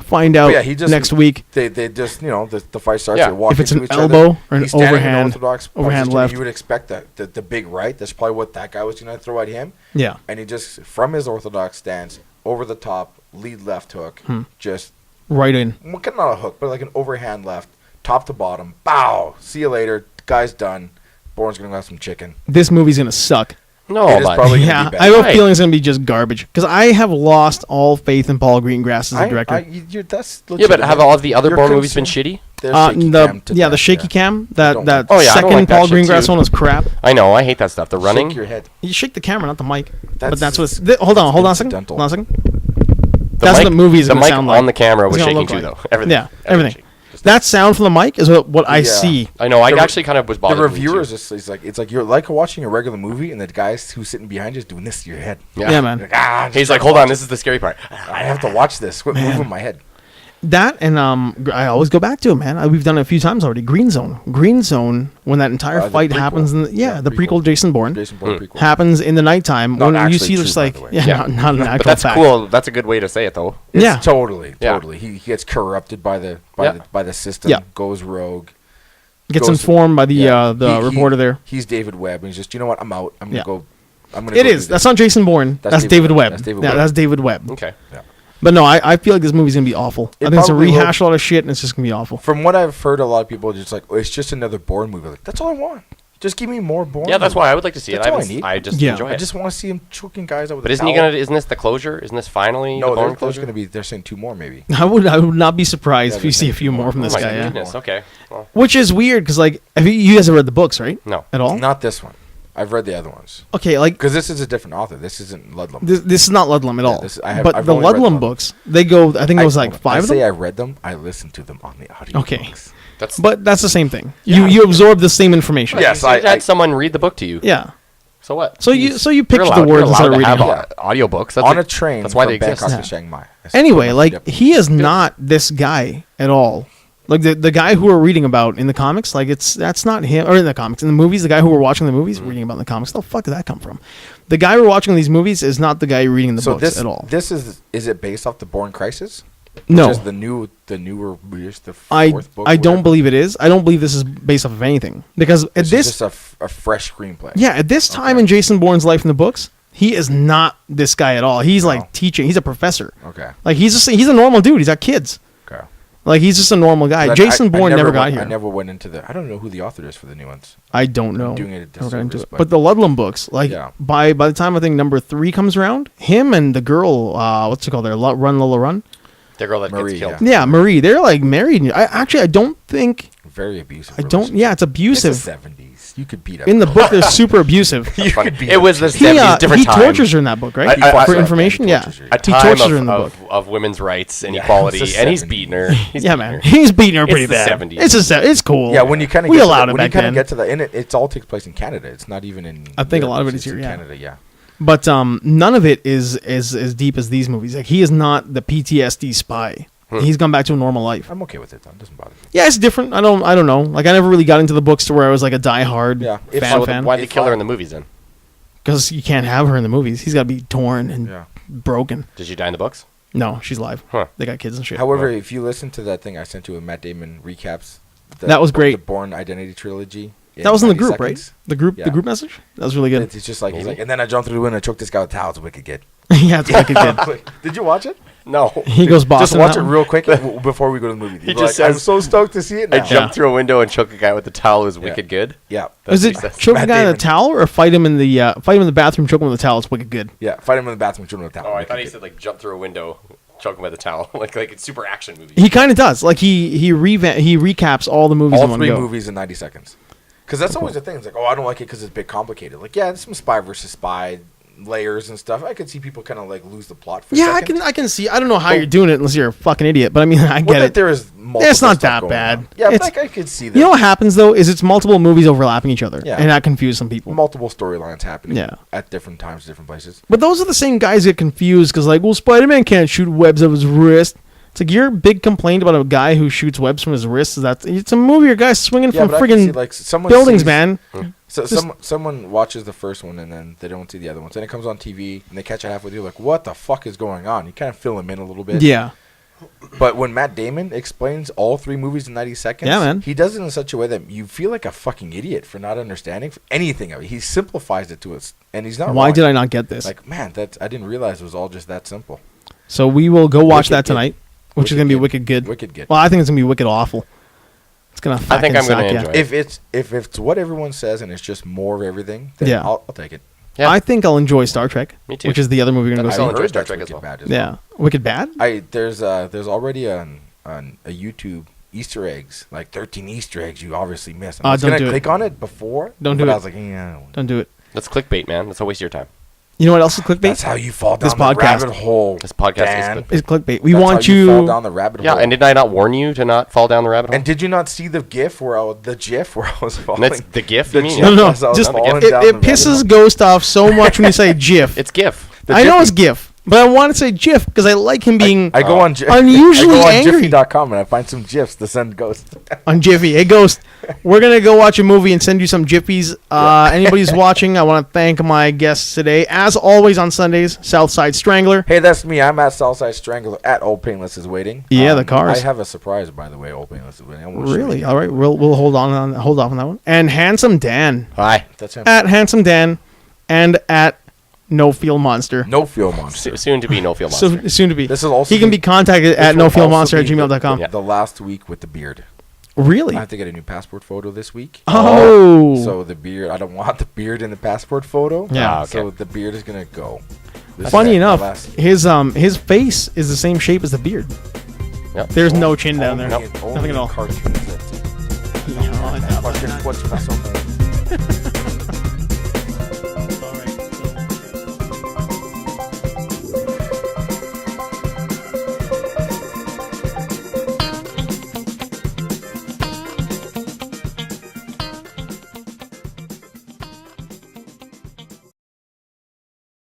But yeah, he just Next week. They just the fight starts. Yeah. They walk If it's into an each elbow other. or an He's standing in overhand- orthodox overhand position, left. you would expect that the big right. That's probably what that guy was going to throw at him. Yeah. And he just from his orthodox stance over the top lead left hook, just Right in. well, not a hook, but like an overhand left, top to bottom. Bow. See you later. Guy's done. Bourne's gonna have some chicken. This movie's gonna suck. No, It is but probably- gonna Yeah, be bad. I have a Right. feeling it's gonna be just garbage because I have lost all faith in Paul Greengrass as a director. That's yeah, but have all of the other You're Bourne movies been concerned. shitty? There's shaky cam to the that, shaky cam that don't that like- Oh, yeah, I don't second like that Paul shit Greengrass too. one was crap. I know, I hate that stuff. The running. Shake your head. You shake the camera, not the mic. but That's- that's what's. Hold on a second. incidental. Hold on a second. The That's mic, what the movie is The gonna mic sound on like. the camera was It's gonna shaking look too, like. though. Everything. Yeah, everything. That sound from the mic is what I Yeah. see. I know. I The re- actually kind of was The bothered. reviewers just it's like you're like watching a regular movie and the guys who's sitting behind you is doing this to your head. Yeah, man. Like, just He's try like, to hold on, watch this is the scary part. it. I have to watch this. Quit moving my head. That and I always go back to it, man. We've done it a few times already. Green Zone, when that entire The fight prequel. happens in the prequel Jason Bourne Jason Bourne prequel. happens in the nighttime Not when you actually see true, just by like the way. Yeah. not an actual But that's fact. cool. That's a good way to say it, though. It's Yeah. totally. Yeah. He gets corrupted by the system. Yeah. Goes rogue. Gets goes- informed by the Yeah. reporter there. He's David Webb, and he's just, you know what? I'm out. I'm gonna Yeah. go. I'm gonna. It go is. do That's this. not Jason Bourne. That's David Webb. That's David Yeah, Webb. that's David Webb. Okay. Yeah. But no, I feel like this movie's gonna be awful. It I think it's a probably will. rehash a lot of shit, and it's just gonna be awful. From what I've heard, a lot of people are just like, oh, it's just another Bourne movie. Like, that's all I want. Just give me more Bourne. Yeah, that's movies. why I would like to see That's it. all I need. I just Yeah. enjoy I it. just want to see him choking guys out with. But a isn't he towel. gonna? Isn't this the closure? Isn't this finally No, the there's Bourne closure? going to be. They're saying 2 more, maybe. I would not be surprised Yeah, if you they're see a saying few more from Oh this my guy. Yeah. goodness. Okay. Well, Which is weird because like you guys have read the books, right? no. At all? Not this one. I've read the other ones Okay, like because this is a different author. This isn't Ludlum. this is not Ludlum at all. But I've the only read Ludlum one. books, they go. I think it was like 5 I of say them. I read them. I listened to them on the audio. Okay. That's. But that's the same thing. You absorb the same information. Yes, you I- had someone read the book to you. Yeah. So what? So you You're picture allowed- the words you're instead of allowed to reading have them. audiobooks. That's on a train. That's why from they exist. Bangkok Yeah. to Chiang Mai. That's Anyway, what like I'm he is not this guy at all. Like the guy who we're reading about in the comics, like that's not him. Or in the comics, in the movies, the guy who we're watching the movies, reading about in the comics. The fuck did that come from? The guy we're watching these movies is not the guy reading the So books this at all. this is it based off the Bourne Crisis? No. Which is the newer the I fourth book. I don't whatever? believe it is. I don't believe this is based off of anything because at This is this just a fresh screenplay. yeah at this time Okay. in Jason Bourne's life in the books, he is not this guy at all. He's No. like teaching. He's a professor. Okay. Like he's a normal dude. He's got kids. Okay. Like he's just a normal guy. But Jason Bourne never got went, here. I never went into the. I don't know who the author is for the new ones. I don't know. doing it a Never got into disservice, it. but- But the Ludlum books, like Yeah. by the time I think number 3 comes around, him and the girl, what's it called there, Run Lola Run, The girl that Marie, gets killed. yeah, Marie, they're like married. I don't think Very abusive. I don't. Yeah, it's It's abusive. the 70s. Yes, you could beat up. In the book, they're super abusive. you Funny. could beat It up was the kids. 70s, different He time. tortures her in that book, right? I- I- For I- information, he yeah. tortures her, A He time tortures of, her in the of, book. of women's rights and Yeah, equality, it's the and he's 70s. beating her. He's Yeah, beating man. her. He's beating her pretty the bad. 70s. It's cool. Yeah, when you kind of we get allowed to it the, when you back kind then. of get to the, and it's all takes place in Canada. It's not even in. I think a Europe, lot of it it's is here, in yeah. Canada. Yeah. But none of it is as deep as these movies. Like he is not the PTSD spy. He's gone back to a normal life. I'm okay with it though. It doesn't bother me. Yeah, it's different. I don't know. Like I never really got into the books to where I was like a diehard Yeah. If fan so, fan. Why'd they If kill her I- in the movies then? Because you can't have her in the movies. He's got to be torn and Yeah. broken. Did she die in the books? No, she's live. Huh. They got kids and shit. However, if you listen to that thing I sent you with Matt Damon recaps, That was great. The Bourne Identity trilogy. That was in the 90 group, seconds. right? The group, Yeah. the group message. That was really good. It's just like he's Maybe. like, and then I jumped through the window and choked this guy with towels. Wicked good. Yeah, it's wicked good. Did you watch it? No. He goes Just Boston. watch it that one. real quick before we go to the movie. He You're just like, I'm says- so stoked to see it I now. jumped through a window and choked a guy with the towel. It was wicked good. Yeah. Was it what he says. choke a Matt guy in the Damon. towel or fight him in the bathroom, choke him with the towel? It's wicked good. Yeah. Fight him in the bathroom, shoot him with a towel. Oh, I Wicked thought he good. said like jump through a window, choke him by the towel, like it's super action movie. He kind of does. Like he recaps all the movies in all one three go. movies in 90 seconds. Because that's always the thing. It's like, oh, I don't like it because it's a bit complicated. Like, yeah, there's some spy versus spy layers and stuff. I could see people kind of like lose the plot for a Yeah, second. I can see. I don't know how you're doing it unless you're a fucking idiot. But I mean, I Well, get that it. There is multiple It's not stuff that going bad. on. Yeah, It's- but I could see that. You know what happens though is it's multiple movies overlapping each other, Yeah. and that confuses some people. multiple storylines happening Yeah. at different times, different places. But those are the same guys that get confused because, like, well, Spider-Man can't shoot webs out of his wrist. It's like your big complaint about a guy who shoots webs from his wrist is that it's a movie or a guy swinging Yeah, from but I can see, friggin' like someone buildings, sees- man. So Just- someone watches the first one and then they don't see the other ones. Then it comes on TV and they catch it halfway through. Like, what the fuck is going on? You kind of fill them in a little bit. Yeah, But when Matt Damon explains all three movies in 90 seconds, Yeah, man. he does it in such a way that you feel like a fucking idiot for not understanding anything of it. He simplifies it to us, and he's not. why wrong. did I not get this? Like, man, I didn't realize it was all just that simple. So we will go watch Wicked that good. tonight, which is Wicked gonna be good. wicked good. Wicked good. Well, I think it's gonna be wicked awful. It's gonna. I think fucking I'm gonna suck, yeah. enjoy it. If it's what everyone says and it's just more of everything, then Yeah. I'll take it. Yeah. I think I'll enjoy Star Trek, Me too. which is the other movie we're gonna I go still see. enjoy heard Star that's Trek as Wicked well. bad as Yeah, wicked bad. There's already a YouTube Easter eggs, like 13 Easter eggs you obviously missed. I was Don't gonna do it. click on it before. Don't but do I it. was like, yeah. Don't do it. That's clickbait, man. That's a waste of your time. You know what else is clickbait? That's how you fall down This the podcast. rabbit hole. This podcast Dan. is clickbait. It's clickbait. We That's want how you fall you. down the rabbit Yeah, hole. and did I not warn you to not fall down the rabbit hole? And did you not see the GIF where the GIF where I was falling? That's the GIF. The You mean? GIF No, as I was just falling it, down it the rabbit pisses hole. Ghost off so much when you say GIF. It's GIF. The I know Jiffy. it's GIF, but I want to say GIF because I like him being I go on unusually I go on angry. Jiffy.com and I find some GIFs to send Ghost. on Jiffy. Hey, Ghost, we're going to go watch a movie and send you some Jiffies. Anybody who's watching, I want to thank my guests today. As always on Sundays, Southside Strangler. Hey, that's me. I'm at Southside Strangler at Old Painless is waiting. Yeah, the cars. I have a surprise, by the way. Old Painless is waiting. I won't show Really? you. All right, we'll hold off on that one. And Handsome Dan Hi. That's him. at Handsome Dan and at No Feel Monster. No Fuel Monster. Soon to be No Feel Monster. So soon to be. This is also He can be contacted at this will also be nofeelmonster@gmail.com. Yeah. The last week with the beard. Really? I have to get a new passport photo this week. Oh. So the beard, I don't want the beard in the passport photo. Yeah. Ah, okay. So the beard is gonna go. This Funny is enough, the last- his face is the same shape as the beard. Yep. There's no chin down there. Only- Nothing only at all. cartoons, that's it. Yeah, What's my son?